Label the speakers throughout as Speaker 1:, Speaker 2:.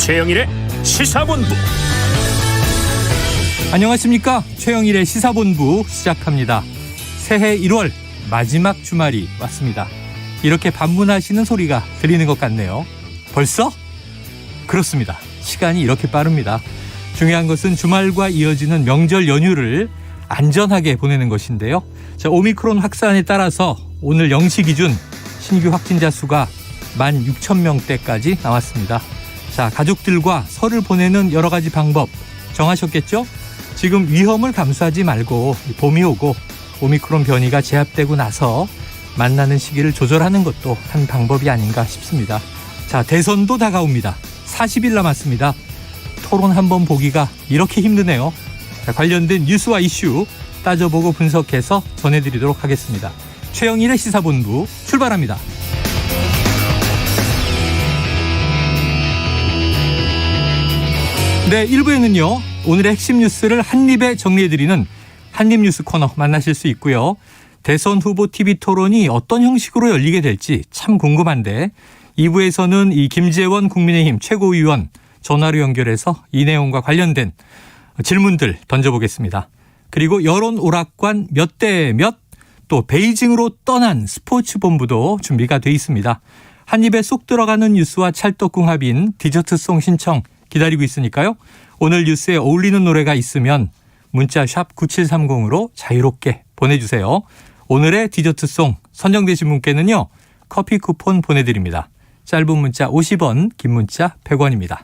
Speaker 1: 최영일의 시사본부.
Speaker 2: 안녕하십니까. 최영일의 시사본부 시작합니다. 새해 1월 마지막 주말이 왔습니다. 이렇게 반문하시는 소리가 들리는 것 같네요. 벌써? 그렇습니다. 시간이 이렇게 빠릅니다. 중요한 것은 주말과 이어지는 명절 연휴를 안전하게 보내는 것인데요. 자, 오미크론 확산에 따라서 오늘 0시 기준 신규 확진자 수가 16,000명대까지 나왔습니다. 자, 가족들과 설을 보내는 여러 가지 방법 정하셨겠죠? 지금 위험을 감수하지 말고 봄이 오고 오미크론 변이가 제압되고 나서 만나는 시기를 조절하는 것도 한 방법이 아닌가 싶습니다. 자, 대선도 다가옵니다. 40일 남았습니다. 토론 한번 보기가 이렇게 힘드네요. 자, 관련된 뉴스와 이슈 따져보고 분석해서 전해드리도록 하겠습니다. 최영일의 시사본부 출발합니다. 네, 1부에는요. 오늘의 핵심 뉴스를 한입에 정리해드리는 한입뉴스 코너 만나실 수 있고요. 대선 후보 TV 토론이 어떤 형식으로 열리게 될지 참 궁금한데 2부에서는 이 김재원 국민의힘 최고위원 전화로 연결해서 이 내용과 관련된 질문들 던져보겠습니다. 그리고 여론 오락관 몇 대 몇, 또 베이징으로 떠난 스포츠 본부도 준비가 돼 있습니다. 한 입에 쏙 들어가는 뉴스와 찰떡궁합인 디저트송 신청 기다리고 있으니까요. 오늘 뉴스에 어울리는 노래가 있으면 문자 샵 9730으로 자유롭게 보내주세요. 오늘의 디저트송 선정되신 분께는요. 커피 쿠폰 보내드립니다. 짧은 문자 50원, 긴 문자 100원입니다.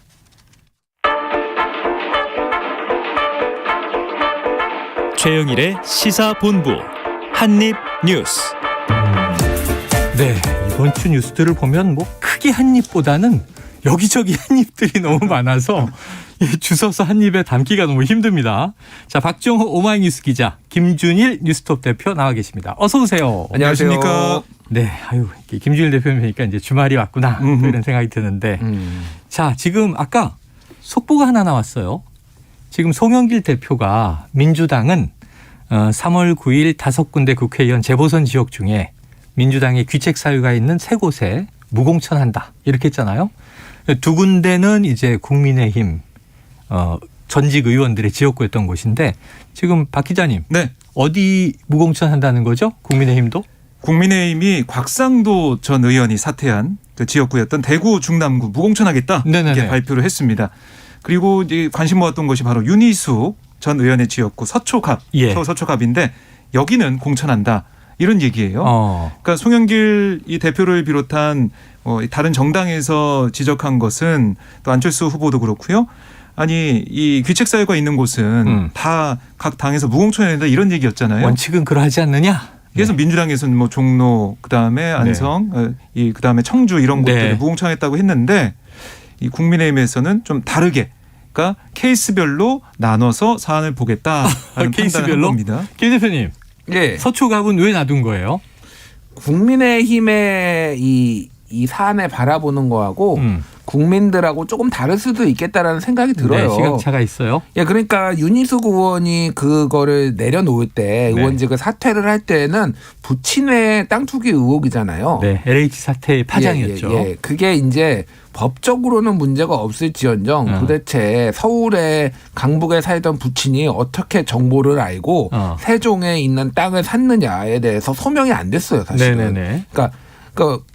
Speaker 1: 최영일의 시사본부 한입뉴스.
Speaker 2: 네, 이번 주 뉴스들을 보면 뭐 크게 한 입보다는 여기저기 한 입들이 너무 많아서 주워서 한 입에 담기가 너무 힘듭니다. 자, 박정호 오마이뉴스 기자, 김준일 뉴스톱 대표 나와 계십니다. 어서 오세요.
Speaker 3: 안녕하십니까.
Speaker 2: 네, 아유, 김준일 대표님 뵈니까 이제 주말이 왔구나 이런 생각이 드는데, 자, 지금 아까 속보가 하나 나왔어요. 지금 송영길 대표가 민주당은 3월 9일 5군데 국회의원 재보선 지역 중에 민주당의 귀책 사유가 있는 3곳에 무공천한다 이렇게 했잖아요. 2군데는 이제 국민의힘 전직 의원들의 지역구였던 곳인데 지금 박 기자님, 네, 어디 무공천한다는 거죠? 국민의힘도?
Speaker 3: 국민의힘이 곽상도 전 의원이 사퇴한 그 지역구였던 대구 중남구 무공천하겠다 이렇게 발표를 했습니다. 그리고 이제 관심 모았던 것이 바로 윤희숙 전 의원의 지역구 서초갑, 서초갑인데 여기는 공천한다 이런 얘기예요. 그러니까 송영길 이 대표를 비롯한 다른 정당에서 지적한 것은 또 안철수 후보도 그렇고요. 아니 이 귀책 사유가 있는 곳은 다 각 당에서 무공천해야 된다 이런 얘기였잖아요.
Speaker 2: 원칙은 그러하지 않느냐.
Speaker 3: 그래서 민주당에서는 뭐 종로, 그다음에 안성, 그다음에 청주 이런 곳들을 무공천했다고 했는데 이 국민의힘에서는 좀 다르게, 그러니까 케이스별로 나눠서 사안을 보겠다라는 판단을 한 겁니다.
Speaker 2: 김 대표님, 서초갑은 왜 놔둔 거예요?
Speaker 4: 국민의힘의 이 사안을 바라보는 거하고 국민들하고 조금 다를 수도 있겠다라는 생각이 들어요.
Speaker 2: 네, 시각차가 있어요.
Speaker 4: 예, 그러니까 윤희숙 의원이 그거를 내려놓을 때 의원직을 사퇴를 할 때는 부친의 땅 투기 의혹이잖아요.
Speaker 2: 네, LH 사태의 파장이었죠.
Speaker 4: 예, 그게 이제 법적으로는 문제가 없을지언정 도대체 서울에 강북에 살던 부친이 어떻게 정보를 알고 세종에 있는 땅을 샀느냐에 대해서 소명이 안 됐어요, 사실은. 그러니까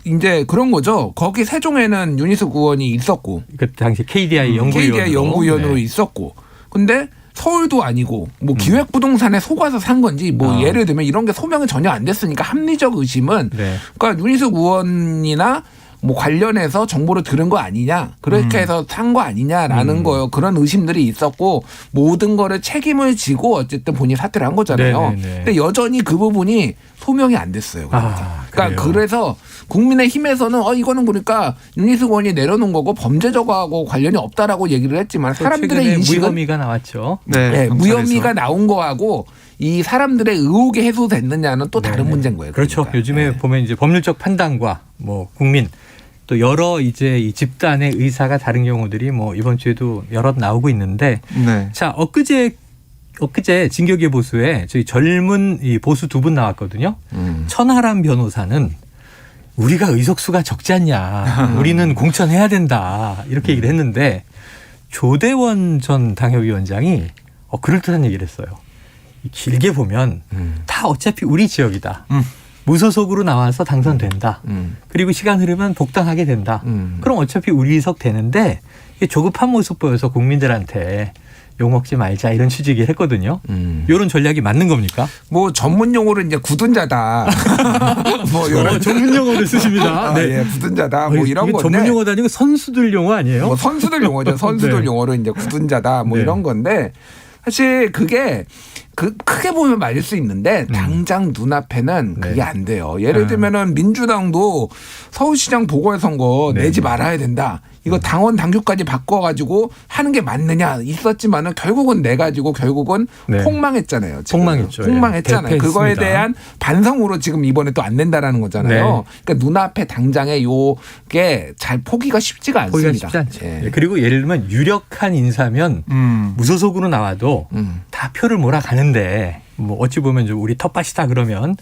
Speaker 4: 이제 그런 거죠. 거기 세종에는 윤희숙 의원이 있었고,
Speaker 2: 그 당시 KDI
Speaker 4: 연구위원으로 있었고, 근데 서울도 아니고 뭐 기획부동산에 속아서 산 건지 뭐 예를 들면 이런 게 소명이 전혀 안 됐으니까 합리적 의심은 그러니까 윤희숙 의원이나 뭐 관련해서 정보를 들은 거 아니냐, 그렇게 해서 산 거 아니냐라는 거요. 그런 의심들이 있었고 모든 거를 책임을 지고 어쨌든 본인이 사퇴를 한 거잖아요. 근데 여전히 그 부분이 소명이 안 됐어요. 그러니까 그래서 국민의힘에서는 이거는 그러니까 윤희숙 의원이 내려놓은 거고 범죄적하고 관련이 없다라고 얘기를 했지만 사람들의 인식은
Speaker 2: 무혐의가 나왔죠.
Speaker 4: 무혐의가 나온 거하고 이 사람들의 의혹이 해소됐느냐는 또 다른 문제인 거예요.
Speaker 2: 그렇죠.
Speaker 4: 그러니까.
Speaker 2: 요즘에 보면 이제 법률적 판단과 뭐 국민 또 여러 이제 이 집단의 의사가 다른 경우들이 뭐 이번 주에도 여러 나오고 있는데, 자, 엊그제 진격의 보수에 저희 젊은 이 보수 두 분 나왔거든요. 천하람 변호사는 우리가 의석수가 적지 않냐. 우리는 공천해야 된다. 이렇게 얘기를 했는데 조대원 전 당협위원장이 그럴듯한 얘기를 했어요. 길게 보면 다 어차피 우리 지역이다. 무소속으로 나와서 당선된다. 그리고 시간 흐르면 복당하게 된다. 그럼 어차피 우리 의석 되는데 이게 조급한 모습 보여서 국민들한테 욕먹지 말자 이런 취지를 했거든요. 이런 전략이 맞는 겁니까?
Speaker 4: 뭐 전문 용어로 이제 굳은자다. 뭐 이런
Speaker 2: 전문 용어를 쓰십니다.
Speaker 4: 네, 예, 굳은자다. 뭐 이런 건데.
Speaker 2: 전문 용어도 아니고 선수들 용어 아니에요?
Speaker 4: 뭐 선수들 용어죠. 선수들
Speaker 2: 네.
Speaker 4: 용어로 이제 굳은자다. 뭐
Speaker 2: 네.
Speaker 4: 이런 건데 사실 그게 크게 보면 맞을 수 있는데 당장 눈앞에는 그게 안 돼요. 예를 들면은 민주당도 서울시장 보궐선거 내지 말아야 된다. 이거 당원 당규까지 바꿔가지고 하는 게 맞느냐 있었지만은 결국은 내가지고 결국은 폭망했잖아요. 지금.
Speaker 2: 폭망했죠.
Speaker 4: 폭망했잖아요. 그거에 대한 반성으로 지금 이번에 또 안 된다라는 거잖아요. 그러니까 눈앞에 당장에 요게 잘 포기가 쉽지가 않습니다.
Speaker 2: 포기가 쉽지 않죠. 그리고 예를 들면 유력한 인사면 무소속으로 나와도 다 표를 몰아가는데 뭐 어찌 보면 좀 우리 텃밭이다 그러면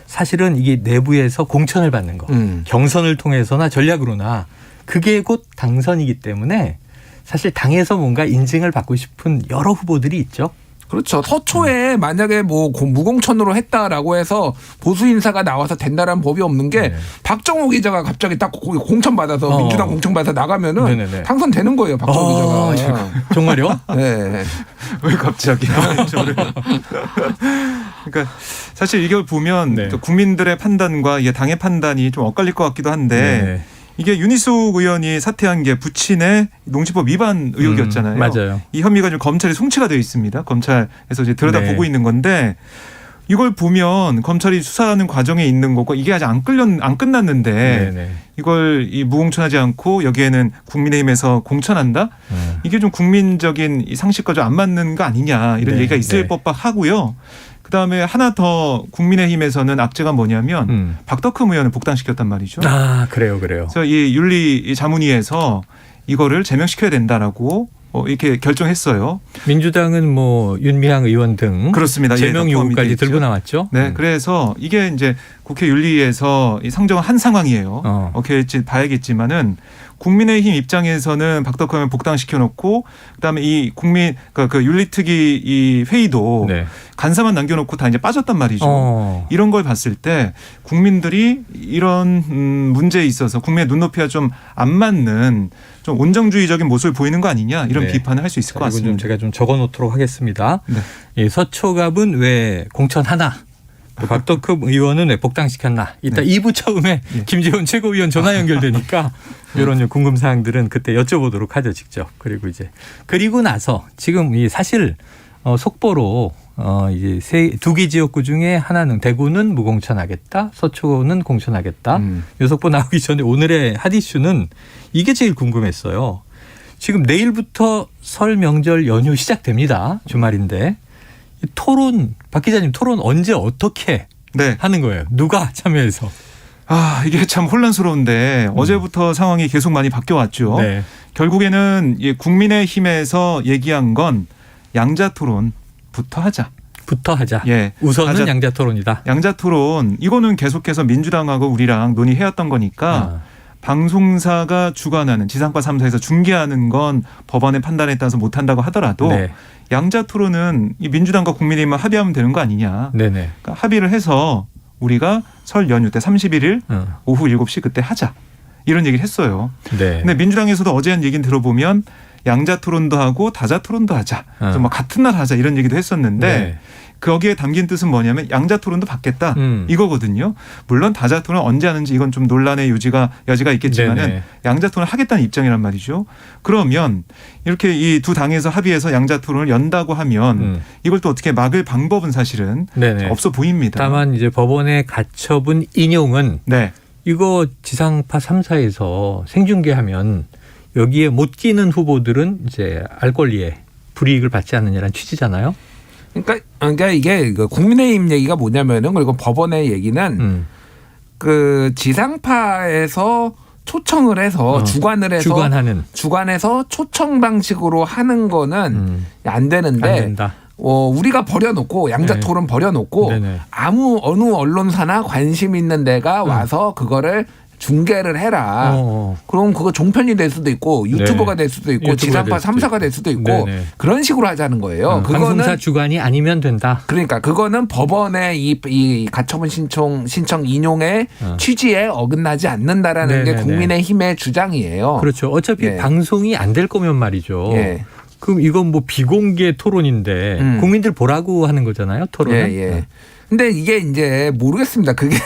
Speaker 2: 사실은 이게 내부에서 공천을 받는 거 경선을 통해서나 전략으로나 그게 곧 당선이기 때문에 사실 당에서 뭔가 인증을 받고 싶은 여러 후보들이 있죠.
Speaker 4: 그렇죠. 서초에 만약에 뭐 무공천으로 했다라고 해서 보수 인사가 나와서 된다라는 법이 없는 게 박정호 기자가 갑자기 딱 공천 받아서 민주당 공천 받아서 나가면은 당선되는 거예요. 박정호 기자가.
Speaker 2: 정말요?
Speaker 4: 네.
Speaker 3: 왜 갑자기 저를. 그러니까 사실 이걸 보면 국민들의 판단과 당의 판단이 좀 엇갈릴 것 같기도 한데 이게 윤희숙 의원이 사퇴한 게 부친의 농지법 위반 의혹이었잖아요.
Speaker 2: 맞아요.
Speaker 3: 이 혐의가 지금 검찰에 송치가 되어 있습니다. 검찰에서 이제 들여다보고 있는 건데 이걸 보면 검찰이 수사하는 과정에 있는 거고 이게 아직 안 끝났는데 이걸 무공천하지 않고 여기에는 국민의힘에서 공천한다? 이게 좀 국민적인 상식과 좀 안 맞는 거 아니냐 이런 얘기가 있을 법하고요. 그다음에 하나 더 국민의힘에서는 악재가 뭐냐면 박덕흠 의원을 복당시켰단 말이죠.
Speaker 2: 아, 그래요.
Speaker 3: 그래서 이 윤리 자문위에서 이거를 제명시켜야 된다라고 이렇게 결정했어요.
Speaker 2: 민주당은 뭐 윤미향 의원 등
Speaker 3: 그렇습니다.
Speaker 2: 제명 요구까지 들고 나왔죠.
Speaker 3: 네, 그래서 이게 이제 국회 윤리위에서 상정을 한 상황이에요. 어떻게 될지 봐야겠지만은 국민의힘 입장에서는 박덕흠을 복당시켜놓고 그다음에 이 그 윤리특위 이 회의도 간사만 남겨놓고 다 이제 빠졌단 말이죠. 이런 걸 봤을 때 국민들이 이런 문제에 있어서 국민의 눈높이와 좀 안 맞는 좀 온정주의적인 모습을 보이는 거 아니냐 이런 비판을 할 수 있을 것 같습니다.
Speaker 2: 좀 제가 좀 적어놓도록 하겠습니다. 서초갑은 왜 공천하나? 박덕흠 의원은 왜 복당시켰나? 이따 2부 처음에 김재원 최고위원 전화 연결되니까 이런 궁금 사항들은 그때 여쭤보도록 하죠, 직접. 그리고 나서 지금 사실 속보로 이제 두 개 지역구 중에 하나는 대구는 무공천하겠다, 서초는 공천하겠다. 이 속보 나오기 전에 오늘의 핫 이슈는 이게 제일 궁금했어요. 지금 내일부터 설 명절 연휴 시작됩니다. 주말인데. 토론, 박 기자님 토론 언제 어떻게 하는 거예요? 누가 참여해서?
Speaker 3: 이게 참 혼란스러운데 어제부터 상황이 계속 많이 바뀌어왔죠. 결국에는 국민의힘에서 얘기한 건 양자토론부터 하자. 우선은 양자토론이다. 양자토론 이거는 계속해서 민주당하고 우리랑 논의해왔던 거니까 방송사가 주관하는 지상파 3사에서 중계하는 건 법원의 판단에 따라서 못한다고 하더라도 양자토론은 민주당과 국민의힘만 합의하면 되는 거 아니냐. 그러니까 합의를 해서 우리가 설 연휴 때 31일 오후 7시 그때 하자. 이런 얘기를 했어요. 근데 민주당에서도 어제 한 얘기는 들어보면 양자토론도 하고 다자토론도 하자. 뭐 같은 날 하자 이런 얘기도 했었는데 거기에 담긴 뜻은 뭐냐면 양자토론도 받겠다 이거거든요. 물론 다자토론 언제 하는지 이건 좀 논란의 여지가 있겠지만은 양자토론 하겠다는 입장이란 말이죠. 그러면 이렇게 이 두 당에서 합의해서 양자토론을 연다고 하면 이걸 또 어떻게 막을 방법은 사실은 없어 보입니다.
Speaker 2: 다만 이제 법원의 가처분 인용은 이거 지상파 3사에서 생중계하면 여기에 못 끼는 후보들은 이제 알 권리에 불이익을 받지 않느냐는 취지잖아요.
Speaker 4: 그러니까 이게 국민의힘 얘기가 뭐냐면은 그리고 법원의 얘기는 그 지상파에서 초청을 해서 주관해서 초청 방식으로 하는 거는 안 되는데
Speaker 2: 안 된다.
Speaker 4: 우리가 버려놓고 양자토론 버려놓고 어느 언론사나 관심 있는 데가 와서 그거를 중계를 해라. 그럼 그거 종편이 될 수도 있고 유튜버가 될 수도 있고 지상파 3사가 될 수도 있고 그런 식으로 하자는 거예요. 그거는
Speaker 2: 방송사 주관이 아니면 된다.
Speaker 4: 그러니까 그거는 법원의 이 가처분 신청 인용의 취지에 어긋나지 않는다라는 게 국민의힘의 주장이에요.
Speaker 2: 그렇죠. 어차피 방송이 안 될 거면 말이죠. 그럼 이건 뭐 비공개 토론인데 국민들 보라고 하는 거잖아요. 토론은.
Speaker 4: 근데 이게 이제 모르겠습니다. 그게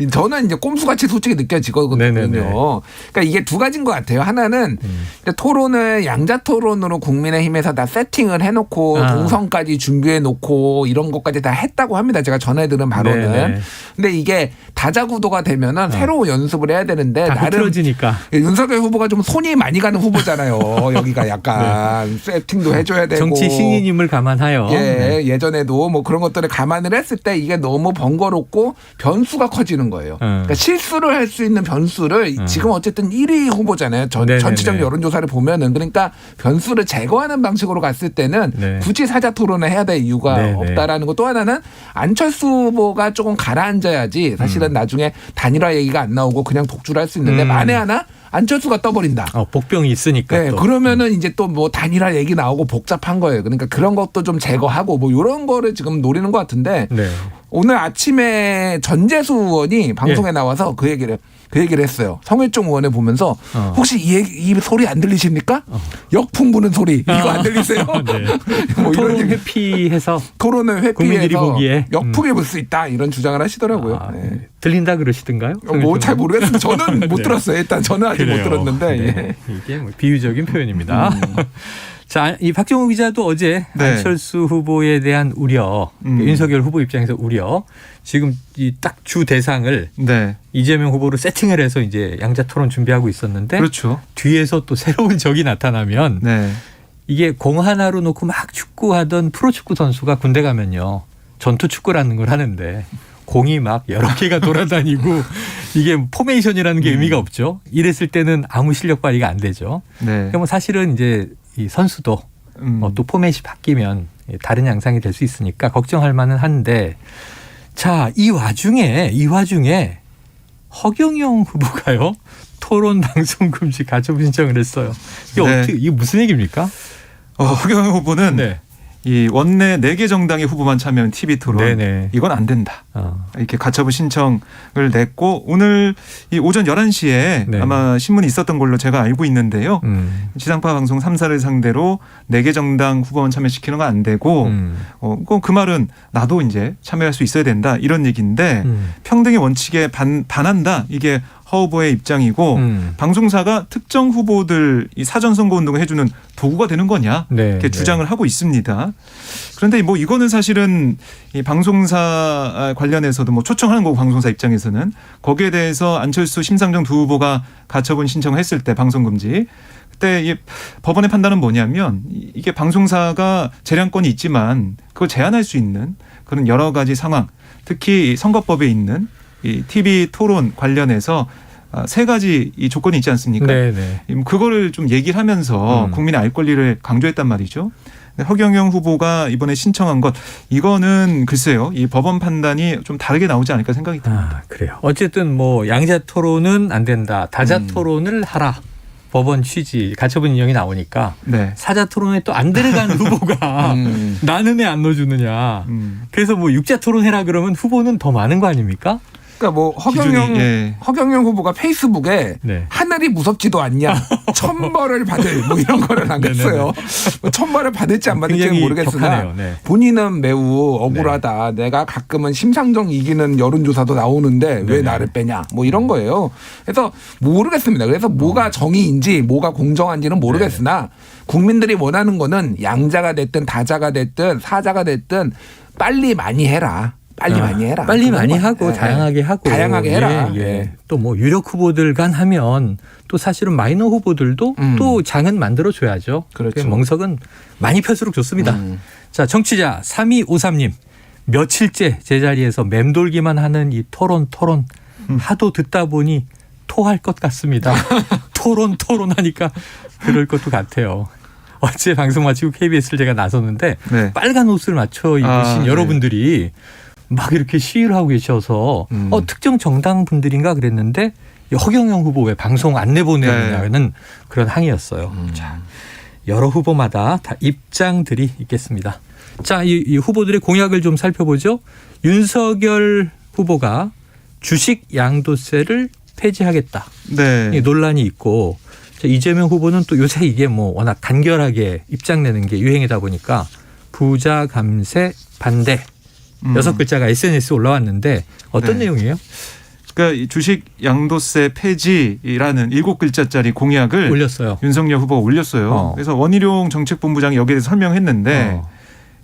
Speaker 4: 저는 이제 꼼수같이 솔직히 느껴지거든요. 그러니까 이게 두 가지인 것 같아요. 하나는 토론을 양자 토론으로 국민의힘에서 다 세팅을 해놓고 동선까지 준비해놓고 이런 것까지 다 했다고 합니다. 제가 전해 들은 바로는. 근데 이게 다자구도가 되면은 새로 연습을 해야 되는데 나름
Speaker 2: 흐트러지니까.
Speaker 4: 윤석열 후보가 좀 손이 많이 가는 후보잖아요. 여기가 약간 세팅도 해줘야 되고
Speaker 2: 정치 신인임을 감안하여
Speaker 4: 예전에도 뭐 그런 것들을 감안을 했을 때 이게 너무 번거롭고 변수가 커지는 거예요. 그러니까 실수를 할 수 있는 변수를 지금 어쨌든 1위 후보잖아요. 전체적 여론조사를 보면은 그러니까 변수를 제거하는 방식으로 갔을 때는 굳이 사자 토론을 해야 될 이유가 없다라는 거. 또 하나는 안철수 후보가 조금 가라앉아야지 사실은 나중에 단일화 얘기가 안 나오고 그냥 독주를 할 수 있는데 만에 하나 안철수가 떠버린다.
Speaker 2: 복병이 있으니까.
Speaker 4: 그러면은 이제 또 뭐 단일화 얘기 나오고 복잡한 거예요. 그러니까 그런 것도 좀 제거하고 뭐 이런 거를 지금 노리는 것 같은데 오늘 아침에 전재수 의원이 방송에 나와서 그 얘기를 했어요. 성일종 의원을 보면서 혹시 이 소리 안 들리십니까? 역풍 부는 소리 이거 안 들리세요?
Speaker 2: 뭐 토론 회피해서
Speaker 4: 토론을
Speaker 2: 국민들이
Speaker 4: 회피해서
Speaker 2: 보기에
Speaker 4: 역풍이 불 수 있다 이런 주장을 하시더라고요.
Speaker 2: 들린다 그러시던가요?
Speaker 4: 뭐 잘 모르겠어요. 저는 못 들었어요. 일단 저는 아직 못 들었는데
Speaker 2: 이게 뭐 비유적인 표현입니다. 자, 이 박정우 기자도 어제 안철수 후보에 대한 우려, 윤석열 후보 입장에서 우려, 지금 이 딱 주 대상을 이재명 후보로 세팅을 해서 이제 양자 토론 준비하고 있었는데 뒤에서 또 새로운 적이 나타나면 이게 공 하나로 놓고 막 축구하던 프로축구 선수가 군대 가면요 전투 축구라는 걸 하는데 공이 막 여러 개가 돌아다니고 이게 포메이션이라는 게 의미가 없죠. 이랬을 때는 아무 실력 발휘가 안 되죠. 그러면 사실은 이제 이 선수도 또 포맷이 바뀌면 다른 양상이 될 수 있으니까 걱정할 만은 한데 자, 이 와중에 허경영 후보가요 토론 방송 금지 가처분 신청을 했어요. 이게 무슨 얘기입니까?
Speaker 3: 허경영 후보는 이 원내 4개 정당의 후보만 참여한 TV 토론 이건 안 된다. 이렇게 가처분 신청을 냈고 오늘 이 오전 11시에 아마 신문이 있었던 걸로 제가 알고 있는데요. 지상파 방송 3사를 상대로 4개 정당 후보만 참여시키는 건 안 되고 그 말은 나도 이제 참여할 수 있어야 된다 이런 얘기인데 평등의 원칙에 반한다 이게 허 후보의 입장이고 방송사가 특정 후보들 이 사전 선거 운동을 해주는 도구가 되는 거냐 이렇게 주장을 하고 있습니다. 그런데 뭐 이거는 사실은 이 방송사 관련해서도 뭐 초청하는 거고 방송사 입장에서는 거기에 대해서 안철수 심상정 두 후보가 가처분 신청을 했을 때 방송금지 그때 이 법원의 판단은 뭐냐면 이게 방송사가 재량권이 있지만 그걸 제한할 수 있는 그런 여러 가지 상황 특히 선거법에 있는 이 TV 토론 관련해서 3가지 이 조건이 있지 않습니까? 그거를 좀 얘기를 하면서 국민의 알 권리를 강조했단 말이죠. 허경영 후보가 이번에 신청한 것 이거는 글쎄요. 이 법원 판단이 좀 다르게 나오지 않을까 생각이 듭니다.
Speaker 2: 그래요. 어쨌든 뭐 양자 토론은 안 된다. 다자 토론을 하라. 법원 취지 가처분 인용이 나오니까 사자 토론에 또 안 들어간 후보가 나는 왜 안 넣어주느냐. 그래서 뭐 육자 토론해라 그러면 후보는 더 많은 거 아닙니까?
Speaker 4: 그러니까 뭐 허경영 후보가 페이스북에 하늘이 무섭지도 않냐 천벌을 받을 뭐 이런 거를 남겼어요. 뭐 천벌을 받을지 안 받을지는 모르겠으나 본인은 매우 억울하다. 내가 가끔은 심상정 이기는 여론조사도 나오는데 왜 나를 빼냐 뭐 이런 거예요. 그래서 모르겠습니다. 그래서 뭐가 정의인지 뭐가 공정한지는 모르겠으나 국민들이 원하는 거는 양자가 됐든 다자가 됐든 사자가 됐든 빨리 많이 해라.
Speaker 2: 빨리 많이 하고 다양하게
Speaker 4: 해라.
Speaker 2: 또 뭐 유력 후보들 간 하면 또 사실은 마이너 후보들도 또 장은 만들어 줘야죠. 멍석은 많이 펼수록 좋습니다. 자, 청취자 3253님. 며칠째 제자리에서 맴돌기만 하는 이 토론 하도 듣다 보니 토할 것 같습니다. 토론하니까 그럴 것도 같아요. 어제 방송 마치고 KBS를 제가 나섰는데 빨간 옷을 맞춰 입으신 여러분들이 막 이렇게 시위를 하고 계셔서 특정 정당 분들인가 그랬는데 허경영 후보 왜 방송 안 내보내느냐는 그런 항의였어요. 자, 여러 후보마다 다 입장들이 있겠습니다. 자, 이 후보들의 공약을 좀 살펴보죠. 윤석열 후보가 주식 양도세를 폐지하겠다.
Speaker 3: 네.
Speaker 2: 이 논란이 있고 이재명 후보는 또 요새 이게 뭐 워낙 간결하게 입장 내는 게 유행이다 보니까 부자 감세 반대 6글자가 SNS에 올라왔는데 어떤 내용이에요?
Speaker 3: 그러니까 이 주식 양도세 폐지라는 7글자짜리 공약을
Speaker 2: 올렸어요.
Speaker 3: 윤석열 후보가 올렸어요. 그래서 원희룡 정책본부장이 여기에 대해서 설명했는데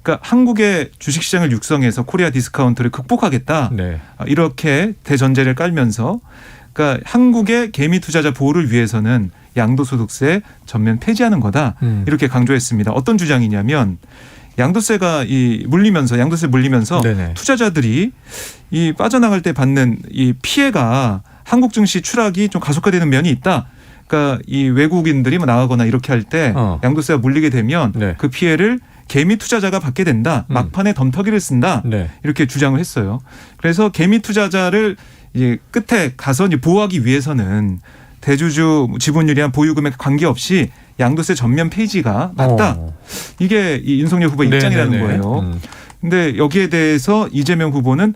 Speaker 3: 그러니까 한국의 주식시장을 육성해서 코리아 디스카운트를 극복하겠다.
Speaker 2: 네.
Speaker 3: 이렇게 대전제를 깔면서 그러니까 한국의 개미 투자자 보호를 위해서는 양도소득세 전면 폐지하는 거다. 이렇게 강조했습니다. 어떤 주장이냐면 양도세가 양도세 물리면서
Speaker 2: 네네.
Speaker 3: 투자자들이 이 빠져나갈 때 받는 이 피해가 한국 증시 추락이 좀 가속화되는 면이 있다. 그러니까 이 외국인들이 나가거나 이렇게 할 때 양도세가 물리게 되면 그 피해를 개미 투자자가 받게 된다. 막판에 덤터기를 쓴다. 이렇게 주장을 했어요. 그래서 개미 투자자를 이제 끝에 가서 이제 보호하기 위해서는 대주주 지분율이나 보유금액 관계없이 양도세 전면 폐지가 맞다. 이게 이 윤석열 후보의 입장이라는 거예요. 근데 여기에 대해서 이재명 후보는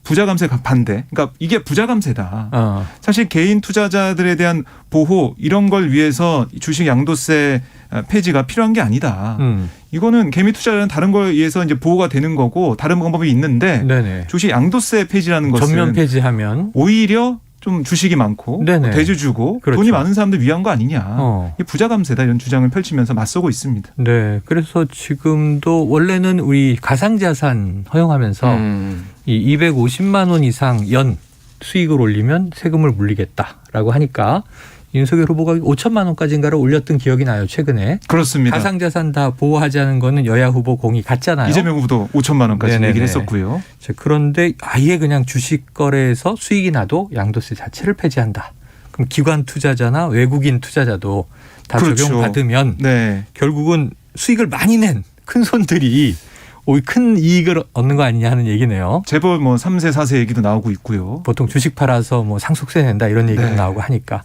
Speaker 3: 부자 감세 반대. 그러니까 이게 부자 감세다. 사실 개인 투자자들에 대한 보호 이런 걸 위해서 주식 양도세 폐지가 필요한 게 아니다. 이거는 개미 투자자는 다른 거에 의해서 이제 보호가 되는 거고 다른 방법이 있는데 주식 양도세 폐지라는 것은
Speaker 2: 전면 폐지하면
Speaker 3: 오히려 좀 주식이 많고 대주주고 돈이 많은 사람들 위한 거 아니냐. 이 부자 감세다 이런 주장을 펼치면서 맞서고 있습니다.
Speaker 2: 네, 그래서 지금도 원래는 우리 가상자산 허용하면서 이 250만 원 이상 연 수익을 올리면 세금을 물리겠다라고 하니까 윤석열 후보가 5천만 원까지인가를 올렸던 기억이 나요. 최근에.
Speaker 3: 그렇습니다.
Speaker 2: 가상자산 다 보호하자는 거는 여야 후보 공이 같잖아요.
Speaker 3: 이재명 후보도 5천만 원까지 얘기를 했었고요.
Speaker 2: 자, 그런데 아예 그냥 주식 거래에서 수익이 나도 양도세 자체를 폐지한다. 그럼 기관 투자자나 외국인 투자자도 다 적용받으면 결국은 수익을 많이 낸 큰 손들이 큰 이익을 얻는 거 아니냐 하는 얘기네요.
Speaker 3: 재벌 뭐 3세 4세 얘기도 나오고 있고요.
Speaker 2: 보통 주식 팔아서 뭐 상속세 낸다 이런 얘기도 나오고 하니까.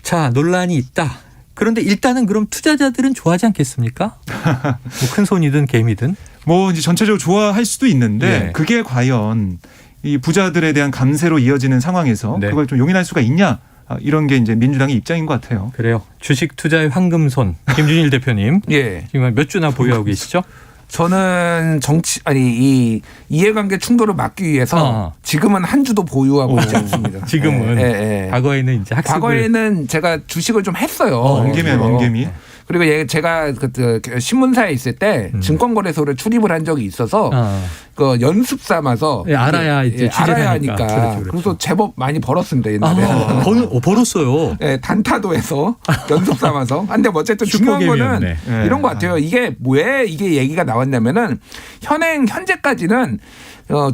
Speaker 2: 자, 논란이 있다. 그런데 일단은 그럼 투자자들은 좋아하지 않겠습니까? 뭐 큰 손이든 개미든.
Speaker 3: 뭐 이제 전체적으로 좋아할 수도 있는데 그게 과연 이 부자들에 대한 감세로 이어지는 상황에서 그걸 좀 용인할 수가 있냐? 이런 게 이제 민주당의 입장인 것 같아요.
Speaker 2: 그래요. 주식 투자의 황금손 김준일 대표님. 지금 몇 주나 보유하고 계시죠?
Speaker 4: 저는 이 이해관계 충돌을 막기 위해서 지금은 한 주도 보유하고 있지 않습니다.
Speaker 2: 지금은 과거에는 이제
Speaker 4: 과거에는 제가 주식을 좀 했어요.
Speaker 3: 원개미.
Speaker 4: 그리고 제가 그 신문사에 있을 때 증권거래소를 출입을 한 적이 있어서 그 연습 삼아서
Speaker 2: 알아야 이제
Speaker 4: 알아야 하니까
Speaker 2: 그렇죠.
Speaker 4: 그래서 제법 많이 벌었습니다 옛날에.
Speaker 2: 벌었어요.
Speaker 4: 단타도에서 연습 삼아서. 근데 어쨌든 중요한 거는 이런 것 같아요. 이게 왜 이게 얘기가 나왔냐면은 현재까지는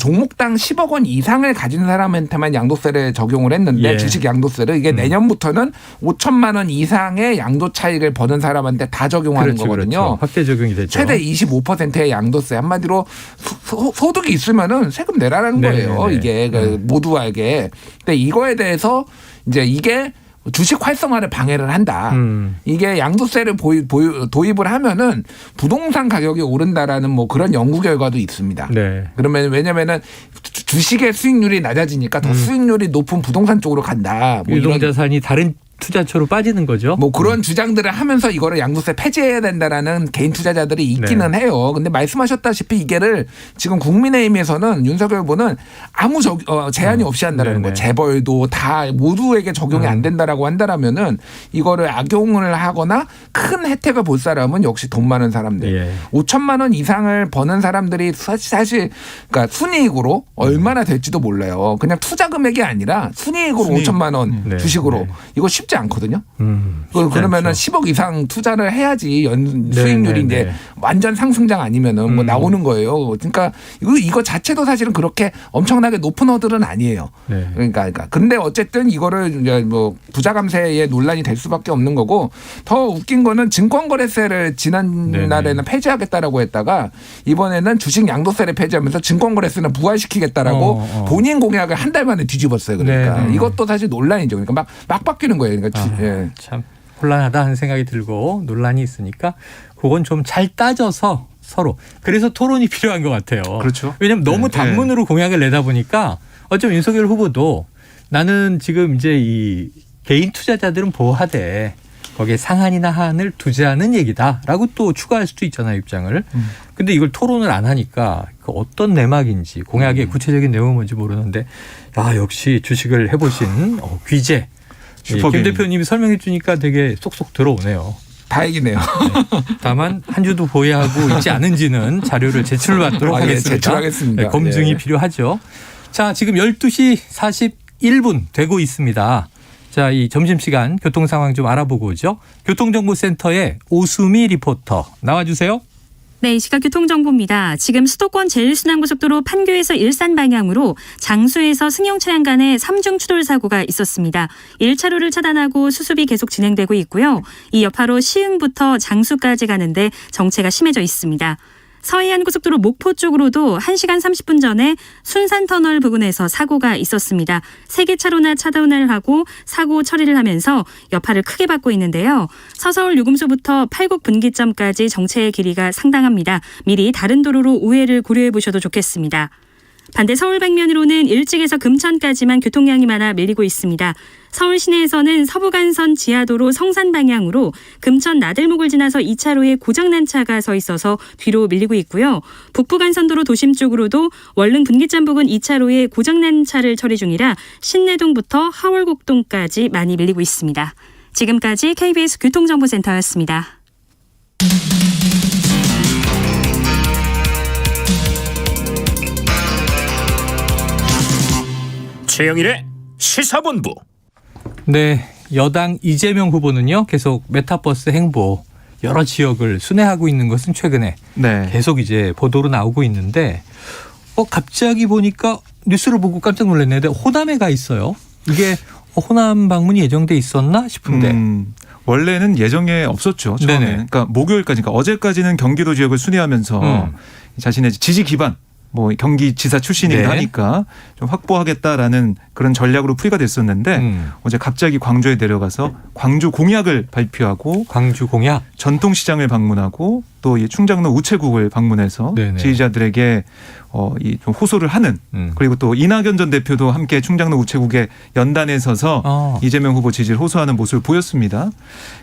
Speaker 4: 종목당 10억 원 이상을 가진 사람한테만 양도세를 적용을 했는데 주식 양도세를 이게 내년부터는 5천만 원 이상의 양도 차익을 버는 사람한테 다 적용하는 거거든요.
Speaker 2: 확대 적용이 되죠.
Speaker 4: 최대 25%의 양도세. 한마디로 소득이 있으면은 세금 내라는 거예요. 이게 모두에게. 근데 이거에 대해서 이제 이게 주식 활성화를 방해를 한다. 이게 양도세를 도입을 하면은 부동산 가격이 오른다라는 뭐 그런 연구 결과도 있습니다. 그러면 왜냐면은 주식의 수익률이 낮아지니까 더 수익률이 높은 부동산 쪽으로 간다. 뭐
Speaker 2: 유동자산이 다른 투자처로 빠지는 거죠.
Speaker 4: 뭐 그런 주장들을 하면서 이거를 양도세 폐지해야 된다라는 개인 투자자들이 있기는 해요. 근데 말씀하셨다시피 이게를 지금 국민의힘에서는 윤석열 후보는 아무 제한이 없이 한다라는 거예요. 재벌도 다 모두에게 적용이 안 된다라고 한다라면은 이거를 악용을 하거나 큰 혜택을 볼 사람은 역시 돈 많은 사람들. 5천만 원 이상을 버는 사람들이 사실 그러니까 순이익으로 얼마나 될지도 몰라요. 그냥 투자 금액이 아니라 순이익으로 5천만 원 주식으로 이거 쉽게 쉽지 않거든요. 그러면은 10억 이상 투자를 해야지 수익률이 이제 완전 상승장 아니면은 뭐 나오는 거예요. 그러니까 이거 자체도 사실은 그렇게 엄청나게 높은 허들은 아니에요.
Speaker 2: 네.
Speaker 4: 그러니까 근데 어쨌든 이거를 이제 뭐 부자 감세의 논란이 될 수밖에 없는 거고 더 웃긴 거는 증권거래세를 지난날에는 폐지하겠다라고 했다가 이번에는 주식 양도세를 폐지하면서 증권거래세는 부활시키겠다라고 본인 공약을 한 달 만에 뒤집었어요. 그러니까 이것도 사실 논란이죠. 그러니까 막 바뀌는 거예요. 그러니까 예.
Speaker 2: 참 혼란하다 하는 생각이 들고 논란이 있으니까 그건 좀 잘 따져서 서로 그래서 토론이 필요한 것 같아요.
Speaker 3: 그렇죠.
Speaker 2: 왜냐하면 너무 단문으로 공약을 내다 보니까 어쩜 윤석열 후보도 나는 지금 이제 이 개인 투자자들은 보호하되 거기에 상한이나 하한을 두지 않은 얘기다라고 또 추가할 수도 있잖아요, 입장을. 근데 이걸 토론을 안 하니까 그 어떤 내막인지 공약의 구체적인 내용은 뭔지 모르는데 역시 주식을 해보신 귀재 김 대표님이 설명해 주니까 되게 쏙쏙 들어오네요.
Speaker 4: 다행이네요.
Speaker 2: 다만 한 주도 보유하고 있지 않은지는 자료를 제출받도록 하겠습니다.
Speaker 4: 제출하겠습니다.
Speaker 2: 검증이 필요하죠. 자, 지금 12시 41분 되고 있습니다. 자, 이 점심시간 교통 상황 좀 알아보고 오죠. 교통정보센터의 오수미 리포터 나와주세요.
Speaker 5: 네, 이 시각 교통정보입니다. 지금 수도권 제1순환고속도로 판교에서 일산 방향으로 장수에서 승용 차량 간에 3중 추돌 사고가 있었습니다. 1차로를 차단하고 수습이 계속 진행되고 있고요. 이 여파로 시흥부터 장수까지 가는데 정체가 심해져 있습니다. 서해안고속도로 목포 쪽으로도 1시간 30분 전에 순산터널 부근에서 사고가 있었습니다. 3개 차로나 차단을 하고 사고 처리를 하면서 여파를 크게 받고 있는데요. 서서울 요금소부터 팔곡 분기점까지 정체의 길이가 상당합니다. 미리 다른 도로로 우회를 고려해 보셔도 좋겠습니다. 반대 서울 방면으로는 일찍에서 금천까지만 교통량이 많아 밀리고 있습니다. 서울 시내에서는 서부간선 지하도로 성산 방향으로 금천 나들목을 지나서 2차로에 고장난 차가 서 있어서 뒤로 밀리고 있고요. 북부간선도로 도심 쪽으로도 월릉 분기점 부근 2차로에 고장난 차를 처리 중이라 신내동부터 하월곡동까지 많이 밀리고 있습니다. 지금까지 KBS 교통정보센터였습니다.
Speaker 1: 최영일의 시사본부.
Speaker 2: 네, 여당 이재명 후보는요 계속 메타버스 행보 여러 지역을 순회하고 있는 것은 최근에 계속 이제 보도로 나오고 있는데 갑자기 보니까 뉴스를 보고 깜짝 놀랐는데 호남에 가 있어요. 이게 호남 방문이 예정돼 있었나 싶은데
Speaker 3: 원래는 예정에 없었죠. 처음에. 그러니까 목요일까지, 그러니까 어제까지는 경기도 지역을 순회하면서 자신의 지지 기반 경기지사 출신이기도 하니까 좀 확보하겠다라는 그런 전략으로 풀이가 됐었는데 어제 갑자기 광주에 내려가서 광주 공약을 발표하고
Speaker 2: 광주 공약
Speaker 3: 전통시장을 방문하고 또 이 충장로 우체국을 방문해서 지지자들에게 좀 호소를 하는 그리고 또 이낙연 전 대표도 함께 충장로 우체국에 연단에 서서 이재명 후보 지지를 호소하는 모습을 보였습니다.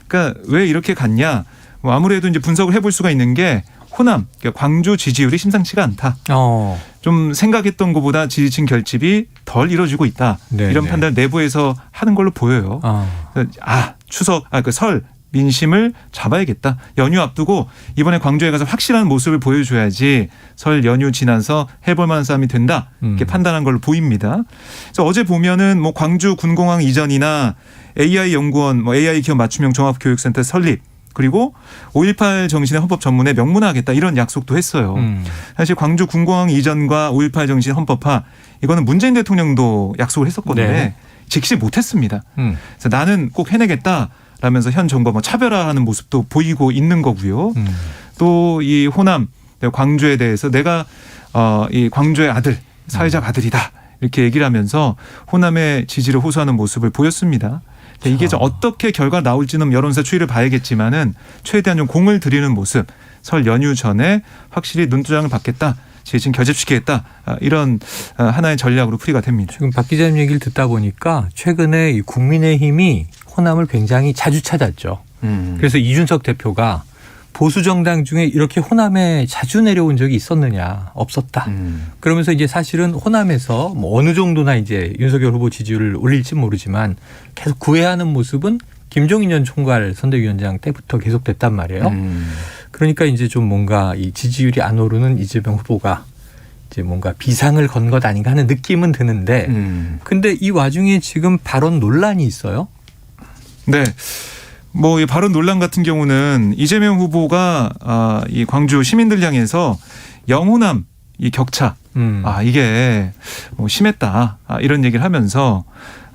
Speaker 3: 그러니까 왜 이렇게 갔냐? 아무래도 이제 분석을 해볼 수가 있는 게 호남, 그러니까 광주 지지율이 심상치가 않다. 좀 생각했던 것보다 지지층 결집이 덜 이루어지고 있다. 이런 판단을 내부에서 하는 걸로 보여요. 추석, 설 민심을 잡아야겠다. 연휴 앞두고 이번에 광주에 가서 확실한 모습을 보여줘야지 설 연휴 지나서 해볼 만한 싸움이 된다. 이렇게 판단한 걸로 보입니다. 그래서 어제 보면은 광주 군공항 이전이나 AI 연구원, AI 기업 맞춤형 종합교육센터 설립, 그리고 5.18 정신의 헌법 전문에 명문화하겠다 이런 약속도 했어요. 사실 광주 군공항 이전과 5.18 정신 헌법화 이거는 문재인 대통령도 약속을 했었거든요. 직시 못했습니다. 그래서 나는 꼭 해내겠다라면서 현 정부와 차별화하는 모습도 보이고 있는 거고요. 또 이 호남 광주에 대해서 내가 이 광주의 아들 사회적 아들이다 이렇게 얘기를 하면서 호남의 지지를 호소하는 모습을 보였습니다. 이게 좀 어떻게 결과 나올지는 여론조사 추이를 봐야겠지만은 최대한 좀 공을 들이는 모습, 설 연휴 전에 확실히 눈두장을 받겠다, 지금 결집시키겠다 이런 하나의 전략으로 풀이가 됩니다.
Speaker 2: 지금 박 기자님 얘기를 듣다 보니까 최근에 이 국민의힘이 호남을 굉장히 자주 찾았죠. 그래서 이준석 대표가 보수 정당 중에 이렇게 호남에 자주 내려온 적이 있었느냐? 없었다. 그러면서 이제 사실은 호남에서 어느 정도나 이제 윤석열 후보 지지율을 올릴지 모르지만 계속 구애하는 모습은 김종인 전 총괄 선대위원장 때부터 계속됐단 말이에요. 그러니까 이제 좀 뭔가 이 지지율이 안 오르는 이재명 후보가 이제 뭔가 비상을 건 것 아닌가 하는 느낌은 드는데 근데 이 와중에 지금 발언 논란이 있어요.
Speaker 3: 네. 뭐 이 발언 논란 같은 경우는 이재명 후보가 이 광주 시민들 향해서 영호남 이 격차 이게 뭐 심했다 이런 얘기를 하면서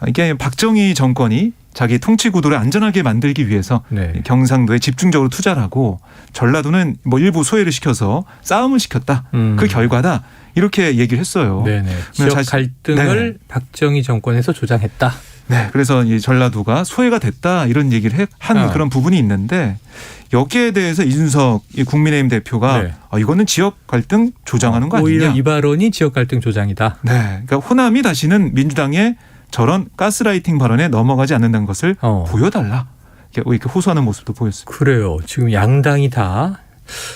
Speaker 3: 이게 박정희 정권이 자기 통치 구도를 안전하게 만들기 위해서
Speaker 2: 네.
Speaker 3: 경상도에 집중적으로 투자를 하고 전라도는 뭐 일부 소외를 시켜서 싸움을 시켰다. 그 결과다. 이렇게 얘기를 했어요.
Speaker 2: 네네. 지역 갈등을 박정희 정권에서 조장했다.
Speaker 3: 네, 그래서 이 전라도가 소외가 됐다 이런 얘기를 한 그런 부분이 있는데 여기에 대해서 이준석 국민의힘 대표가
Speaker 2: 네.
Speaker 3: 이거는 지역 갈등 조장하는 거 아니냐.
Speaker 2: 오히려 이 발언이 지역 갈등 조장이다.
Speaker 3: 네, 그러니까 호남이 다시는 민주당의 저런 가스라이팅 발언에 넘어가지 않는다는 것을 보여달라. 이렇게 호소하는 모습도 보였습니다.
Speaker 2: 그래요. 지금 양당이 다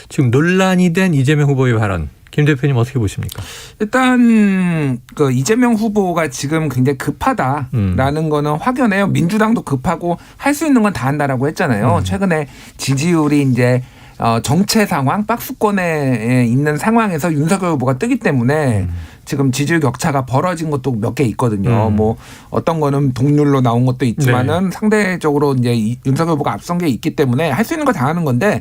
Speaker 2: 지금 논란이 된 이재명 후보의 발언. 김 대표님 어떻게 보십니까?
Speaker 4: 일단 그 이재명 후보가 지금 굉장히 급하다라는 거는 확연해요. 민주당도 급하고 할 수 있는 건 다 한다라고 했잖아요. 최근에 지지율이 이제 정체 상황, 박스권에 있는 상황에서 윤석열 후보가 뜨기 때문에 지금 지지율 격차가 벌어진 것도 몇 개 있거든요. 뭐 어떤 거는 동률로 나온 것도 있지만은 상대적으로 이제 윤석열 후보가 앞선 게 있기 때문에 할 수 있는 거 다 하는 건데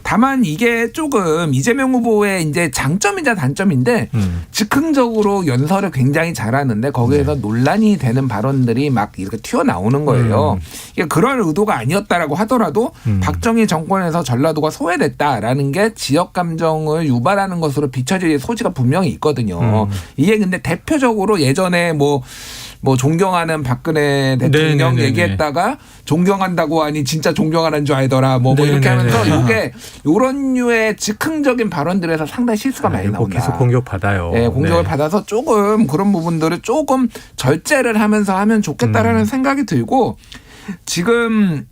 Speaker 4: 다만 이게 조금 이재명 후보의 이제 장점이자 단점인데 즉흥적으로 연설을 굉장히 잘하는데 거기에서 논란이 되는 발언들이 막 이렇게 튀어나오는 거예요. 이게 그런 의도가 아니었다라고 하더라도 박정희 정권에서 전라도가 소외됐다라는 게 지역 감정을 유발하는 것으로 비춰질 소지가 분명히 있거든요. 이게 근데 대표적으로 예전에 뭐 존경하는 박근혜 대통령 얘기했다가 존경한다고 하니 진짜 존경하는 줄 알더라. 뭐 이렇게 하면서 이게 이런 류의 즉흥적인 발언들에서 상당히 실수가 많이 나옵니다.
Speaker 2: 계속 공격받아요.
Speaker 4: 네, 공격을 받아서 조금 그런 부분들을 조금 절제를 하면서 하면 좋겠다라는 생각이 들고 지금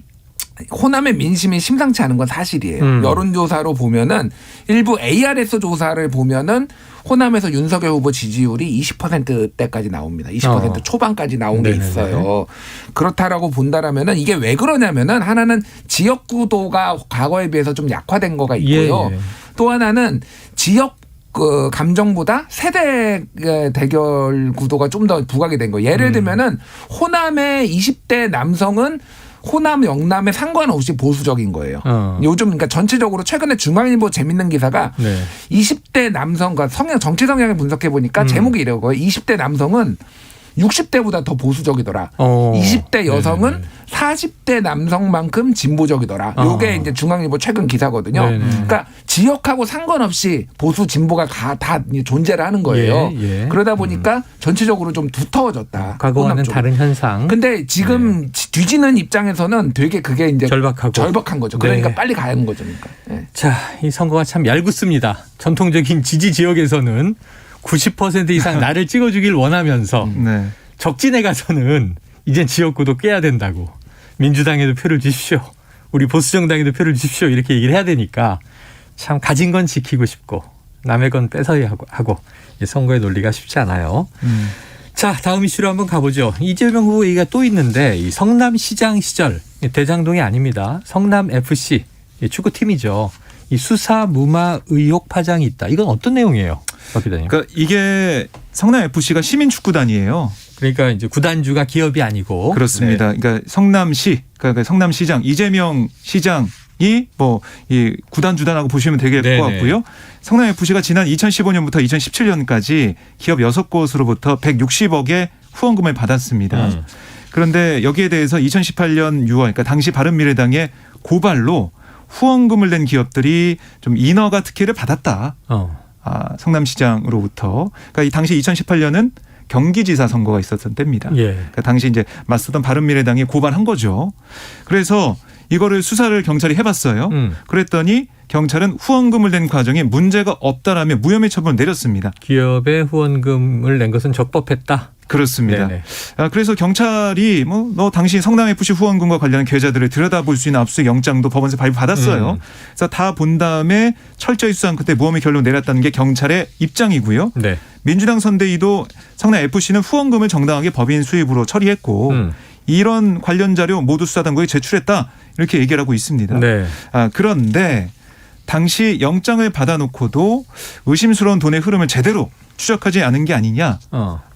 Speaker 4: 호남의 민심이 심상치 않은 건 사실이에요. 여론조사로 보면은 일부 ARS 조사를 보면은 호남에서 윤석열 후보 지지율이 20%대까지 나옵니다. 20% 초반까지 나온 게 있어요. 그렇다라고 본다라면은 이게 왜 그러냐면은 하나는 지역 구도가 과거에 비해서 좀 약화된 거가 있고요. 또 하나는 지역 그 감정보다 세대 대결 구도가 좀 더 부각이 된 거예요. 예를 들면은 호남의 20대 남성은 호남, 영남에 상관없이 보수적인 거예요. 요즘 그러니까 전체적으로 최근에 중앙일보 재밌는 기사가 20대 남성, 그러니까 정치 성향을 분석해 보니까 제목이 이런 거예요. 20대 남성은 60대보다 더 보수적이더라. 20대 여성은 40대 남성만큼 진보적이더라. 요게 이제 중앙일보 최근 기사거든요. 그러니까 지역하고 상관없이 보수 진보가 다 존재를 하는 거예요. 그러다 보니까 전체적으로 좀 두터워졌다.
Speaker 2: 과거와는 다른 현상.
Speaker 4: 근데 지금 뒤지는 입장에서는 되게 그게 이제 절박한 거죠. 그러니까 빨리 가는 거죠. 그러니까.
Speaker 2: 자, 이 선거가 참 얄궂습니다. 전통적인 지지 지역에서는 90% 이상 나를 찍어주길 원하면서 적진에 가서는 이젠 지역구도 깨야 된다고. 민주당에도 표를 주십시오. 우리 보수정당에도 표를 주십시오. 이렇게 얘기를 해야 되니까 참 가진 건 지키고 싶고 남의 건 뺏어야 하고 선거의 논리가 쉽지 않아요. 자, 다음 이슈로 한번 가보죠. 이재명 후보 얘기가 또 있는데 이 성남시장 시절 대장동이 아닙니다. 성남FC 축구팀이죠. 이 수사 무마 의혹 파장이 있다. 이건 어떤 내용이에요? 박 기자님.
Speaker 3: 그러니까 이게 성남FC가 시민축구단이에요.
Speaker 2: 그러니까 이제 구단주가 기업이 아니고.
Speaker 3: 그렇습니다. 그러니까 성남시, 그러니까 성남시장 이재명 시장이 뭐 이 구단주단하고 보시면 되게 될 것 같고요. 성남FC가 지난 2015년부터 2017년까지 기업 6곳으로부터 160억의 후원금을 받았습니다. 그런데 여기에 대해서 2018년 6월, 그러니까 당시 바른미래당의 고발로 후원금을 낸 기업들이 좀 인허가 특혜를 받았다. 성남시장으로부터. 그러니까 이 당시 2018년은 경기지사 선거가 있었던 때입니다. 그러니까 당시 이제 맞서던 바른미래당이 고발한 거죠. 그래서 이거를 수사를 경찰이 해봤어요. 그랬더니 경찰은 후원금을 낸 과정에 문제가 없다라며 무혐의 처분을 내렸습니다.
Speaker 2: 기업에 후원금을 낸 것은 적법했다.
Speaker 3: 그렇습니다. 그래서 경찰이 너 당시 성남FC 후원금과 관련한 계좌들을 들여다볼 수 있는 압수수색 영장도 법원에서 발부받았어요. 그래서 다 본 다음에 철저히 수사한 끝에 무혐의 결론 내렸다는 게 경찰의 입장이고요. 민주당 선대위도 성남FC는 후원금을 정당하게 법인 수입으로 처리했고 이런 관련 자료 모두 수사당국에 제출했다 이렇게 얘기를 하고 있습니다. 그런데 당시 영장을 받아놓고도 의심스러운 돈의 흐름을 제대로 추적하지 않은 게 아니냐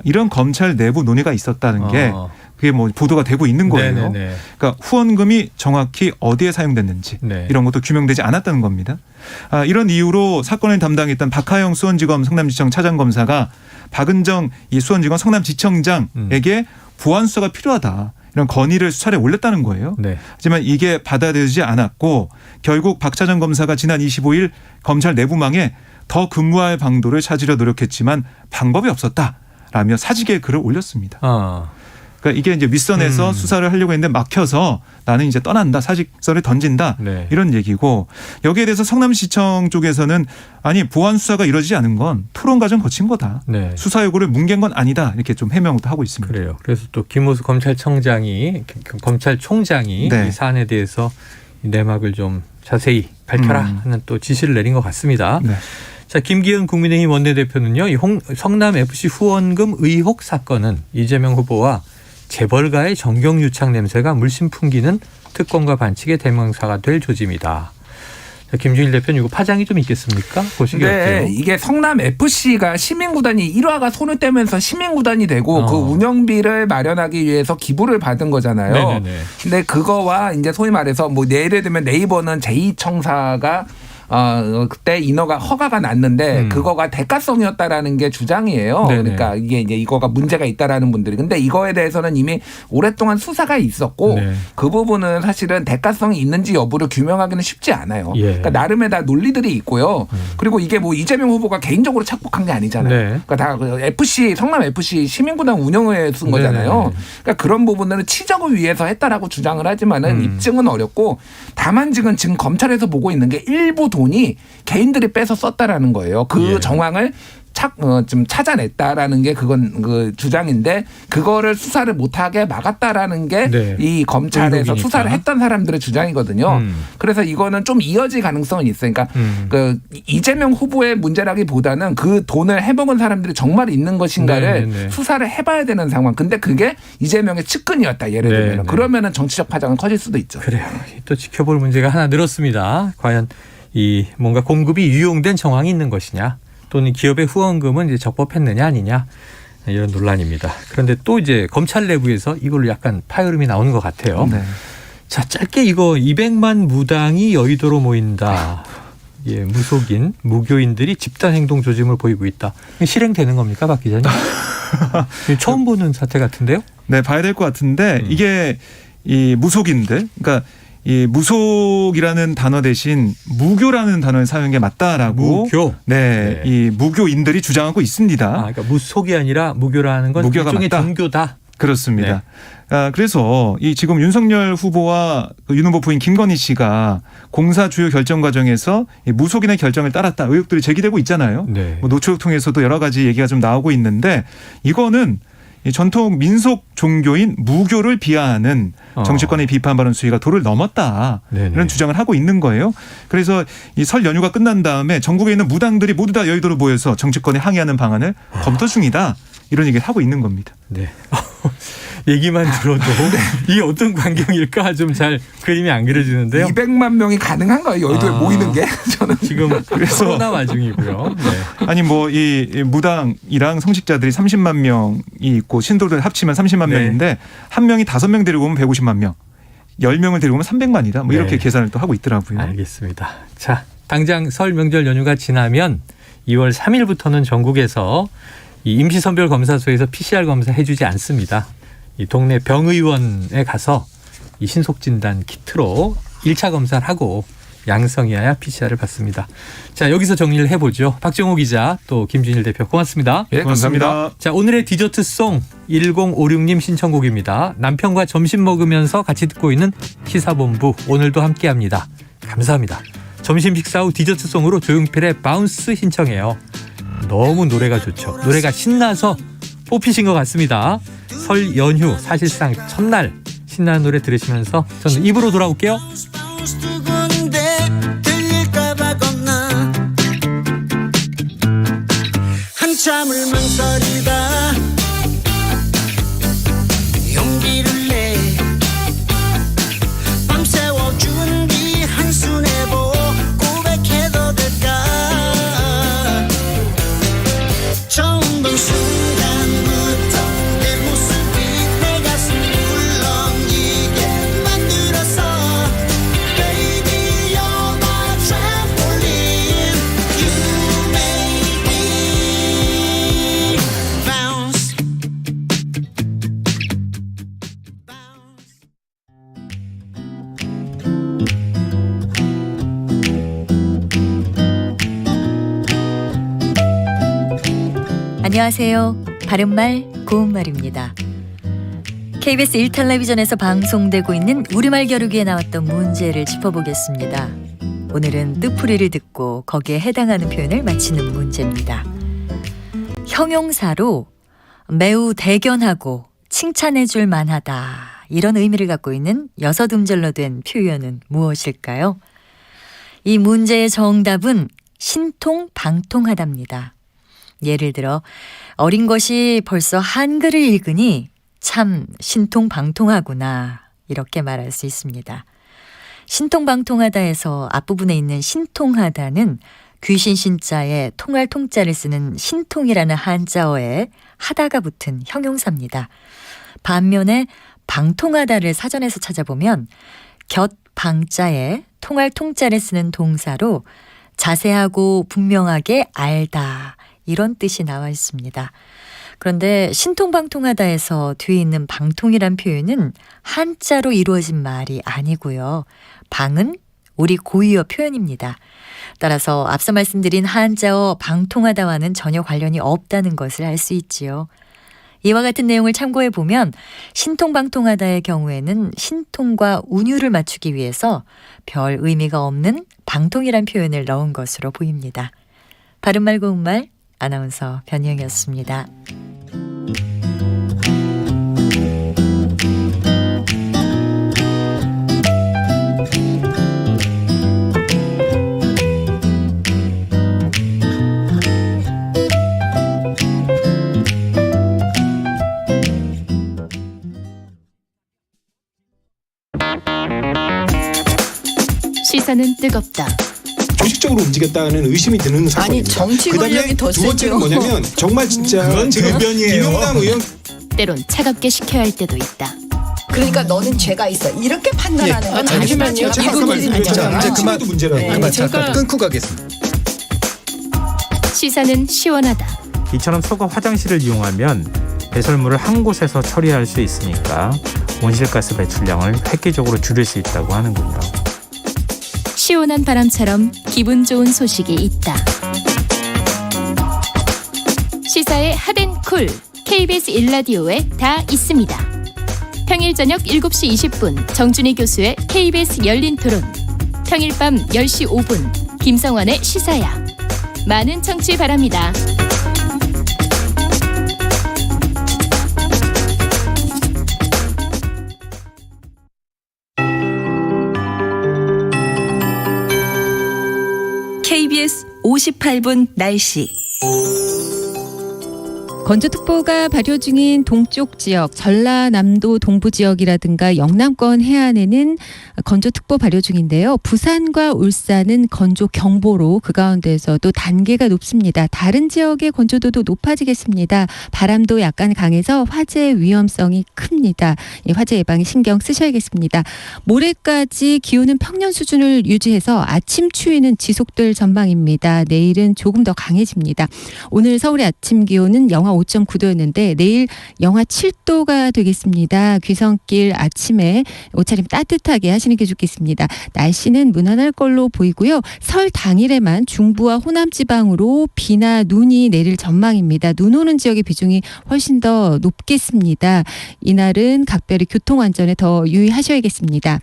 Speaker 3: 이런 검찰 내부 논의가 있었다는 게 그게 뭐 보도가 되고 있는 거예요.
Speaker 2: 네네네.
Speaker 3: 그러니까 후원금이 정확히 어디에 사용됐는지
Speaker 2: 네.
Speaker 3: 이런 것도 규명되지 않았다는 겁니다. 이런 이유로 사건을 담당했던 박하영 수원지검 성남지청 차장검사가 박은정 이 수원지검 성남지청장에게 보완 수사가 필요하다. 이런 건의를 수차례 올렸다는 거예요.
Speaker 2: 네. 하지만
Speaker 3: 이게 받아들이지 않았고 결국 박 차장 검사가 지난 25일 검찰 내부망에 더 근무할 방도를 찾으려 노력했지만 방법이 없었다라며 사직의 글을 올렸습니다. 그러니까 이게 이제 윗선에서 수사를 하려고 했는데 막혀서 나는 이제 떠난다, 사직서를 던진다
Speaker 2: 네.
Speaker 3: 이런 얘기고 여기에 대해서 성남시청 쪽에서는 아니 보완 수사가 이루어지지 않은 건 토론 과정 거친 거다.
Speaker 2: 네.
Speaker 3: 수사 요구를 뭉갠 건 아니다 이렇게 좀 해명도 하고 있습니다.
Speaker 2: 그래요. 그래서 또 김호수 검찰총장이
Speaker 3: 네.
Speaker 2: 이 사안에 대해서 내막을 좀 자세히 밝혀라 하는 또 지시를 내린 것 같습니다.
Speaker 3: 네.
Speaker 2: 자, 김기현 국민의힘 원내대표는요, 이 성남FC 후원금 의혹 사건은 이재명 후보와 재벌가의 정경유착 냄새가 물씬 풍기는 특권과 반칙의 대명사가 될 조짐이다. 자, 김준일 대표님 이거 파장이 좀 있겠습니까? 보시기 어때요?
Speaker 4: 네, 이게 성남 FC가 시민구단이 1화가 손을 떼면서 시민구단이 되고 그 운영비를 마련하기 위해서 기부를 받은 거잖아요.
Speaker 2: 네네네.
Speaker 4: 근데 그거와 이제 소위 말해서 뭐 예를 들면 네이버는 제2청사가 그때 인허가 허가가 났는데 그거가 대가성이었다라는 게 주장이에요.
Speaker 2: 네네.
Speaker 4: 그러니까 이게 이제 이거가 문제가 있다라는 분들이. 근데 이거에 대해서는 이미 오랫동안 수사가 있었고
Speaker 2: 네.
Speaker 4: 그 부분은 사실은 대가성이 있는지 여부를 규명하기는 쉽지 않아요.
Speaker 2: 예.
Speaker 4: 그러니까 나름의 다 논리들이 있고요. 그리고 이게 뭐 이재명 후보가 개인적으로 착복한 게 아니잖아요.
Speaker 2: 네.
Speaker 4: 그러니까 다 FC 성남 FC 시민구단 운영에 쓴 거잖아요.
Speaker 2: 네네.
Speaker 4: 그러니까 그런 부분들은 치적을 위해서 했다라고 주장을 하지만은 입증은 어렵고 다만 지금 검찰에서 보고 있는 게 일부 돈이 개인들이 빼서 썼다라는 거예요. 그
Speaker 2: 예.
Speaker 4: 정황을 좀 찾아냈다라는 게 그건 그 주장인데 그거를 수사를 못하게 막았다라는 게 이
Speaker 2: 네.
Speaker 4: 검찰에서
Speaker 2: 의혹이니까.
Speaker 4: 수사를 했던 사람들의 주장이거든요. 그래서 이거는 좀 이어질 가능성은 있어요. 그러니까 그 이재명 후보의 문제라기보다는 그 돈을 해먹은 사람들이 정말 있는 것인가를
Speaker 2: 네네네.
Speaker 4: 수사를 해봐야 되는 상황. 근데 그게 이재명의 측근이었다. 예를 들면
Speaker 2: 네네.
Speaker 4: 그러면은 정치적 파장은 커질 수도 있죠.
Speaker 2: 그래요. 또 지켜볼 문제가 하나 늘었습니다. 과연 이 뭔가 공급이 유용된 정황이 있는 것이냐 또는 기업의 후원금은 이제 적법했느냐 아니냐 이런 논란입니다. 그런데 또 이제 검찰 내부에서 이걸로 약간 파열음이 나오는 것 같아요.
Speaker 3: 네.
Speaker 2: 자, 짧게 이거 200만 무당이 여의도로 모인다. 예, 무속인, 무교인들이 집단 행동 조짐을 보이고 있다. 실행되는 겁니까, 박 기자님? 처음 보는 사태 같은데요?
Speaker 3: 네, 봐야 될 것 같은데 이게 이 무속인들, 그러니까 이 무속이라는 단어 대신 무교라는 단어를 사용한 게 맞다라고
Speaker 2: 무교?
Speaker 3: 네, 이 무교인들이 주장하고 있습니다.
Speaker 2: 그러니까 무속이 아니라 무교라는 건
Speaker 3: 무교가
Speaker 2: 일종의
Speaker 3: 맞다.
Speaker 2: 종교다.
Speaker 3: 그렇습니다. 그래서 이 지금 윤석열 후보와 윤 후보 부인 김건희 씨가 공사 주요 결정 과정에서 이 무속인의 결정을 따랐다 의혹들이 제기되고 있잖아요.
Speaker 2: 네.
Speaker 3: 뭐 노출을 통해서도 여러 가지 얘기가 좀 나오고 있는데 이거는 이 전통 민속 종교인 무교를 비하하는 정치권의 비판 발언 수위가 도를 넘었다.
Speaker 2: 네네.
Speaker 3: 이런 주장을 하고 있는 거예요. 그래서 이 설 연휴가 끝난 다음에 전국에 있는 무당들이 모두 다 여의도로 모여서 정치권에 항의하는 방안을 검토 중이다. 이런 얘기를 하고 있는 겁니다.
Speaker 2: 네. 얘기만 들어도 이게 어떤 광경일까 좀 잘 그림이 안 그려지는데요.
Speaker 4: 200만 명이 가능한가요? 여의도에 모이는 게? 저는
Speaker 2: 지금 코로나 와중이고요. 네.
Speaker 3: 아니 뭐 이 무당이랑 성직자들이 30만 명이 있고 신도들 합치면 30만
Speaker 2: 네.
Speaker 3: 명인데 한 명이 5명 데리고 오면 150만 명. 10명을 데리고 오면 300만이다. 뭐 이렇게
Speaker 2: 네.
Speaker 3: 계산을 또 하고 있더라고요.
Speaker 2: 알겠습니다. 자, 당장 설 명절 연휴가 지나면 2월 3일부터는 전국에서 이 임시선별검사소에서 PCR 검사 해주지 않습니다. 이 동네 병의원에 가서 이 신속진단 키트로 1차 검사를 하고 양성이어야 PCR을 받습니다. 자, 여기서 정리를 해보죠. 박정호 기자 또 김준일 대표 고맙습니다.
Speaker 4: 예,
Speaker 3: 감사합니다.
Speaker 2: 자, 오늘의 디저트송 1056님 신청곡입니다. 남편과 점심 먹으면서 같이 듣고 있는 시사본부 오늘도 함께합니다. 감사합니다. 점심 식사 후 디저트송으로 조용필의 바운스 신청해요. 너무 노래가 좋죠. 노래가 신나서 뽑히신 것 같습니다. 설 연휴 사실상 첫날 신나는 노래 들으시면서 저는 입으로 돌아올게요.
Speaker 6: 한참을 망설이다 용기를 내 밤새워 준비 한수 내보 고백해
Speaker 7: 안녕하세요. 바른말 고운말입니다. KBS 1텔레비전에서 방송되고 있는 우리말 겨루기에 나왔던 문제를 짚어보겠습니다. 오늘은 뜻풀이를 듣고 거기에 해당하는 표현을 맞히는 문제입니다. 형용사로 매우 대견하고 칭찬해줄 만하다, 이런 의미를 갖고 있는 6음절로 된 표현은 무엇일까요? 이 문제의 정답은 신통방통하답니다. 예를 들어 어린 것이 벌써 한글을 읽으니 참 신통방통하구나, 이렇게 말할 수 있습니다. 신통방통하다에서 앞부분에 있는 신통하다는 귀신 신자에 통할 통자를 쓰는 신통이라는 한자어에 하다가 붙은 형용사입니다. 반면에 방통하다를 사전에서 찾아보면 곁 방자에 통할 통자를 쓰는 동사로 자세하고 분명하게 알다, 이런 뜻이 나와 있습니다. 그런데 신통방통하다에서 뒤에 있는 방통이란 표현은 한자로 이루어진 말이 아니고요. 방은 우리 고유어 표현입니다. 따라서 앞서 말씀드린 한자어 방통하다와는 전혀 관련이 없다는 것을 알 수 있지요. 이와 같은 내용을 참고해 보면 신통방통하다의 경우에는 신통과 운율을 맞추기 위해서 별 의미가 없는 방통이란 표현을 넣은 것으로 보입니다. 바른말 고운말 아나운서 변희영이었습니다.
Speaker 8: 시사는 뜨겁다.
Speaker 9: 조직적으로 움직였다는 의심이 드는 사건입니다.
Speaker 8: 아니, 정치 권력이 더
Speaker 9: 두 번째는
Speaker 8: 세죠.
Speaker 9: 뭐냐면 정말 진짜 지금 김영남 의원
Speaker 8: 때론 차갑게 식혀야 할 때도 있다.
Speaker 10: 그러니까 너는 죄가 있어, 이렇게 판단하는 건
Speaker 8: 잠시만요.
Speaker 9: 이제 그만 문제라고.
Speaker 10: 잠깐
Speaker 9: 끊고 가겠습니다.
Speaker 8: 시사는 시원하다.
Speaker 11: 이처럼 소가 화장실을 이용하면 배설물을 한 곳에서 처리할 수 있으니까 온실가스 배출량을 획기적으로 줄일 수 있다고 하는군요.
Speaker 8: 시원한 바람처럼 기분 좋은 소식이 있다. 시사의 핫앤쿨 KBS 1라디오에 다 있습니다. 평일 저녁 7시 20분 정준희 교수의 KBS 열린 토론, 평일 밤 10시 5분 김성환의 시사야. 많은 청취 바랍니다.
Speaker 12: KBS 58분 날씨. 건조특보가 발효 중인 동쪽 지역, 전라남도 동부 지역이라든가 영남권 해안에는 건조특보 발효 중인데요. 부산과 울산은 건조경보로 그 가운데에서도 단계가 높습니다. 다른 지역의 건조도도 높아지겠습니다. 바람도 약간 강해서 화재 위험성이 큽니다. 화재 예방에 신경 쓰셔야겠습니다. 모레까지 기온은 평년 수준을 유지해서 아침 추위는 지속될 전망입니다. 내일은 조금 더 강해집니다. 오늘 서울의 아침 기온은 영하 5.9도였는데 내일 영하 7도가 되겠습니다. 귀성길 아침에 옷차림 따뜻하게 하시는 게 좋겠습니다. 날씨는 무난할 걸로 보이고요. 설 당일에만 중부와 호남 지방으로 비나 눈이 내릴 전망입니다. 눈 오는 지역의 비중이 훨씬 더 높겠습니다. 이날은 각별히 교통안전에 더 유의하셔야겠습니다.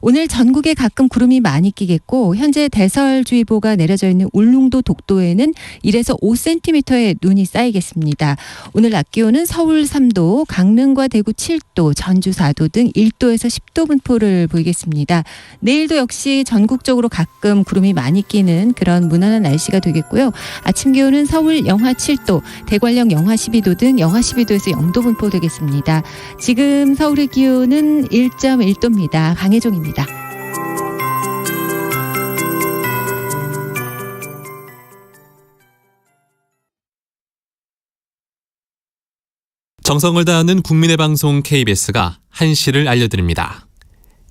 Speaker 12: 오늘 전국에 가끔 구름이 많이 끼겠고 현재 대설주의보가 내려져 있는 울릉도 독도에는 1에서 5cm의 눈이 쌓이겠습니다. 오늘 낮 기온은 서울 3도, 강릉과 대구 7도, 전주 4도 등 1도에서 10도 분포를 보이겠습니다. 내일도 역시 전국적으로 가끔 구름이 많이 끼는 그런 무난한 날씨가 되겠고요. 아침 기온은 서울 영하 7도, 대관령 영하 12도 등 영하 12도에서 0도 분포 되겠습니다. 지금 서울의 기온은 1.1도입니다. 강혜종입니다.
Speaker 13: 정성을 다하는 국민의 방송 KBS가 한시를 알려드립니다.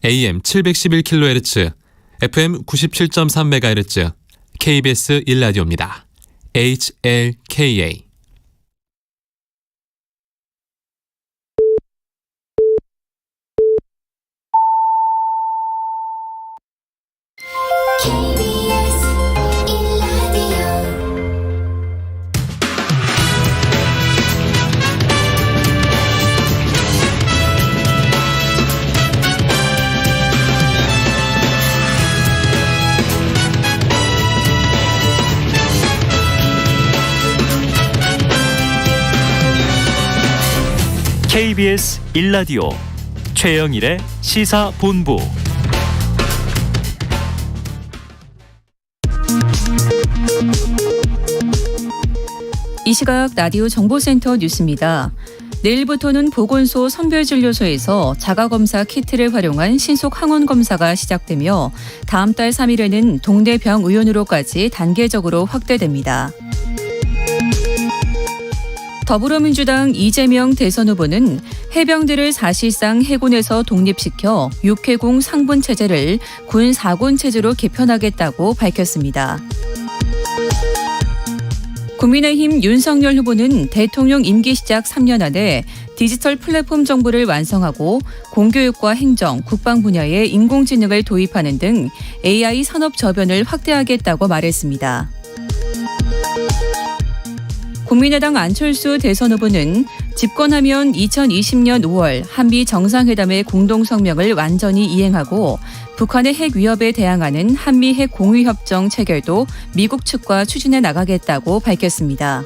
Speaker 13: AM 711kHz, FM 97.3MHz, KBS 1라디오입니다. HLKA.
Speaker 14: KBS 1라디오 최영일의 시사본부.
Speaker 15: 이 시각 라디오 정보센터 뉴스입니다. 내일부터는 보건소 선별진료소에서 자가검사 키트를 활용한 신속 항원검사가 시작되며 다음 달 3일에는 동네 병의원으로까지 단계적으로 확대됩니다. 더불어민주당 이재명 대선 후보는 해병대를 사실상 해군에서 독립시켜 육해공 상분 체제를 군 4군 체제로 개편하겠다고 밝혔습니다. 국민의힘 윤석열 후보는 대통령 임기 시작 3년 안에 디지털 플랫폼 정보를 완성하고 공교육과 행정, 국방 분야에 인공지능을 도입하는 등 AI 산업 저변을 확대하겠다고 말했습니다. 국민의당 안철수 대선 후보는 집권하면 2020년 5월 한미 정상회담의 공동성명을 완전히 이행하고 북한의 핵 위협에 대항하는 한미 핵 공유협정 체결도 미국 측과 추진해 나가겠다고 밝혔습니다.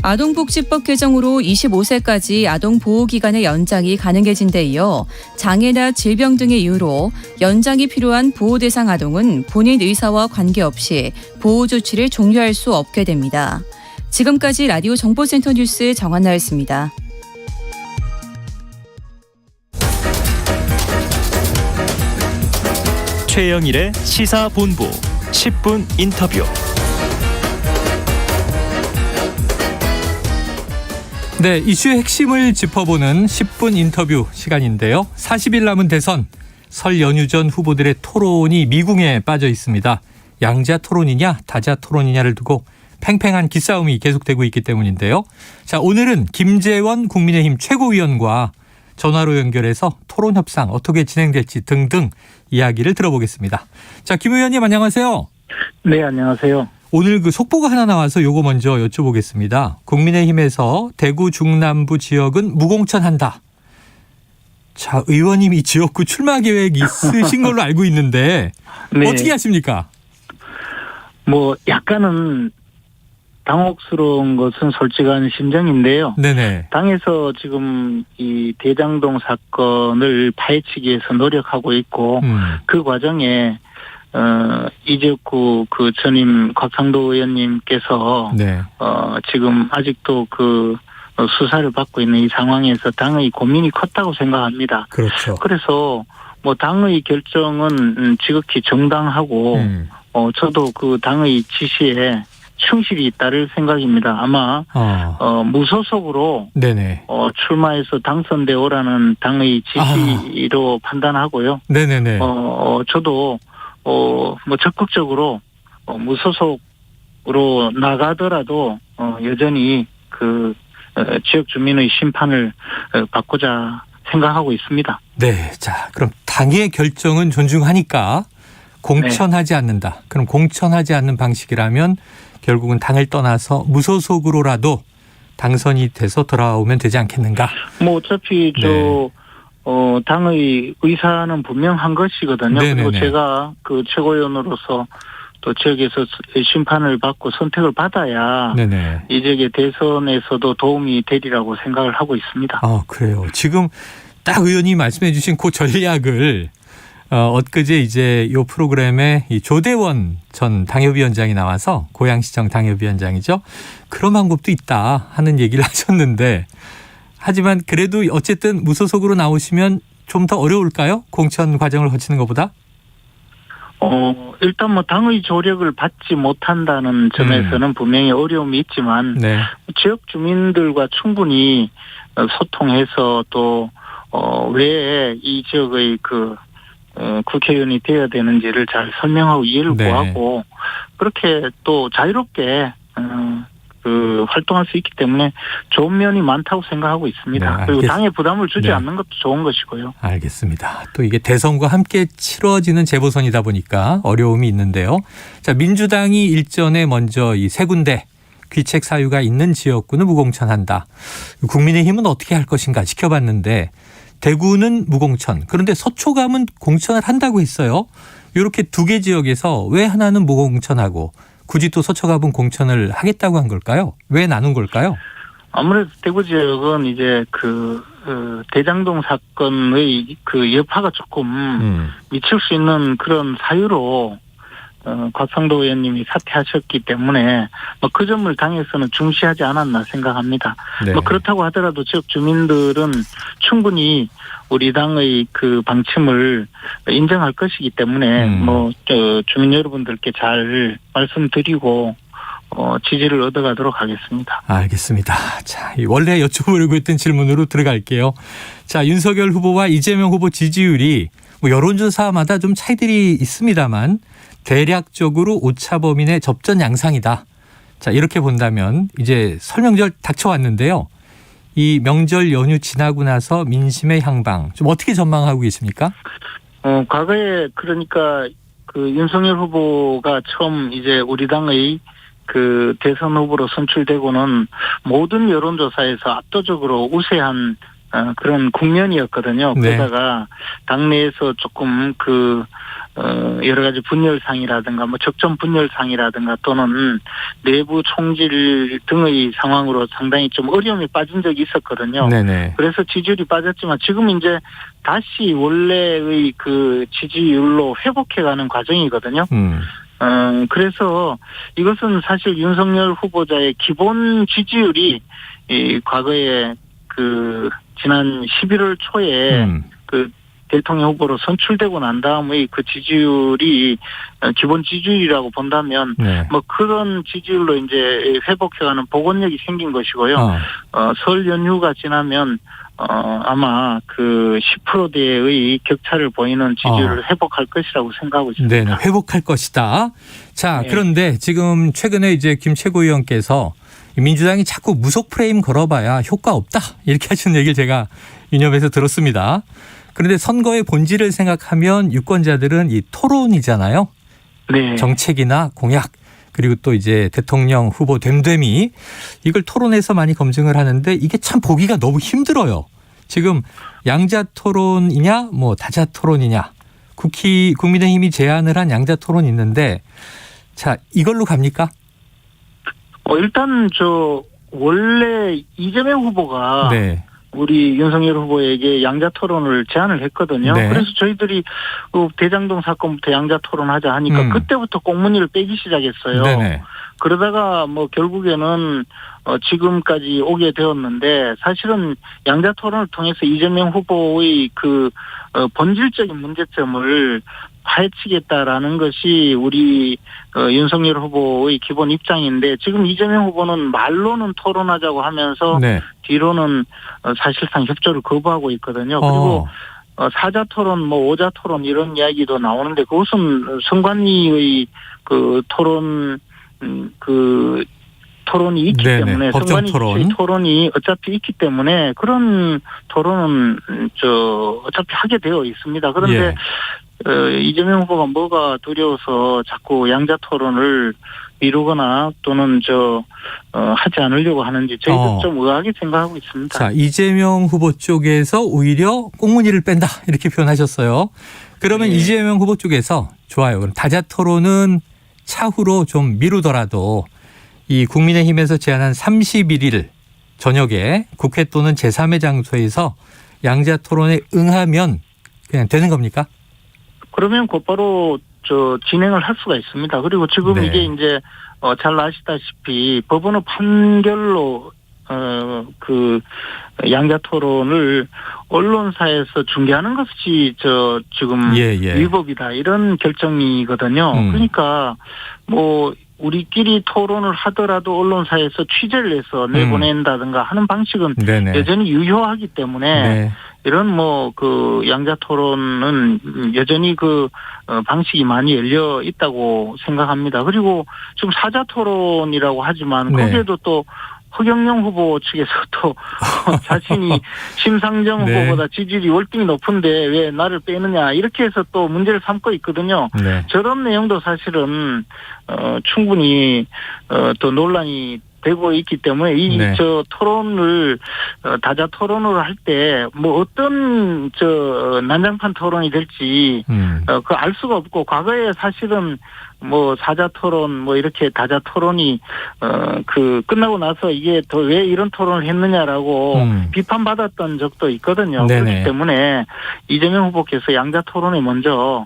Speaker 15: 아동복지법 개정으로 25세까지 아동보호기간의 연장이 가능해진 데 이어 장애나 질병 등의 이유로 연장이 필요한 보호대상 아동은 본인 의사와 관계없이 보호 조치를 종료할 수 없게 됩니다. 지금까지 라디오 정보센터 뉴스 정한나였습니다.
Speaker 14: 최영일의 시사본부 10분 인터뷰.
Speaker 2: 네, 이슈의 핵심을 짚어보는 10분 인터뷰 시간인데요. 40일 남은 대선, 설 연휴 전 후보들의 토론이 미궁에 빠져 있습니다. 양자 토론이냐 다자 토론이냐를 두고 팽팽한 기싸움이 계속되고 있기 때문인데요. 자, 오늘은 김재원 국민의힘 최고위원과 전화로 연결해서 토론 협상 어떻게 진행될지 등등 이야기를 들어보겠습니다. 자, 김 의원님 안녕하세요.
Speaker 16: 네, 안녕하세요.
Speaker 2: 오늘 그 속보가 하나 나와서 요거 먼저 여쭤보겠습니다. 국민의힘에서 대구 중남부 지역은 무공천한다. 자, 의원님이 지역구 출마 계획이 있으신 걸로 알고 있는데
Speaker 16: 네.
Speaker 2: 어떻게 하십니까?
Speaker 16: 뭐 약간은 당혹스러운 것은 솔직한 심정인데요.
Speaker 2: 네네.
Speaker 16: 당에서 지금 이 대장동 사건을 파헤치기 위해서 노력하고 있고 그 과정에 이재구 그 전임 곽상도 의원님께서
Speaker 2: 네.
Speaker 16: 지금 아직도 그 수사를 받고 있는 이 상황에서 당의 고민이 컸다고 생각합니다.
Speaker 2: 그렇죠.
Speaker 16: 그래서 뭐 당의 결정은 지극히 정당하고 저도 그 당의 지시에 충실히 따를 생각입니다. 아마 무소속으로
Speaker 2: 네네.
Speaker 16: 출마해서 당선돼 오라는 당의 지시로 판단하고요.
Speaker 2: 네네네.
Speaker 16: 저도 뭐 적극적으로 무소속으로 나가더라도 여전히 그 지역 주민의 심판을 받고자 생각하고 있습니다.
Speaker 2: 네, 자 그럼 당의 결정은 존중하니까 공천하지 않는다. 그럼 공천하지 않는 방식이라면 결국은 당을 떠나서 무소속으로라도 당선이 돼서 돌아오면 되지 않겠는가?
Speaker 16: 뭐 어차피
Speaker 2: 네.
Speaker 16: 당의 의사는 분명한 것이거든요.
Speaker 2: 네네네.
Speaker 16: 그리고 제가 그 최고위원으로서 또 지역에서 심판을 받고 선택을 받아야
Speaker 2: 네네.
Speaker 16: 이 지역의 대선에서도 도움이 되리라고 생각을 하고 있습니다.
Speaker 2: 아, 그래요. 지금 딱 의원님이 말씀해 주신 그 전략을 엊그제 이제 이 프로그램에 이 조대원 전 당협위원장이 나와서 고양시청 당협위원장이죠. 그런 방법도 있다 하는 얘기를 하셨는데 하지만 그래도 어쨌든 무소속으로 나오시면 좀 더 어려울까요? 공천 과정을 거치는 것보다?
Speaker 16: 일단 뭐 당의 조력을 받지 못한다는 점에서는 분명히 어려움이 있지만
Speaker 2: 네.
Speaker 16: 지역 주민들과 충분히 소통해서 또 왜 이 지역의 그 국회의원이 되어야 되는지를 잘 설명하고 이해를
Speaker 2: 네.
Speaker 16: 구하고 그렇게 또 자유롭게 그 활동할 수 있기 때문에 좋은 면이 많다고 생각하고 있습니다.
Speaker 2: 네,
Speaker 16: 그리고 당에 부담을 주지
Speaker 2: 네.
Speaker 16: 않는 것도 좋은 것이고요.
Speaker 2: 알겠습니다. 또 이게 대선과 함께 치러지는 재보선이다 보니까 어려움이 있는데요. 자, 민주당이 일전에 먼저 이 세 군데 귀책 사유가 있는 지역구는 무공천한다. 국민의힘은 어떻게 할 것인가 지켜봤는데 대구는 무공천. 그런데 서초감은 공천을 한다고 했어요. 이렇게 두 개 지역에서 왜 하나는 무공천하고 굳이 또 서초갑은 공천을 하겠다고 한 걸까요? 왜 나눈 걸까요?
Speaker 16: 아무래도 대구 지역은 이제 대장동 사건의 그 여파가 조금 미칠 수 있는 그런 사유로 곽상도 의원님이 사퇴하셨기 때문에 뭐 그 점을 당에서는 중시하지 않았나 생각합니다.
Speaker 2: 네.
Speaker 16: 뭐 그렇다고 하더라도 지역 주민들은 충분히 우리 당의 그 방침을 인정할 것이기 때문에 주민 여러분들께 잘 말씀드리고 지지를 얻어가도록 하겠습니다.
Speaker 2: 알겠습니다. 자, 원래 여쭤보려고 했던 질문으로 들어갈게요. 자, 윤석열 후보와 이재명 후보 지지율이 뭐 여론조사마다 좀 차이들이 있습니다만 대략적으로 오차 범인의 접전 양상이다. 자, 이렇게 본다면 이제 설명절 닥쳐왔는데요. 이 명절 연휴 지나고 나서 민심의 향방 좀 어떻게 전망하고 계십니까?
Speaker 16: 과거에 그러니까 그 윤석열 후보가 처음 이제 우리 당의 그 대선 후보로 선출되고는 모든 여론조사에서 압도적으로 우세한 그런 국면이었거든요.
Speaker 2: 네.
Speaker 16: 그러다가 당내에서 조금 여러 가지 분열상이라든가 적정 분열상이라든가 또는 내부 총질 등의 상황으로 상당히 좀 어려움에 빠진 적이 있었거든요.
Speaker 2: 네네.
Speaker 16: 그래서 지지율이 빠졌지만 지금 이제 다시 원래의 그 지지율로 회복해가는 과정이거든요. 그래서 이것은 사실 윤석열 후보자의 기본 지지율이 과거에 지난 11월 초에 대통령 후보로 선출되고 난 다음의 그 지지율이 기본 지지율이라고 본다면 뭐 그런 지지율로 이제 회복해가는 복원력이 생긴 것이고요. 설 연휴가 지나면 아마 10%대의 격차를 보이는 지지율을 회복할 것이라고 생각하고 있습니다.
Speaker 2: 네, 회복할 것이다. 자, 그런데 지금 최근에 이제 김 최고위원께서 민주당이 자꾸 무속 프레임 걸어봐야 효과 없다 이렇게 하시는 얘기를 제가 유념해서 들었습니다. 그런데 선거의 본질을 생각하면 유권자들은 이 토론이잖아요.
Speaker 16: 네.
Speaker 2: 정책이나 공약 그리고 또 이제 대통령 후보 됨됨이 이걸 토론에서 많이 검증을 하는데 이게 참 보기가 너무 힘들어요. 지금 양자 토론이냐 뭐 다자 토론이냐 국민의힘이 제안을 한 양자 토론이 있는데 자 이걸로 갑니까?
Speaker 16: 일단 원래 이재명 후보가 우리 윤석열 후보에게 양자 토론을 제안을 했거든요.
Speaker 2: 네.
Speaker 16: 그래서 저희들이 대장동 사건부터 양자 토론하자 하니까 그때부터 꽁무니를 빼기 시작했어요.
Speaker 2: 네네.
Speaker 16: 그러다가 뭐 결국에는 지금까지 오게 되었는데 사실은 양자 토론을 통해서 이재명 후보의 본질적인 문제점을 파헤치겠다라는 것이 우리 윤석열 후보의 기본 입장인데 지금 이재명 후보는 말로는 토론하자고 하면서 뒤로는 사실상 협조를 거부하고 있거든요. 그리고 사자 토론, 오자 토론 이런 이야기도 나오는데 그것은 선관위의 토론이 있기 때문에 선관위 토론이 어차피 있기 때문에 그런 토론은 어차피 하게 되어 있습니다. 그런데 이재명 후보가 뭐가 두려워서 자꾸 양자 토론을 미루거나 또는 하지 않으려고 하는지 저희도 좀 의아하게 생각하고 있습니다.
Speaker 2: 자, 이재명 후보 쪽에서 오히려 꽁무니를 뺀다 이렇게 표현하셨어요. 그러면 이재명 후보 쪽에서 좋아요. 그럼 다자 토론은 차후로 좀 미루더라도 이 국민의힘에서 제안한 31일 저녁에 국회 또는 제3의 장소에서 양자 토론에 응하면 그냥 되는 겁니까?
Speaker 16: 그러면 곧바로 진행을 할 수가 있습니다. 그리고 지금 이게 이제 잘 아시다시피 법원의 판결로 양자 토론을 언론사에서 중계하는 것이 지금 위법이다 이런 결정이거든요. 그러니까 우리끼리 토론을 하더라도 언론사에서 취재를 해서 내보낸다든가 하는 방식은 여전히 유효하기 때문에 이런 양자 토론은 여전히 방식이 많이 열려 있다고 생각합니다. 그리고 지금 사자 토론이라고 하지만 거기에도 또 허경영 후보 측에서 또 자신이 심상정 후보보다 지지율이 월등히 높은데 왜 나를 빼느냐 이렇게 해서 또 문제를 삼고 있거든요. 저런 내용도 사실은 충분히 또 논란이 되고 있기 때문에 토론을 다자 토론으로 할 때 어떤 난장판 토론이 될지 알 수가 없고 과거에 사실은 뭐 사자 토론 뭐 이렇게 다자 토론이 끝나고 나서 이게 더 왜 이런 토론을 했느냐라고 비판받았던 적도 있거든요.
Speaker 2: 네네.
Speaker 16: 그렇기 때문에 이재명 후보께서 양자 토론에 먼저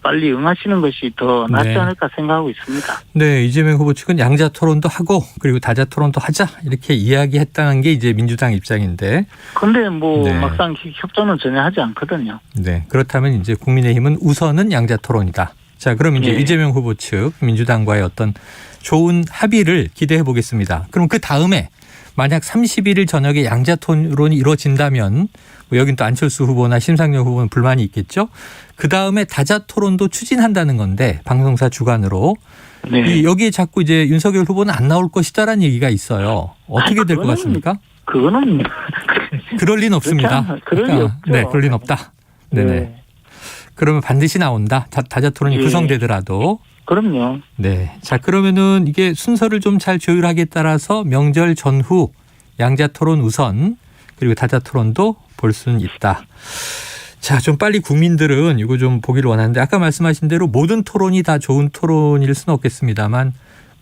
Speaker 16: 빨리 응하시는 것이 더 낫지
Speaker 2: 네.
Speaker 16: 않을까 생각하고 있습니다.
Speaker 2: 네, 이재명 후보 측은 양자 토론도 하고 그리고 다자 토론도 하자 이렇게 이야기했다는 게 이제 민주당 입장인데.
Speaker 16: 근데 뭐
Speaker 2: 네.
Speaker 16: 막상 협조는 전혀 하지 않거든요.
Speaker 2: 네, 그렇다면 이제 국민의힘은 우선은 양자 토론이다. 자, 그럼 이제
Speaker 16: 예.
Speaker 2: 이재명 후보 측 민주당과의 어떤 좋은 합의를 기대해 보겠습니다. 그럼 그 다음에 만약 31일 저녁에 양자 토론이 이루어진다면 뭐 여긴 또 안철수 후보나 심상정 후보는 불만이 있겠죠. 그 다음에 다자 토론도 추진한다는 건데 방송사 주관으로
Speaker 16: 네.
Speaker 2: 여기에 자꾸 이제 윤석열 후보는 안 나올 것이다라는 얘기가 있어요. 어떻게 될 것 같습니까?
Speaker 16: 그거는
Speaker 2: 그럴 리는 없습니다.
Speaker 16: 그럴 리 없죠.
Speaker 2: 네, 그럴 리는 없다. 네네.
Speaker 16: 네.
Speaker 2: 그러면 반드시 나온다. 다자 토론이
Speaker 16: 예.
Speaker 2: 구성되더라도.
Speaker 16: 그럼요.
Speaker 2: 네. 자, 그러면은 이게 순서를 좀 잘 조율하기에 따라서 명절 전후 양자 토론 우선 그리고 다자 토론도 볼 수는 있다. 자, 좀 빨리 국민들은 이거 좀 보기를 원하는데 아까 말씀하신 대로 모든 토론이 다 좋은 토론일 수는 없겠습니다만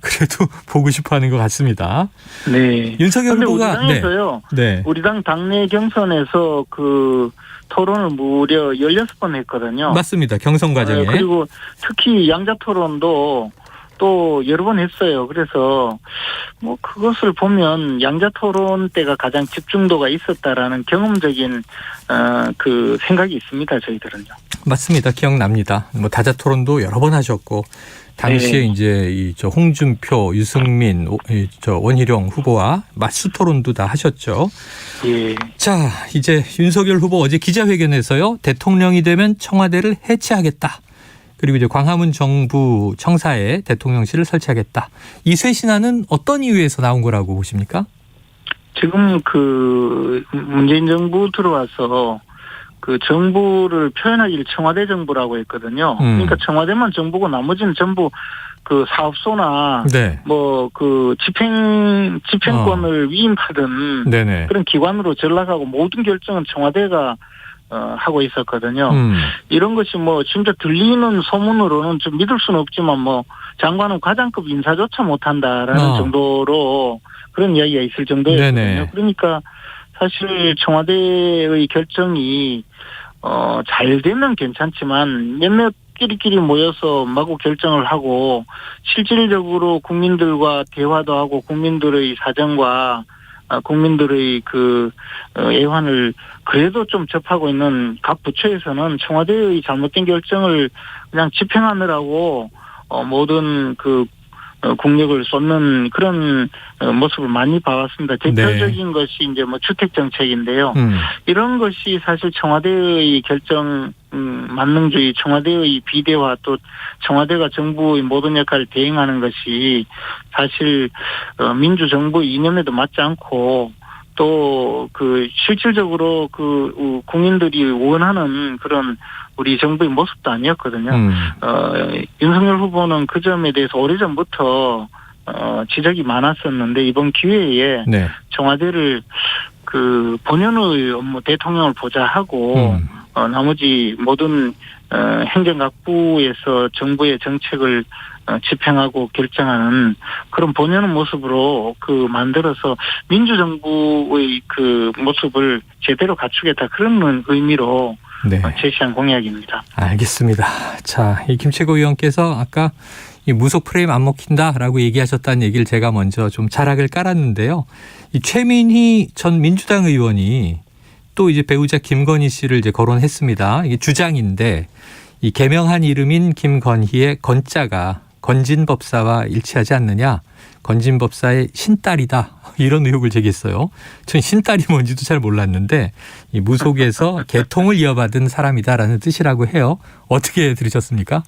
Speaker 2: 그래도 보고 싶어 하는 것 같습니다.
Speaker 16: 네.
Speaker 2: 윤석열
Speaker 16: 근데
Speaker 2: 후보가
Speaker 16: 우리 당에서요.
Speaker 2: 네.
Speaker 16: 우리 당 당내 경선에서 그 토론을 무려 16번 했거든요.
Speaker 2: 맞습니다. 경선 과정에.
Speaker 16: 그리고 특히 양자 토론도 또 여러 번 했어요. 그래서 뭐 그것을 보면 양자 토론 때가 가장 집중도가 있었다라는 경험적인 그 생각이 있습니다. 저희들은요.
Speaker 2: 맞습니다. 기억납니다. 뭐 다자 토론도 여러 번 하셨고 당시에
Speaker 16: 네.
Speaker 2: 이제 저 홍준표, 유승민, 저 원희룡 후보와 맞수 토론도 다 하셨죠.
Speaker 16: 예.
Speaker 2: 자, 이제 윤석열 후보 어제 기자회견에서요. 대통령이 되면 청와대를 해체하겠다. 그리고 이제 광화문 정부 청사에 대통령실을 설치하겠다. 이 쇄 신안은 어떤 이유에서 나온 거라고 보십니까?
Speaker 16: 지금 그 문재인 정부 들어와서 그 정부를 표현하기를 청와대 정부라고 했거든요. 그러니까 청와대만 정부고 나머지는 전부 그 사업소나
Speaker 2: 네.
Speaker 16: 뭐 그 집행권을 위임받은
Speaker 2: 네네.
Speaker 16: 그런 기관으로 전락하고 모든 결정은 청와대가 하고 있었거든요. 이런 것이 뭐 진짜 들리는 소문으로는 좀 믿을 수는 없지만 뭐 장관은 과장급 인사조차 못한다라는 정도로 그런 이야기가 있을 정도였거든요.
Speaker 2: 네네.
Speaker 16: 그러니까 사실 청와대의 결정이 잘 되면 괜찮지만 몇몇 끼리끼리 모여서 마구 결정을 하고 실질적으로 국민들과 대화도 하고 국민들의 사정과 국민들의 그 애환을 그래도 좀 접하고 있는 각 부처에서는 청와대의 잘못된 결정을 그냥 집행하느라고 모든 그 국력을 쏟는 그런 모습을 많이 봐왔습니다. 대표적인 것이 이제 뭐 주택 정책인데요. 이런 것이 사실 청와대의 결정 만능주의, 청와대의 비대화 또 청와대가 정부의 모든 역할을 대행하는 것이 사실 민주정부의 이념에도 맞지 않고 또 그 실질적으로 그 국민들이 원하는 그런 우리 정부의 모습도 아니었거든요. 윤석열 후보는 그 점에 대해서 오래전부터 지적이 많았었는데 이번 기회에
Speaker 2: 네.
Speaker 16: 청와대를 그 본연의 업무 대통령을 보좌하고 나머지 모든 행정각부에서 정부의 정책을 집행하고 결정하는 그런 본연의 모습으로 그 만들어서 민주정부의 그 모습을 제대로 갖추겠다 그런 의미로
Speaker 2: 네.
Speaker 16: 제시한 공약입니다.
Speaker 2: 알겠습니다. 자, 이 김채고 의원께서 아까 이 무속 프레임 안 먹힌다라고 얘기하셨다는 얘기를 제가 먼저 좀 자락을 깔았는데요. 이 최민희 전 민주당 의원이 또 이제 배우자 김건희 씨를 이제 거론했습니다. 이게 주장인데 이 개명한 이름인 김건희의 건자가 건진법사와 일치하지 않느냐. 건진법사의 신딸이다. 이런 의혹을 제기했어요. 전 신딸이 뭔지도 잘 몰랐는데 이 무속에서 계통을 이어받은 사람이다라는 뜻이라고 해요. 어떻게 들으셨습니까?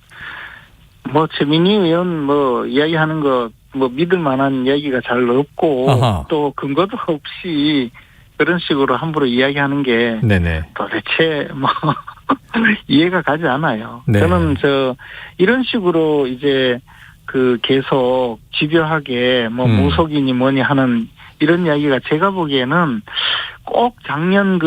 Speaker 16: 뭐 최민희 의원 뭐 이야기하는 거 뭐 믿을 만한 이야기가 잘 없고
Speaker 2: 아하.
Speaker 16: 또 근거도 없이 그런 식으로 함부로 이야기하는 게
Speaker 2: 네네.
Speaker 16: 도대체 뭐 이해가 가지 않아요.
Speaker 2: 네.
Speaker 16: 저는 이런 식으로 이제 그 계속 집요하게 뭐 무속이니 뭐니 하는 이런 이야기가 제가 보기에는 꼭 작년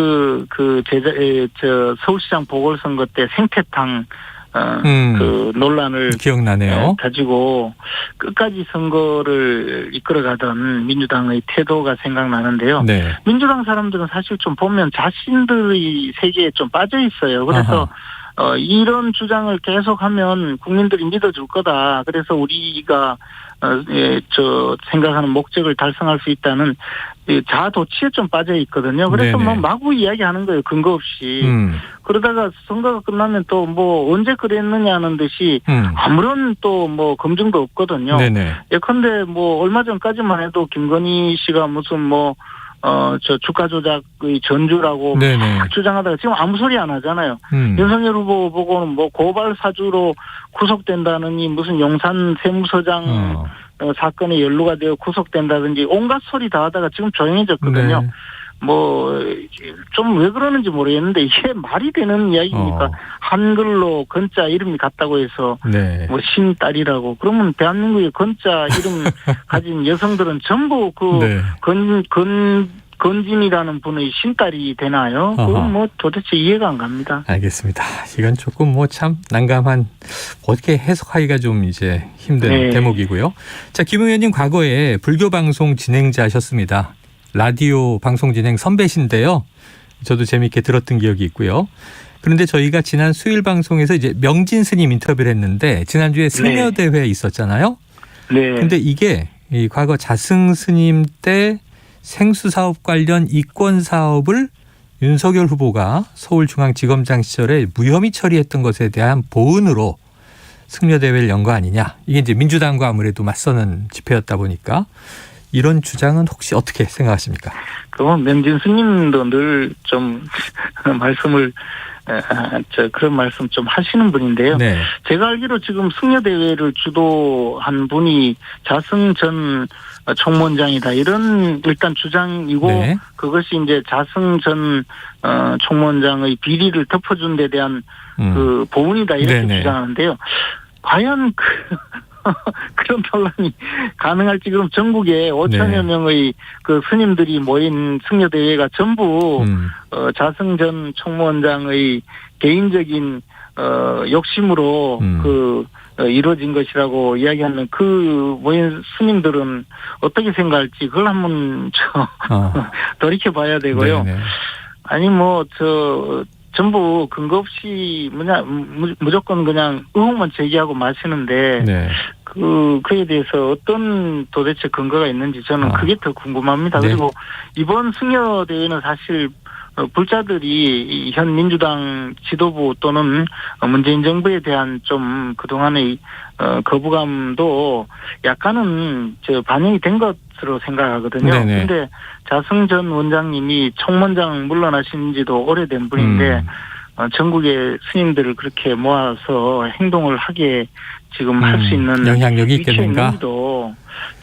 Speaker 16: 서울시장 보궐선거 때 생태탕 그 논란을
Speaker 2: 기억나네요.
Speaker 16: 가지고 끝까지 선거를 이끌어가던 민주당의 태도가 생각나는데요.
Speaker 2: 네.
Speaker 16: 민주당 사람들은 사실 좀 보면 자신들의 세계에 좀 빠져 있어요. 그래서 이런 주장을 계속하면 국민들이 믿어줄 거다. 그래서 우리가 생각하는 목적을 달성할 수 있다는 자아도취에 좀 빠져 있거든요. 그래서 뭐 마구 이야기하는 거예요. 근거 없이. 그러다가 선거가 끝나면 또 뭐 언제 그랬느냐는 듯이 아무런 또 뭐 검증도 없거든요. 예컨대 뭐 얼마 전까지만 해도 김건희 씨가 무슨 뭐 주가 조작의 전주라고 막 주장하다가 지금 아무 소리 안 하잖아요. 윤석열 후보 보고는 뭐 고발 사주로 구속된다느니 무슨 용산 세무서장 사건에 연루가 되어 구속된다든지 온갖 소리 다 하다가 지금 조용해졌거든요. 뭐 좀 왜 그러는지 모르겠는데 이게 말이 되는 이야기입니까? 한글로 건자 이름이 같다고 해서 뭐 신딸이라고 그러면 대한민국의 건자 이름 가진 여성들은 전부 그 건진이라는 분의 신딸이 되나요? 그건 뭐 도대체 이해가 안 갑니다.
Speaker 2: 알겠습니다. 이건 조금 뭐 참 난감한 어떻게 해석하기가 좀 이제 힘든 대목이고요. 자, 김 의원님 과거에 불교 방송 진행자셨습니다. 라디오 방송 진행 선배신데요. 저도 재미있게 들었던 기억이 있고요. 그런데 저희가 지난 수요일 방송에서 이제 명진 스님 인터뷰를 했는데 지난주에 승려대회 있었잖아요. 근데 이게 이 과거 자승 스님 때 생수사업 관련 이권 사업을 윤석열 후보가 서울중앙지검장 시절에 무혐의 처리했던 것에 대한 보은으로 승려대회를 연 거 아니냐. 이게 이제 민주당과 아무래도 맞서는 집회였다 보니까 이런 주장은 혹시 어떻게 생각하십니까?
Speaker 16: 그건 명진 스님도 늘 좀 말씀을 그런 말씀 좀 하시는 분인데요. 제가 알기로 지금 승려대회를 주도한 분이 자승 전 총무원장이다. 이런 일단 주장이고 그것이 이제 자승 전 총무원장의 비리를 덮어준 데 대한 그 보훈이다. 이렇게 주장하는데요. 과연 그런 논란이 가능할지. 그럼 전국에 5천여 명의 그 스님들이 모인 승려대회가 전부 자승 전 총무원장의 개인적인 욕심으로 이루어진 것이라고 이야기하는 그 모인 스님들은 어떻게 생각할지 그걸 한번 돌이켜봐야 되고요. 아니 전부 근거 없이 무조건 그냥 의혹만 제기하고 마시는데 그에 대해서 어떤 도대체 근거가 있는지 저는 그게 더 궁금합니다. 그리고 이번 승려대회는 사실 불자들이 현 민주당 지도부 또는 문재인 정부에 대한 좀 그동안의 거부감도 약간은 반영이 된 것으로 생각하거든요. 그런데 자승 전 원장님이 총무원장 물러나신 지도 오래된 분인데 전국의 스님들을 그렇게 모아서 행동을 하게 지금 할 수 있는
Speaker 2: 영향력이 있겠는가?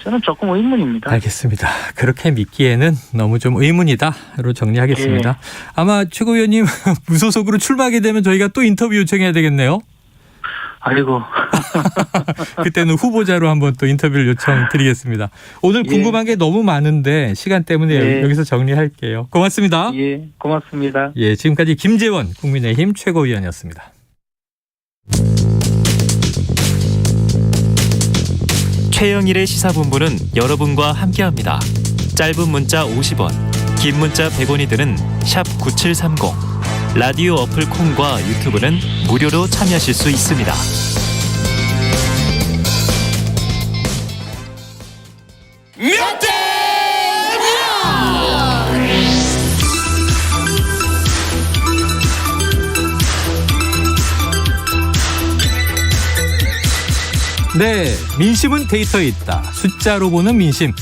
Speaker 16: 저는 조금 의문입니다.
Speaker 2: 알겠습니다. 그렇게 믿기에는 너무 좀 의문이다로 정리하겠습니다. 아마 최고위원님 무소속으로 출마하게 되면 저희가 또 인터뷰 요청해야 되겠네요.
Speaker 16: 아이고.
Speaker 2: 그때는 후보자로 한번 또 인터뷰를 요청드리겠습니다. 오늘 궁금한 게 너무 많은데 시간 때문에 여기서 정리할게요. 고맙습니다.
Speaker 16: 고맙습니다.
Speaker 2: 지금까지 김재원 국민의힘 최고위원이었습니다.
Speaker 14: 최영일의 시사본부는 여러분과 함께합니다. 짧은 문자 50원, 긴 문자 100원이 드는 샵 9730. 라디오 어플 콩과 유튜브는 무료로 참여하실 수 있습니다.
Speaker 6: 몇 대?
Speaker 2: 민심은 데이터에 있다. 숫자로 보는 민심.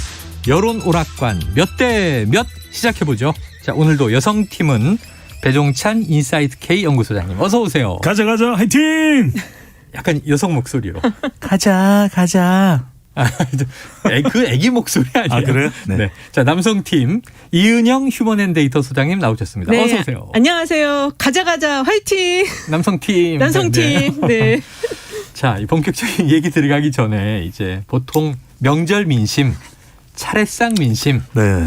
Speaker 2: 여론 오락관 몇 대 몇 시작해보죠. 자, 오늘도 여성팀은 배종찬 인사이트 K 연구소장님 어서 오세요.
Speaker 9: 가자 화이팅.
Speaker 2: 약간 여성 목소리로.
Speaker 9: 가자.
Speaker 2: 그 애기 목소리 아니에요?
Speaker 9: 아, 그래요? 네.
Speaker 2: 자, 남성팀 이은영 휴먼앤데이터 소장님 나오셨습니다. 어서 오세요.
Speaker 17: 안녕하세요. 가자 화이팅.
Speaker 2: 남성팀.
Speaker 17: 네.
Speaker 2: 자, 이 본격적인 얘기 들어가기 전에 이제 보통 명절 민심, 차례상 민심,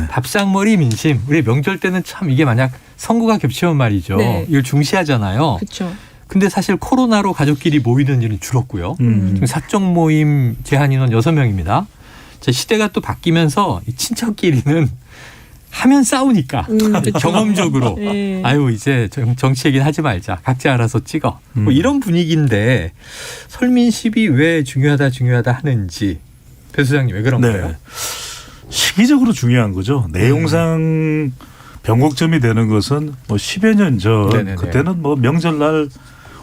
Speaker 2: 밥상머리 민심. 우리 명절 때는 참 이게 만약 선거가 겹치면 말이죠. 이걸 중시하잖아요.
Speaker 17: 그렇죠.
Speaker 2: 근데 사실 코로나로 가족끼리 모이는 일은 줄었고요. 지금 사적 모임 제한 인원 6명입니다. 자, 시대가 또 바뀌면서 이 친척끼리는 하면 싸우니까 경험적으로
Speaker 17: 네.
Speaker 2: 아유 이제 정치 얘기는 하지 말자. 각자 알아서 찍어. 뭐 이런 분위기인데 설민십이 왜 중요하다 하는지 배 소장님 왜 그런 거예요?
Speaker 9: 시기적으로 중요한 거죠. 내용상 변곡점이 되는 것은 뭐 10여 년 전 그때는 뭐 명절날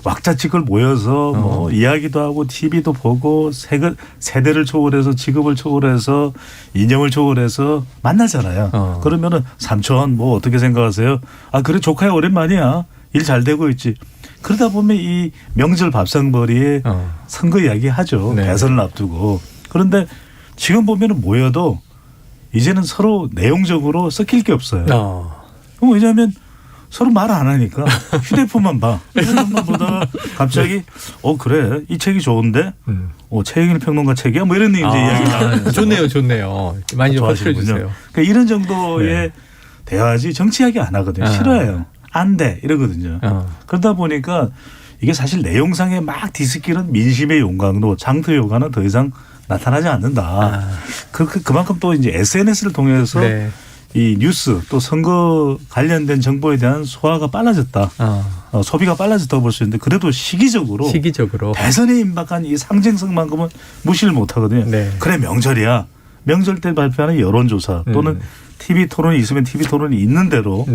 Speaker 9: 왁자지껄 모여서 뭐 이야기도 하고 TV도 보고 세대를 초월해서 직업을 초월해서 이념을 초월해서 만나잖아요. 그러면은 삼촌 뭐 어떻게 생각하세요? 아 그래 조카야 오랜만이야. 일 잘 되고 있지. 그러다 보면 이 명절 밥상머리에 선거 이야기 하죠. 대선을 앞두고. 그런데 지금 보면은 모여도 이제는 서로 내용적으로 섞일 게 없어요. 그럼 왜냐하면 서로 말 안 하니까 휴대폰만 봐. 휴대폰만 보다가 갑자기 그래 이 책이 좋은데 최영일 평론가 책이야 뭐 이런 이제 이야기 나와요.
Speaker 2: 좋네요. 많이 좀 퍼뜨려 주세요.
Speaker 9: 그러니까 이런 정도의 대화지 정치 이야기 안 하거든요. 싫어해요. 안 돼 이러거든요. 그러다 보니까 이게 사실 내용상에 막 뒤섞이는 민심의 용광로 장터 요가는 더 이상 나타나지 않는다. 그만큼 또 이제 SNS를 통해서 이 뉴스 또 선거 관련된 정보에 대한 소화가 빨라졌다. 소비가 빨라졌다고 볼 수 있는데 그래도 시기적으로 대선에 임박한 이 상징성만큼은 무시를 못하거든요. 그래 명절이야. 명절 때 발표하는 여론조사 또는 TV 토론이 있으면 TV 토론이 있는 대로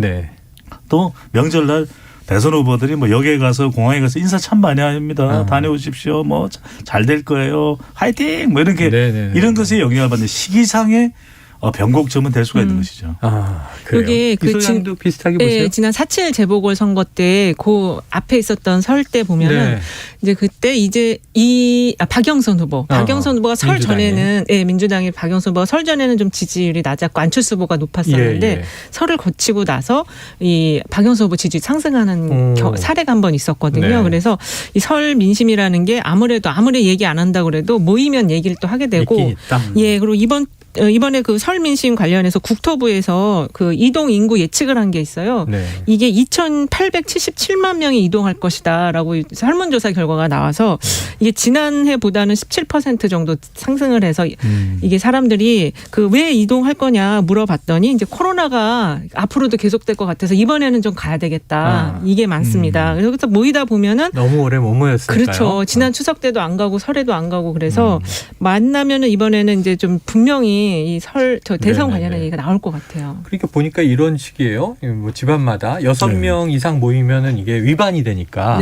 Speaker 9: 또 명절날 대선 후보들이 뭐 역에 가서 공항에 가서 인사 참 많이 합니다. 다녀오십시오. 뭐 잘 될 거예요. 화이팅! 뭐 이렇게 이런 것에 영향을 받는 시기상의 변곡점은 될 수가 있는 것이죠.
Speaker 17: 그게
Speaker 2: 이소장도 비슷하게 보세요.
Speaker 17: 지난 4.7 재보궐 선거 때 그 앞에 있었던 설 때 보면은 이제 그때 이제 박영선 후보가 설 전에는 민주당의 박영선 후보가 설 전에는 좀 지지율이 낮았고 안철수 후보가 높았었는데 설을 거치고 나서 이 박영선 후보 지지율이 상승하는 사례가 한 번 있었거든요. 그래서 이 설 민심이라는 게 아무리 얘기 안 한다고 그래도 모이면 얘기를 또 하게 되고 그리고 이번에 그 설 민심 관련해서 국토부에서 그 이동 인구 예측을 한 게 있어요. 이게 2,877만 명이 이동할 것이다라고 설문조사 결과가 나와서 이게 지난해보다는 17% 정도 상승을 해서 이게 사람들이 그 왜 이동할 거냐 물어봤더니 이제 코로나가 앞으로도 계속될 것 같아서 이번에는 좀 가야 되겠다. 이게 많습니다. 그래서 모이다 보면은
Speaker 2: 너무 오래 못 모였으니까요.
Speaker 17: 그렇죠. 지난 추석 때도 안 가고 설에도 안 가고 그래서 만나면은 이번에는 이제 좀 분명히 이 대선 관련한 얘기가 나올 것 같아요.
Speaker 2: 그러니까 보니까 이런 식이에요. 뭐 집안마다 6명 이상 모이면은 이게 위반이 되니까.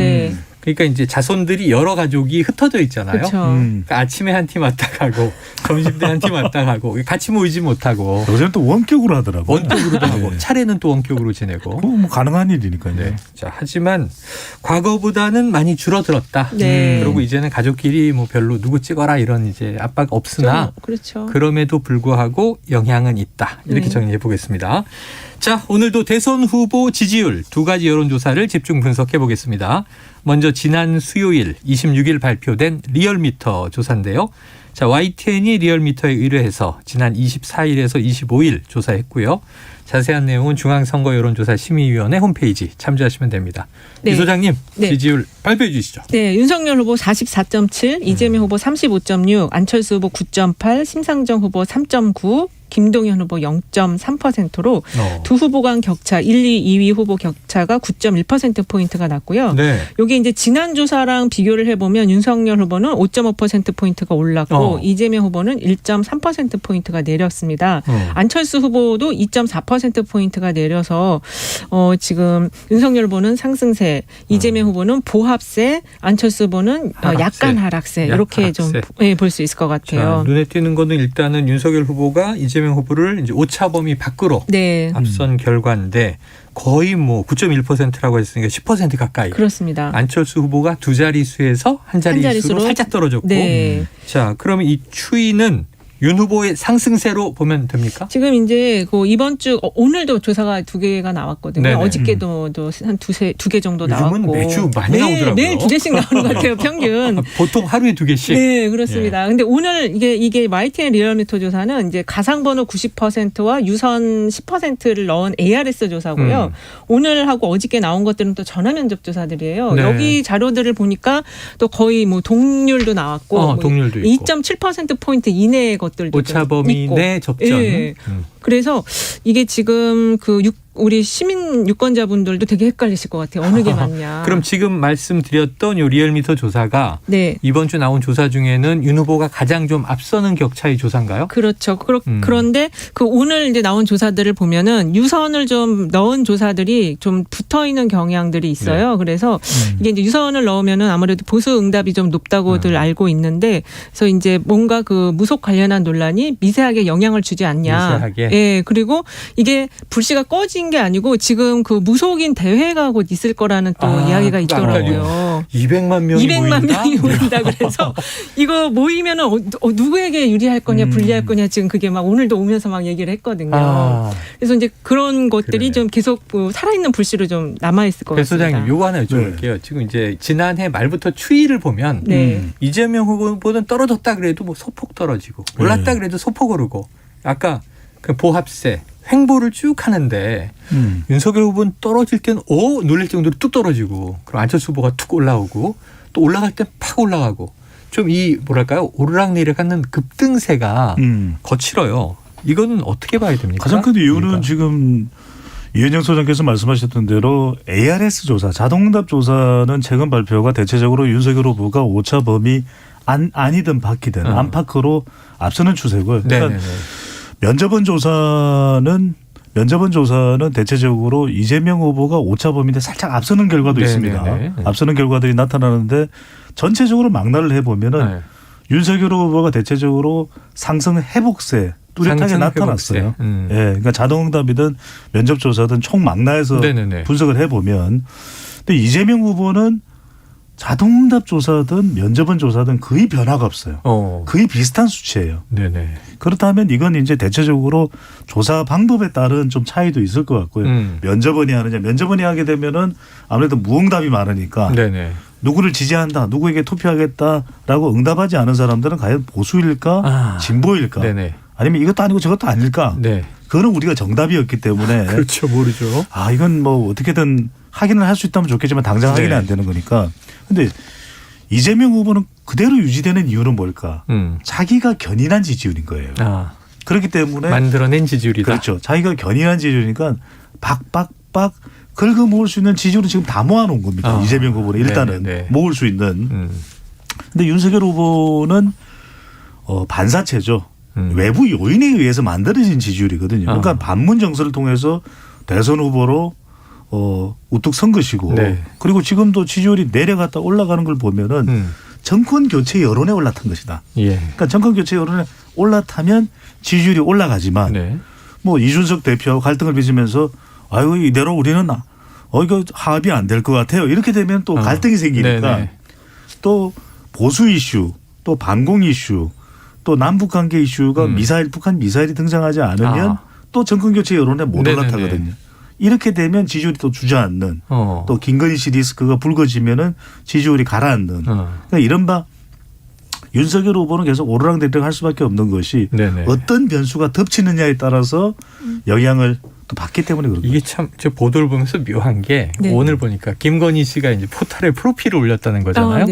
Speaker 2: 그러니까 이제 자손들이 여러 가족이 흩어져 있잖아요. 그러니까 아침에 한 팀 왔다 가고 점심 때 한 팀 왔다 가고 같이 모이지 못하고.
Speaker 9: 요새는 또 원격으로 하더라고요.
Speaker 2: 원격으로도 하고 차례는 또 원격으로 지내고.
Speaker 9: 뭐 가능한 일이니까요.
Speaker 2: 자, 하지만 과거보다는 많이 줄어들었다. 그리고 이제는 가족끼리 뭐 별로 누구 찍어라 이런 이제 압박 없으나 그럼에도 불구하고 영향은 있다. 이렇게 정리해 보겠습니다. 자, 오늘도 대선 후보 지지율 2가지 여론조사를 집중 분석해 보겠습니다. 먼저 지난 수요일 26일 발표된 리얼미터 조사인데요. 자, YTN이 리얼미터에 의뢰해서 지난 24일에서 25일 조사했고요. 자세한 내용은 중앙선거여론조사 심의위원회 홈페이지 참조하시면 됩니다. 이 소장님 지지율 발표해 주시죠.
Speaker 17: 윤석열 후보 44.7, 이재명 후보 35.6, 안철수 후보 9.8, 심상정 후보 3.9, 김동연 후보 0.3%로 두 후보 간 격차 1, 2위 후보 격차가 9.1%포인트가 났고요. 이게 이제 지난 조사랑 비교를 해보면 윤석열 후보는 5.5%포인트가 올랐고 이재명 후보는 1.3%포인트가 내렸습니다. 안철수 후보도 2.4%포인트가 내려서 지금 윤석열 후보는 상승세, 이재명 후보는 보합세, 안철수 후보는 약간 하락세 이렇게 좀 볼 수 있을 것 같아요.
Speaker 2: 자, 눈에 띄는 거는 일단은 윤석열 후보가 이재명 후보를 이제 오차범위 밖으로 앞선 결과인데 거의 뭐 9.1%라고 했으니까 10% 가까이.
Speaker 17: 그렇습니다.
Speaker 2: 안철수 후보가 두 자릿수에서 한 자릿수로 살짝 떨어졌고. 자, 그러면 이 추이는 윤 후보의 상승세로 보면 됩니까?
Speaker 17: 지금 이제 그 이번 주 오늘도 조사가 2개가 나왔거든요.
Speaker 2: 네네.
Speaker 17: 어저께도 한 2개 정도 나왔고.
Speaker 2: 요즘은 매주 많이 나오더라고요.
Speaker 17: 매일 2개씩 나오는 것 같아요. 평균.
Speaker 2: 보통 하루에 2개씩.
Speaker 17: 네, 그렇습니다.
Speaker 2: 예.
Speaker 17: 근데 오늘 이게 YTN 리얼미터 조사는 이제 가상번호 90%와 유선 10%를 넣은 ARS 조사고요. 오늘하고 어저께 나온 것들은 또 전화 면접 조사들이에요.
Speaker 2: 네.
Speaker 17: 여기 자료들을 보니까 또 거의 뭐 동률도 나왔고
Speaker 2: 동률도 있고.
Speaker 17: 2.7% 포인트 이내의 것들도
Speaker 2: 오차범위
Speaker 17: 있고.
Speaker 2: 내 접전.
Speaker 17: 예. 그래서 이게 지금 우리 시민 유권자분들도 되게 헷갈리실 것 같아요. 어느 게 맞냐.
Speaker 2: 그럼 지금 말씀드렸던 요 리얼미터 조사가
Speaker 17: 네.
Speaker 2: 이번 주 나온 조사 중에는 윤 후보가 가장 좀 앞서는 격차의 조사인가요?
Speaker 17: 그렇죠. 그런데 오늘 이제 나온 조사들을 보면은 유선을 좀 넣은 조사들이 좀 붙어 있는 경향들이 있어요. 네. 그래서 이게 이제 유선을 넣으면은 아무래도 보수 응답이 좀 높다고들 알고 있는데, 그래서 이제 뭔가 그 무속 관련한 논란이 미세하게 영향을 주지 않냐.
Speaker 2: 미세하게.
Speaker 17: 예. 그리고 이게 불씨가 꺼진 게 아니고 지금 그 무속인 대회가 곧 있을 거라는 또 이야기가 있더라고요.
Speaker 2: 200만 명이
Speaker 17: 모인다. 그래서 이거 모이면은 누구에게 유리할 거냐 불리할 거냐 지금 그게 막 오늘도 오면서 막 얘기를 했거든요. 그래서 이제 그런 것들이 좀 계속 살아있는 불씨로 좀 남아 있을 것 같습니다.
Speaker 2: 소장님, 요거 하나 여쭤볼게요. 네. 지금 이제 지난해 말부터 추이를 보면 이재명 후보는 떨어졌다 그래도 뭐 소폭 떨어지고 올랐다 그래도 소폭 오르고 아까 그 보합세 횡보를 쭉 하는데 윤석열 후보는 떨어질 땐 놀랄 정도로 뚝 떨어지고 그럼 안철수 후보가 툭 올라오고 또 올라갈 땐 팍 올라가고 좀 이 뭐랄까요 오르락내리락하는 급등세가 거칠어요. 이거는 어떻게 봐야 됩니까?
Speaker 9: 가장 큰 이유는 지금 이현영 소장께서 말씀하셨던 대로 ARS 조사, 자동응답 조사는 최근 발표가 대체적으로 윤석열 후보가 오차 범위 아니든 바뀌든 안팎으로 앞서는 추세고요. 그러니까 면접원 조사는 대체적으로 이재명 후보가 오차 범위인데 살짝 앞서는 결과도 있습니다. 앞서는 결과들이 나타나는데 전체적으로 망라를 해보면은 윤석열 후보가 대체적으로 상승 회복세 뚜렷하게 나타났어요. 예, 그러니까 자동응답이든 면접조사든 총 망라해서 분석을 해보면, 근데 이재명 후보는 자동응답 조사든 면접원 조사든 거의 변화가 없어요. 거의 비슷한 수치예요. 그렇다면 이건 이제 대체적으로 조사 방법에 따른 좀 차이도 있을 것 같고요. 면접원이 하느냐, 면접원이 하게 되면은 아무래도 무응답이 많으니까 누구를 지지한다, 누구에게 투표하겠다라고 응답하지 않은 사람들은 과연 보수일까, 진보일까, 아니면 이것도 아니고 저것도 아닐까. 그거는 우리가 정답이었기 때문에
Speaker 2: 그렇죠, 모르죠.
Speaker 9: 이건 뭐 어떻게든 확인을 할 수 있다면 좋겠지만 당장 확인이 안 되는 거니까. 근데 이재명 후보는 그대로 유지되는 이유는 뭘까? 자기가 견인한 지지율인 거예요. 그렇기 때문에
Speaker 2: 만들어낸 지지율이다.
Speaker 9: 그렇죠. 자기가 견인한 지지율이니까 박박박 긁어 모을 수 있는 지지율은 지금 다 모아놓은 겁니다. 이재명 후보는 일단은 모을 수 있는. 근데 윤석열 후보는 반사체죠. 외부 요인에 의해서 만들어진 지지율이거든요. 그러니까 반문 정서를 통해서 대선 후보로 우뚝 선 것이고, 그리고 지금도 지지율이 내려갔다 올라가는 걸 보면은 정권 교체 여론에 올라탄 것이다. 그러니까 정권 교체 여론에 올라타면 지지율이 올라가지만 뭐 이준석 대표하고 갈등을 빚으면서 아이고 이대로 우리는 이거 합의 안 될 것 같아요. 이렇게 되면 또 갈등이 생기니까 또 보수 이슈, 또 반공 이슈, 또 남북 관계 이슈가 북한 미사일이 등장하지 않으면 또 정권 교체 여론에 못 올라타거든요. 이렇게 되면 지지율이 또 주저앉는, 또 김건희 씨 리스크가 불거지면은 지지율이 가라앉는. 그러니까 이른바 윤석열 후보는 계속 오르락내리락 할 수밖에 없는 것이 어떤 변수가 덮치느냐에 따라서 영향을 또 받기 때문에 그렇죠.
Speaker 2: 이게 참 저 보도를 보면서 묘한 게 오늘 보니까 김건희 씨가 이제 포털에 프로필을 올렸다는 거잖아요.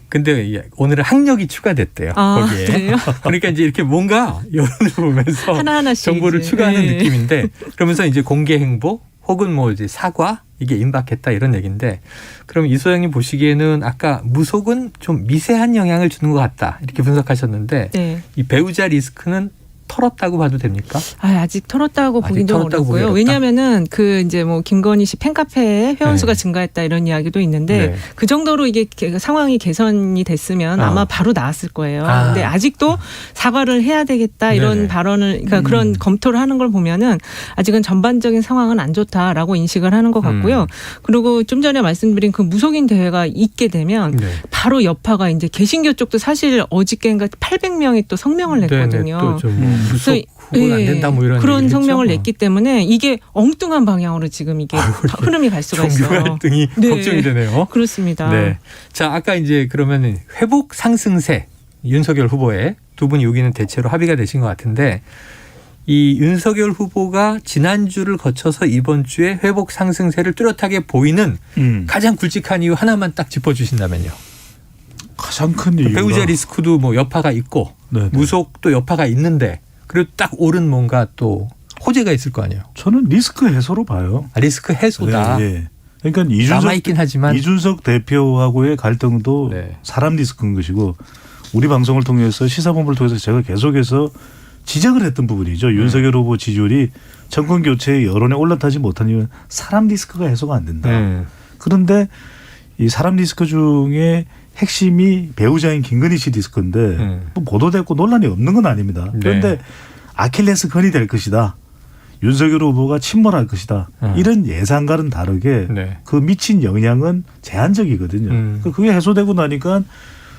Speaker 2: 근데 오늘은 학력이 추가됐대요. 거기에. 그래요? 그러니까 이제 이렇게 뭔가 여론을 보면서 하나하나씩 정보를 추가하는 느낌인데, 그러면서 이제 공개 행보 혹은 뭐 이제 사과 이게 임박했다 이런 얘기인데, 그럼 이 소장님 보시기에는 아까 무속은 좀 미세한 영향을 주는 것 같다 이렇게 분석하셨는데 이 배우자 리스크는 털었다고 봐도 됩니까?
Speaker 17: 아직 털었다고 보긴 좀 어렵고요. 왜냐하면은 그 이제 뭐 김건희 씨 팬카페 회원수가 증가했다 이런 이야기도 있는데 그 정도로 이게 상황이 개선이 됐으면 아마 바로 나왔을 거예요. 근데 아직도 사과를 해야 되겠다 이런 발언을 그러니까 그런 검토를 하는 걸 보면은 아직은 전반적인 상황은 안 좋다라고 인식을 하는 것 같고요. 그리고 좀 전에 말씀드린 그 무속인 대회가 있게 되면 바로 여파가 이제 개신교 쪽도 사실 어저께인가 800명이 또 성명을 냈거든요.
Speaker 2: 무속 후보는 안 된다 뭐 이런
Speaker 17: 그런 성명을 냈기 때문에 이게 엉뚱한 방향으로 지금 이게 흐름이 갈 수가 있어요.
Speaker 2: 종교 갈등이 걱정이 되네요.
Speaker 17: 그렇습니다.
Speaker 2: 네. 자, 아까 이제 그러면 회복 상승세 윤석열 후보의 두 분이 여기는 대체로 합의가 되신 것 같은데 이 윤석열 후보가 지난주를 거쳐서 이번 주에 회복 상승세를 뚜렷하게 보이는 가장 굵직한 이유 하나만 딱 짚어주신다면요.
Speaker 9: 가장 큰 이유가
Speaker 2: 배우자 리스크도 뭐 여파가 있고 무속도 여파가 있는데 그리고 딱 옳은 뭔가 또 호재가 있을 거 아니에요.
Speaker 9: 저는 리스크 해소로 봐요.
Speaker 2: 리스크 해소다.
Speaker 9: 그러니까 이준석 대표하고의 갈등도 사람 리스크인 것이고 우리 방송을 통해서 시사본부를 통해서 제가 계속해서 지적을 했던 부분이죠. 윤석열 후보 지지율이 정권 교체의 여론에 올라타지 못한 이유는 사람 리스크가 해소가 안 된다. 그런데 이 사람 리스크 중에 핵심이 배우자인 김건희 씨 리스크인데 뭐 보도됐고 논란이 없는 건 아닙니다. 그런데 아킬레스 건이 될 것이다. 윤석열 후보가 침몰할 것이다. 이런 예상과는 다르게 그 미친 영향은 제한적이거든요. 그게 해소되고 나니까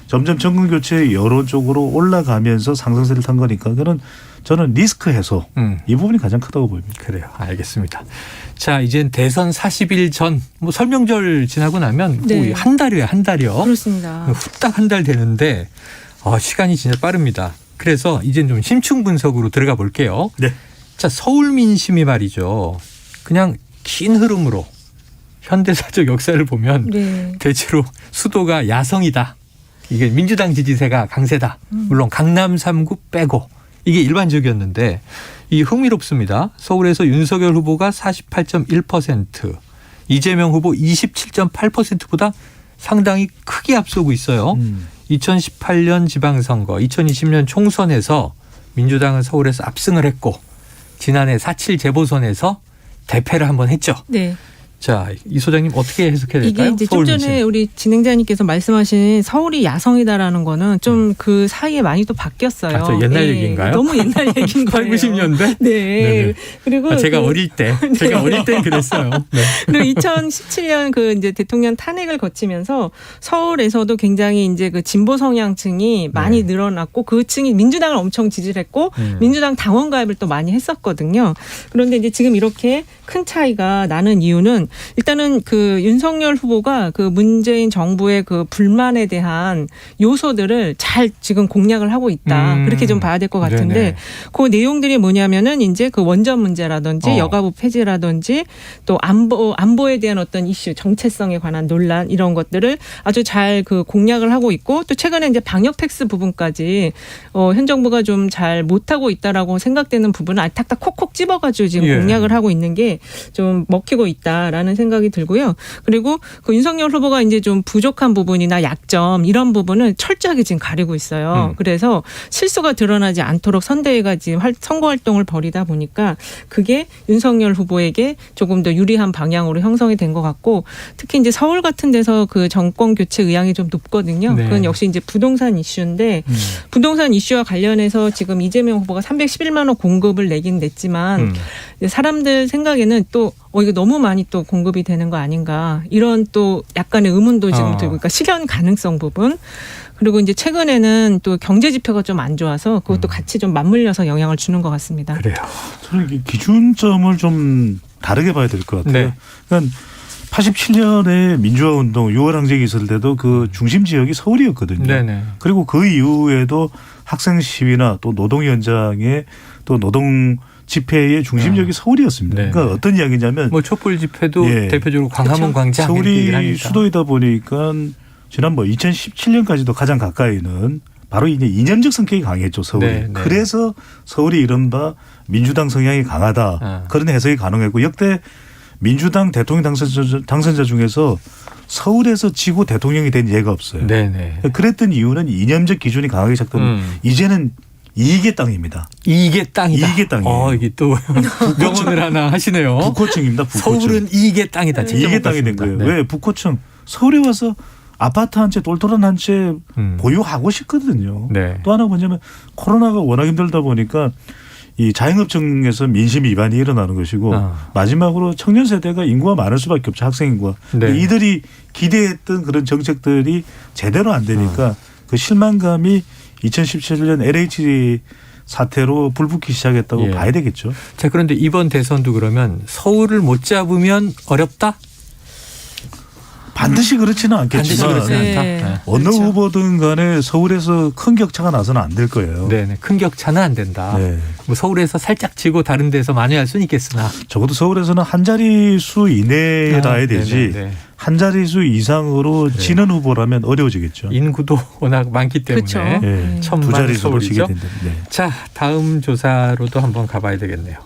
Speaker 9: 점점 정권 교체 여론 쪽으로 올라가면서 상승세를 탄 거니까 그는 저는 리스크 해소 이 부분이 가장 크다고 보입니다.
Speaker 2: 그래요. 알겠습니다. 자, 이젠 대선 40일 전 뭐 설명절 지나고 나면 거의 한 달이에요. 한 달이요.
Speaker 17: 그렇습니다.
Speaker 2: 후딱 한 달 되는데 시간이 진짜 빠릅니다. 그래서 이젠 좀 심층 분석으로 들어가 볼게요. 자, 서울 민심이 말이죠. 그냥 긴 흐름으로 현대사적 역사를 보면 대체로 수도가 야성이다. 이게 민주당 지지세가 강세다. 물론 강남 3구 빼고 이게 일반적이었는데 이 흥미롭습니다. 서울에서 윤석열 후보가 48.1%, 이재명 후보 27.8%보다 상당히 크게 앞서고 있어요. 2018년 지방선거, 2020년 총선에서 민주당은 서울에서 압승을 했고 지난해 4.7 재보선에서 대패를 한번 했죠.
Speaker 17: 네.
Speaker 2: 자, 이 소장님 어떻게 해석해야 될까요?
Speaker 17: 이게 이제 좀 전에 우리 진행자님께서 말씀하신 서울이 야성이다라는 거는 좀 그 사이에 많이 또 바뀌었어요.
Speaker 2: 옛날 얘기인가요?
Speaker 17: 너무 옛날 얘기인 거예요.
Speaker 2: 8, 90년대?
Speaker 17: 네. 그리고
Speaker 2: 제가 어릴 때, 제가 어릴 땐 그랬어요.
Speaker 17: 그리고 2017년 그 이제 대통령 탄핵을 거치면서 서울에서도 굉장히 이제 그 진보 성향층이 많이 늘어났고 그 층이 민주당을 엄청 지지를 했고 민주당 당원 가입을 또 많이 했었거든요. 그런데 이제 지금 이렇게 큰 차이가 나는 이유는 일단은 그 윤석열 후보가 그 문재인 정부의 그 불만에 대한 요소들을 잘 지금 공략을 하고 있다. 그렇게 좀 봐야 될 것 같은데 그 내용들이 뭐냐면은 이제 그 원전 문제라든지 여가부 폐지라든지 또 안보에 대한 어떤 이슈, 정체성에 관한 논란 이런 것들을 아주 잘 그 공략을 하고 있고 또 최근에 이제 방역 팩스 부분까지 현 정부가 좀 잘 못하고 있다라고 생각되는 부분을 탁탁 콕콕 집어가지고 지금 공략을 하고 있는 게 좀 먹히고 있다라는 생각이 들고요. 그리고 그 윤석열 후보가 이제 좀 부족한 부분이나 약점 이런 부분을 철저하게 지금 가리고 있어요. 그래서 실수가 드러나지 않도록 선대위가 지금 선거 활동을 벌이다 보니까 그게 윤석열 후보에게 조금 더 유리한 방향으로 형성이 된 것 같고 특히 이제 서울 같은 데서 그 정권 교체 의향이 좀 높거든요. 그건 역시 이제 부동산 이슈인데 부동산 이슈와 관련해서 지금 이재명 후보가 311만 원 공급을 내긴 냈지만 사람들 생각에는 또 이거 너무 많이 또 공급이 되는 거 아닌가 이런 또 약간의 의문도 지금 들고 그러니까 실현 가능성 부분 그리고 이제 최근에는 또 경제 지표가 좀 안 좋아서 그것도 같이 좀 맞물려서 영향을 주는 것 같습니다.
Speaker 2: 그래요.
Speaker 9: 저는 기준점을 좀 다르게 봐야 될 것 같아요. 그러니까 87년에 민주화 운동 6월 항쟁이 있을 때도 그 중심 지역이 서울이었거든요. 그리고 그 이후에도 학생 시위나 또 노동 현장의 또 노동 집회의 중심적이 서울이었습니다. 그러니까 어떤 이야기냐면
Speaker 2: 뭐 촛불 집회도 대표적으로 광화문 광장
Speaker 9: 서울이 수도이다 보니까 지난 2017년까지도 가장 가까이는 바로 이제 이념적 성격이 강했죠, 서울이. 그래서 서울이 이른바 민주당 성향이 강하다. 그런 해석이 가능했고 역대 민주당 대통령 당선자 중에서 서울에서 지고 대통령이 된 예가 없어요. 그랬던 이유는 이념적 기준이 강하게 작동하고 이제는 이익의 땅입니다.
Speaker 2: 이익의 땅이다.
Speaker 9: 이익의 땅이에요.
Speaker 2: 이게 또 명언을 하나 하시네요.
Speaker 9: 북호층입니다. 북호층.
Speaker 2: 서울은 이익의 땅이다.
Speaker 9: 이익의 땅이 된 거예요.
Speaker 2: 네.
Speaker 9: 왜 북호층 서울에 와서 아파트 한 채 똘똘한 한 채 보유하고 싶거든요.
Speaker 2: 네.
Speaker 9: 또 하나 뭐냐면 코로나가 워낙 힘들다 보니까 이 자영업층에서 민심 위반이 일어나는 것이고 마지막으로 청년 세대가 인구가 많을 수밖에 없죠. 학생 인구가.
Speaker 2: 네.
Speaker 9: 이들이 기대했던 그런 정책들이 제대로 안 되니까 그 실망감이 2017년 LH 사태로 불붙기 시작했다고 봐야 되겠죠.
Speaker 2: 자, 그런데 이번 대선도 그러면 서울을 못 잡으면 어렵다?
Speaker 9: 반드시 그렇지는 않겠지만 어느
Speaker 2: 그렇죠.
Speaker 9: 후보든 간에 서울에서 큰 격차가 나서는 안 될 거예요.
Speaker 2: 네, 큰 격차는 안 된다.
Speaker 9: 네.
Speaker 2: 뭐 서울에서 살짝 지고 다른 데서 만회할 수는 있겠으나
Speaker 9: 적어도 서울에서는 한 자릿수 이내라야 되지
Speaker 2: 네네네.
Speaker 9: 한 자릿수 이상으로 지는 후보라면 어려워지겠죠.
Speaker 2: 인구도 워낙 많기 때문에
Speaker 9: 그렇죠. 네.
Speaker 2: 천만
Speaker 9: 두 자릿수로 지게
Speaker 2: 서울이죠.
Speaker 9: 된다. 네.
Speaker 2: 자, 다음 조사로도 한번 가봐야 되겠네요.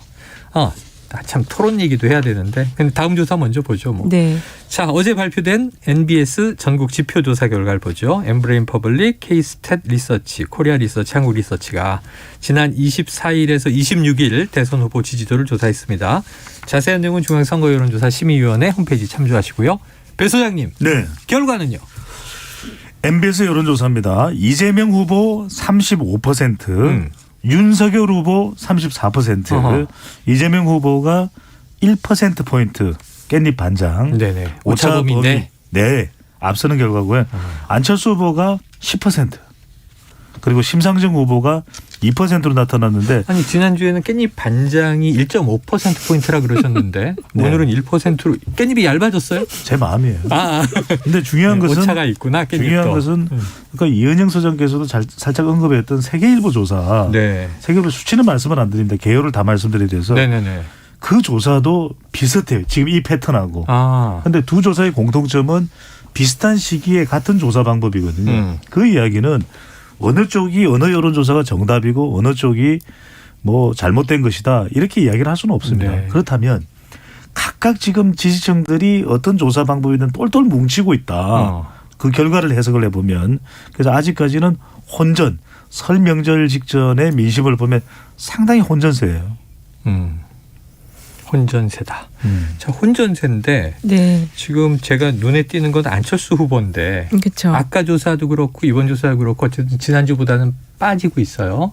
Speaker 2: 참 토론 얘기도 해야 되는데 근데 다음 조사 먼저 보죠. 뭐.
Speaker 17: 네.
Speaker 2: 자, 어제 발표된 NBS 전국 지표조사 결과를 보죠. 엠브레인 퍼블릭, K-스탯 리서치, 코리아 리서치, 한국 리서치가 지난 24일에서 26일 대선 후보 지지도를 조사했습니다. 자세한 내용은 중앙선거여론조사 심의위원회 홈페이지 참조하시고요. 배 소장님,
Speaker 9: 네.
Speaker 2: 결과는요?
Speaker 9: MBS 여론조사입니다. 이재명 후보 35%, 윤석열 후보 34%,
Speaker 2: 어허.
Speaker 9: 이재명 후보가 1%포인트 깻잎 반장.
Speaker 2: 네네.
Speaker 9: 오차 범위
Speaker 2: 오차범위인데.
Speaker 9: 네. 앞서는 결과고요. 안철수 후보가 10%. 그리고 심상정 후보가 2%로 나타났는데
Speaker 2: 아니 지난주에는 깻잎 반장이 1.5%포인트라 그러셨는데
Speaker 9: 네.
Speaker 2: 오늘은 1%로 깻잎이 얇아졌어요?
Speaker 9: 제 마음이에요.
Speaker 2: 아.
Speaker 9: 근데 중요한
Speaker 2: 네,
Speaker 9: 것은
Speaker 2: 오차가 있구나. 깻잎도.
Speaker 9: 중요한 것은 그러니까 이은영 소장께서도 살짝 언급했던 세계일보 조사.
Speaker 2: 네.
Speaker 9: 세계일보 수치는 말씀을 안 드립니다. 개요를 다 말씀드려야 돼서.
Speaker 2: 네네네.
Speaker 9: 그 조사도 비슷해요. 지금 이 패턴하고.
Speaker 2: 그런데
Speaker 9: 두 조사의 공통점은 비슷한 시기에 같은 조사 방법이거든요. 그 이야기는 어느 쪽이 어느 여론조사가 정답이고 어느 쪽이 뭐 잘못된 것이다 이렇게 이야기를 할 수는 없습니다.
Speaker 2: 네.
Speaker 9: 그렇다면 각각 지금 지지층들이 어떤 조사 방법이든 똘똘 뭉치고 있다. 그 결과를 해석을 해보면 그래서 아직까지는 혼전 설 명절 직전의 민심을 보면 상당히 혼전세예요.
Speaker 2: 혼전세다. 자, 혼전세인데
Speaker 17: 네.
Speaker 2: 지금 제가 눈에 띄는 건 안철수 후보인데
Speaker 17: 그렇죠.
Speaker 2: 아까 조사도 그렇고 이번 조사도 그렇고 어쨌든 지난주보다는 빠지고 있어요.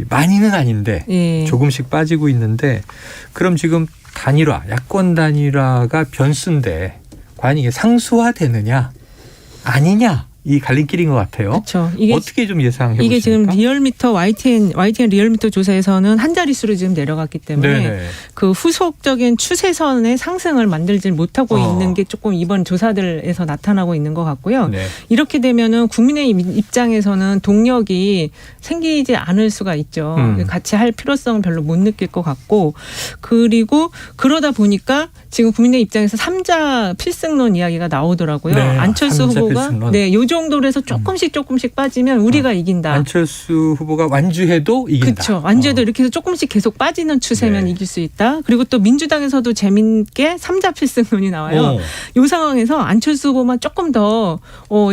Speaker 2: 많이는 아닌데
Speaker 17: 예.
Speaker 2: 조금씩 빠지고 있는데 그럼 지금 단일화, 야권 단일화가 변수인데 과연 이게 상수화되느냐 아니냐 이 갈림길인 것 같아요.
Speaker 17: 그렇죠.
Speaker 2: 어떻게 좀 예상해 보십니까?
Speaker 17: 이게 지금 리얼미터 YTN 리얼미터 조사에서는 한 자릿수로 지금 내려갔기 때문에
Speaker 2: 네네.
Speaker 17: 그 후속적인 추세선의 상승을 만들지 못하고 있는 게 조금 이번 조사들에서 나타나고 있는 것 같고요.
Speaker 2: 네.
Speaker 17: 이렇게 되면은 국민의힘 입장에서는 동력이 생기지 않을 수가 있죠. 같이 할 필요성은 별로 못 느낄 것 같고 그리고 그러다 보니까 지금 국민의힘 입장에서 3자 필승론 이야기가 나오더라고요.
Speaker 2: 네.
Speaker 17: 안철수
Speaker 2: 3자
Speaker 17: 후보가
Speaker 2: 필승론.
Speaker 17: 네, 요 정도로 해서 조금씩 빠지면 우리가 이긴다.
Speaker 2: 안철수 후보가 완주해도 이긴다.
Speaker 17: 그렇죠. 완주해도 이렇게 해서 조금씩 계속 빠지는 추세면 이길 수 있다. 그리고 또 민주당에서도 재밌게 3자 필승론이 나와요. 이 상황에서 안철수 후보만 조금 더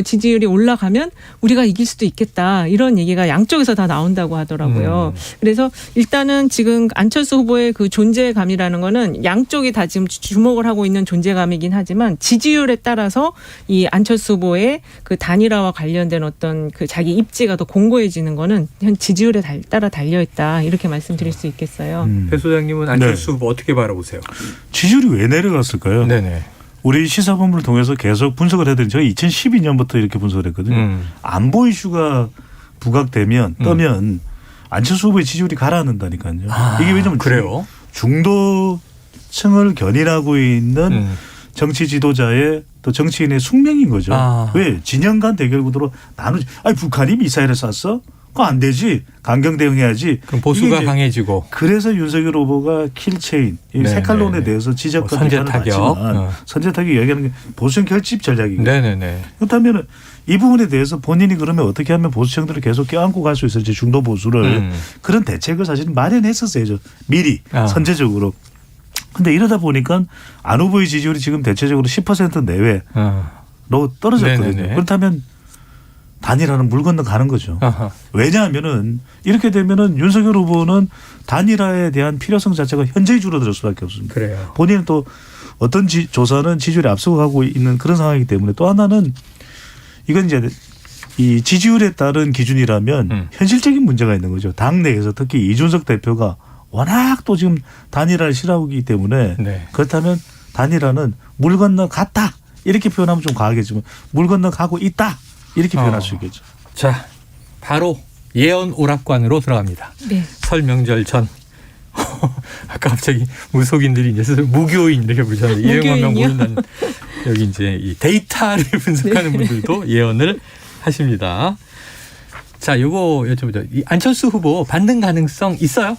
Speaker 17: 지지율이 올라가면 우리가 이길 수도 있겠다. 이런 얘기가 양쪽에서 다 나온다고 하더라고요. 그래서 일단은 지금 안철수 후보의 그 존재감이라는 거는 양쪽이 다 지금 주목을 하고 있는 존재감이긴 하지만 지지율에 따라서 이 안철수 후보의 그 단일화와 관련된 어떤 그 자기 입지가 더 공고해지는 거는 현 지지율에 따라 달려 있다 이렇게 말씀드릴 수 있겠어요.
Speaker 2: 배 소장님은 안철수 후보 어떻게 바라보세요?
Speaker 9: 지지율이 왜 내려갔을까요?
Speaker 2: 네네.
Speaker 9: 우리 시사본부를 통해서 계속 분석을 해드린 제가 2012년부터 이렇게 분석을 했거든요. 안보 이슈가 부각되면 떠면 안철수 후보의 지지율이 가라앉는다니까요. 이게 왜냐면
Speaker 2: 그래요?
Speaker 9: 중도층을 견인하고 있는 정치 지도자의 또 정치인의 숙명인 거죠. 왜? 진영 간 대결 구도로 나누지. 아니 북한이 미사일을 쐈어? 그거 안 되지. 강경 대응해야지.
Speaker 2: 그럼 보수가 강해지고.
Speaker 9: 그래서 윤석열 후보가 킬체인, 이 색깔론에 대해서 지적과
Speaker 2: 선제 타격.
Speaker 9: 선제 타격 얘기하는 게 보수층 결집 전략이거든요.
Speaker 2: 네네네.
Speaker 9: 그렇다면 이 부분에 대해서 본인이 그러면 어떻게 하면 보수층들을 계속 껴안고 갈 수 있을지 중도 보수를 그런 대책을 사실 마련했었어요. 미리 선제적으로. 근데 이러다 보니까 안 후보의 지지율이 지금 대체적으로 10% 내외로 떨어졌거든요.
Speaker 2: 네네네.
Speaker 9: 그렇다면 단일화는 물 건너 가는 거죠.
Speaker 2: 아하.
Speaker 9: 왜냐하면은 이렇게 되면은 윤석열 후보는 단일화에 대한 필요성 자체가 현저히 줄어들 수밖에 없습니다.
Speaker 2: 그래요.
Speaker 9: 본인은 또 어떤 조사는 지지율에 앞서고 가고 있는 그런 상황이기 때문에 또 하나는 이건 이제 이 지지율에 따른 기준이라면 현실적인 문제가 있는 거죠. 당 내에서 특히 이준석 대표가 워낙 또 지금 단일화를 싫어하기 때문에
Speaker 2: 네.
Speaker 9: 그렇다면 단일화는 물 건너 갔다 이렇게 표현하면 좀 과하겠지만 물 건너 가고 있다 이렇게 표현할 수 있겠죠.
Speaker 2: 자, 바로 예언 오락관으로 들어갑니다.
Speaker 17: 네.
Speaker 2: 설 명절 전. 아까 갑자기 무속인들이 이제 스스로 무교인 이렇게 부르셨는데 예언하면 모른다는 여기 이제 이 데이터를 분석하는
Speaker 17: 네.
Speaker 2: 분들도 예언을 하십니다. 자, 요거 여쭤보죠. 이 안철수 후보 반등 가능성 있어요?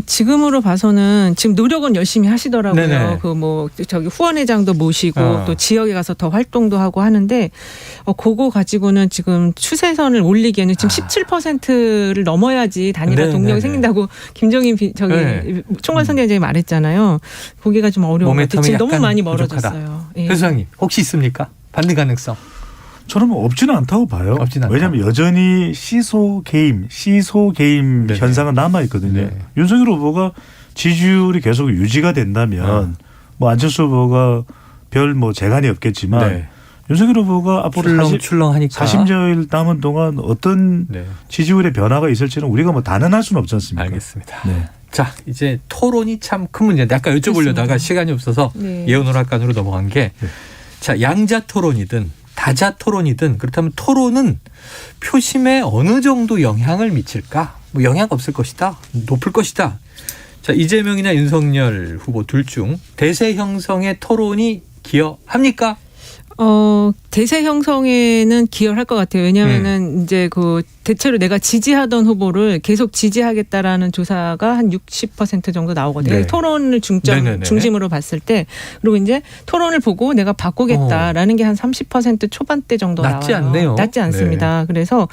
Speaker 17: 지금으로 봐서는 지금 노력은 열심히 하시더라고요.
Speaker 2: 네네.
Speaker 17: 그 뭐 저기 후원회장도 모시고 또 지역에 가서 더 활동도 하고 하는데 그거 가지고는 지금 추세선을 올리기에는 지금 17%를 넘어야지 단일화
Speaker 2: 네네네.
Speaker 17: 동력이 생긴다고 김종인 총괄선대위원장이 말했잖아요. 거기가 좀 어려운 것 같아요. 지금 너무 많이 멀어졌어요. 예.
Speaker 2: 교수장님 혹시 있습니까? 반등 가능성?
Speaker 9: 저는 뭐 없지는 않다고 봐요. 왜냐하면 여전히 시소 게임
Speaker 2: 네네.
Speaker 9: 현상은 남아 있거든요.
Speaker 2: 네.
Speaker 9: 윤석열 후보가 지지율이 계속 유지가 된다면 뭐 안철수 후보가 별 뭐 재간이 없겠지만
Speaker 2: 네.
Speaker 9: 윤석열 후보가 앞으로
Speaker 2: 출렁하니까
Speaker 9: 40여일 남은 동안 어떤 지지율의 변화가 있을지는 우리가 뭐 단언할 수는 없지 않습니까?
Speaker 2: 알겠습니다.
Speaker 9: 네.
Speaker 2: 자, 이제 토론이 참 큰 문제인데 아까 여쭤보려다가 시간이 없어서 예언 오락관으로 넘어간 게 자, 양자 토론이든 다자 토론이든 그렇다면 토론은 표심에 어느 정도 영향을 미칠까? 뭐 영향 없을 것이다. 높을 것이다. 자, 이재명이나 윤석열 후보 둘 중 대세 형성에 토론이 기여합니까?
Speaker 17: 대세 형성에는 기여할 것 같아요. 왜냐하면은 이제 그 대체로 내가 지지하던 후보를 계속 지지하겠다라는 조사가 한 60% 정도 나오거든요.
Speaker 2: 네.
Speaker 17: 토론을
Speaker 2: 네네네.
Speaker 17: 중심으로 봤을 때 그리고 이제 토론을 보고 내가 바꾸겠다라는 게 한 30% 초반대 정도
Speaker 2: 낮지
Speaker 17: 나와요.
Speaker 2: 않네요.
Speaker 17: 낮지 않습니다. 그래서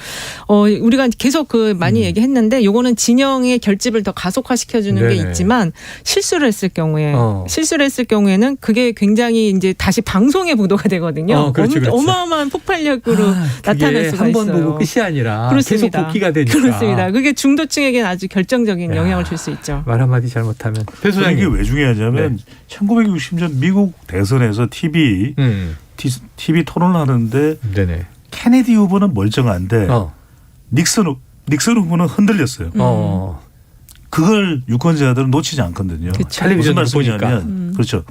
Speaker 17: 우리가 계속 그 많이 얘기했는데 요거는 진영의 결집을 더 가속화시켜주는 게
Speaker 2: 네네.
Speaker 17: 있지만 실수를 했을 경우에는 그게 굉장히 이제 다시 방송에 보도가 되거든요.
Speaker 2: 그렇지.
Speaker 17: 어마어마한 폭발력으로 나타날 수가
Speaker 2: 한 번
Speaker 17: 있어요.
Speaker 2: 보고 끝이 아니라
Speaker 17: 그렇습니다.
Speaker 2: 계속 복귀가 되니까.
Speaker 17: 그렇습니다. 그게 중도층에게는 아주 결정적인 영향을 줄 수 있죠.
Speaker 2: 말 한마디 잘못하면.
Speaker 9: 이게 왜 중요하냐면 1960년 미국 대선에서 TV 토론을 하는데 케네디 후보는 멀쩡한데 닉슨 후보는 흔들렸어요. 그걸 유권자들은 놓치지 않거든요. 무슨 말씀이냐면 그렇죠.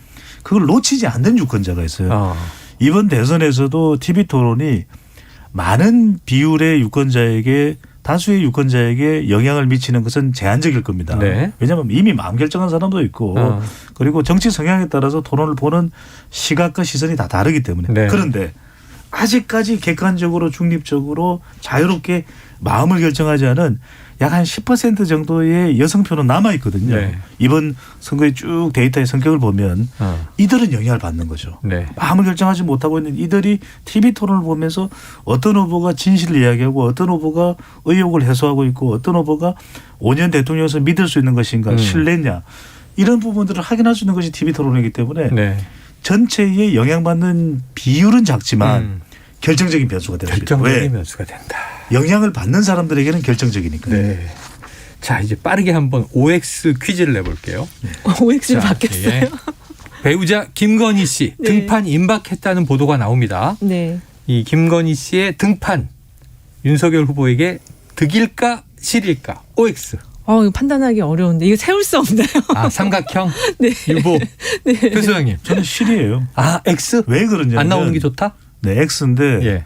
Speaker 9: 그걸 놓치지 않는 유권자가 있어요. 이번 대선에서도 TV 토론이 많은 비율의 다수의 유권자에게 영향을 미치는 것은 제한적일 겁니다.
Speaker 2: 네.
Speaker 9: 왜냐하면 이미 마음 결정한 사람도 있고 그리고 정치 성향에 따라서 토론을 보는 시각과 시선이 다 다르기 때문에 그런데 아직까지 객관적으로 중립적으로 자유롭게 마음을 결정하지 않은 약 한 10% 정도의 여성표는 남아 있거든요. 이번 선거의 쭉 데이터의 성격을 보면 이들은 영향을 받는 거죠. 마음을 결정하지 못하고 있는 이들이 TV 토론을 보면서 어떤 후보가 진실을 이야기하고 어떤 후보가 의혹을 해소하고 있고 어떤 후보가 5년 대통령에서 믿을 수 있는 것인가 신뢰냐 이런 부분들을 확인할 수 있는 것이 TV 토론이기 때문에 전체에 영향받는 비율은 작지만 결정적인 변수가 됩니다.
Speaker 2: 결정적인 변수가 된다.
Speaker 9: 영향을 받는 사람들에게는 결정적이니까요.
Speaker 2: 자, 이제 빠르게 한번 OX 퀴즈를 내볼게요.
Speaker 17: OX를 바뀌었어요.
Speaker 2: 배우자 김건희 씨 등판 임박했다는 보도가 나옵니다. 이 김건희 씨의 등판 윤석열 후보에게 득일까 실일까? OX.
Speaker 17: 이거 판단하기 어려운데 이거 세울 수 없나요?
Speaker 2: 삼각형 유보. 교수장님.
Speaker 9: 저는 실이에요.
Speaker 2: X?
Speaker 9: 왜 그러냐면
Speaker 2: 안 나오는 게 좋다?
Speaker 9: 네, X인데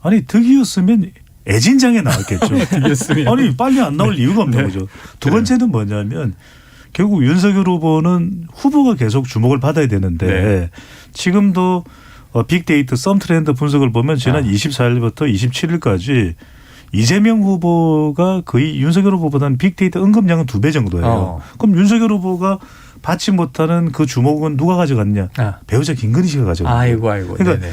Speaker 9: 아니 득이었으면 애진장에 나왔겠죠. 아니 빨리 안 나올 이유가 없는 거죠. 두 번째는 뭐냐면 결국 윤석열 후보는 후보가 계속 주목을 받아야 되는데 지금도 빅데이터 썸트렌드 분석을 보면 지난 24일부터 27일까지 이재명 후보가 거의 윤석열 후보보다는 빅데이터 언급량은 2배 정도예요. 그럼 윤석열 후보가 받지 못하는 그 주목은 누가 가져갔냐? 배우자 김건희 씨가 가져갔어요.
Speaker 2: 아이고.
Speaker 9: 그러니까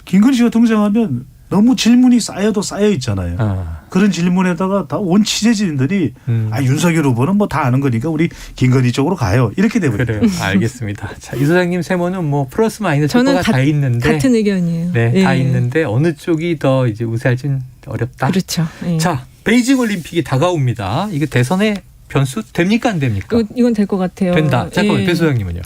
Speaker 9: 김건희 씨가 등장하면 너무 질문이 쌓여 있잖아요. 그런 질문에다가 다 온 취재진들이 윤석열 후보는 뭐 다 아는 거니까 우리 김건희 쪽으로 가요. 이렇게 되버려요.
Speaker 2: 그래요. 알겠습니다. 자, 이 소장님 세모는 뭐 플러스 마이너스
Speaker 17: 저는
Speaker 2: 다 있는데
Speaker 17: 같은 의견이에요.
Speaker 2: 다 있는데 어느 쪽이 더 이제 우세할지는 어렵다.
Speaker 17: 그렇죠. 예.
Speaker 2: 자, 베이징 올림픽이 다가옵니다. 이게 대선의 변수 됩니까 안 됩니까?
Speaker 17: 이건 될 것 같아요.
Speaker 2: 된다. 잠깐만,
Speaker 17: 예.
Speaker 2: 배 소장님은요?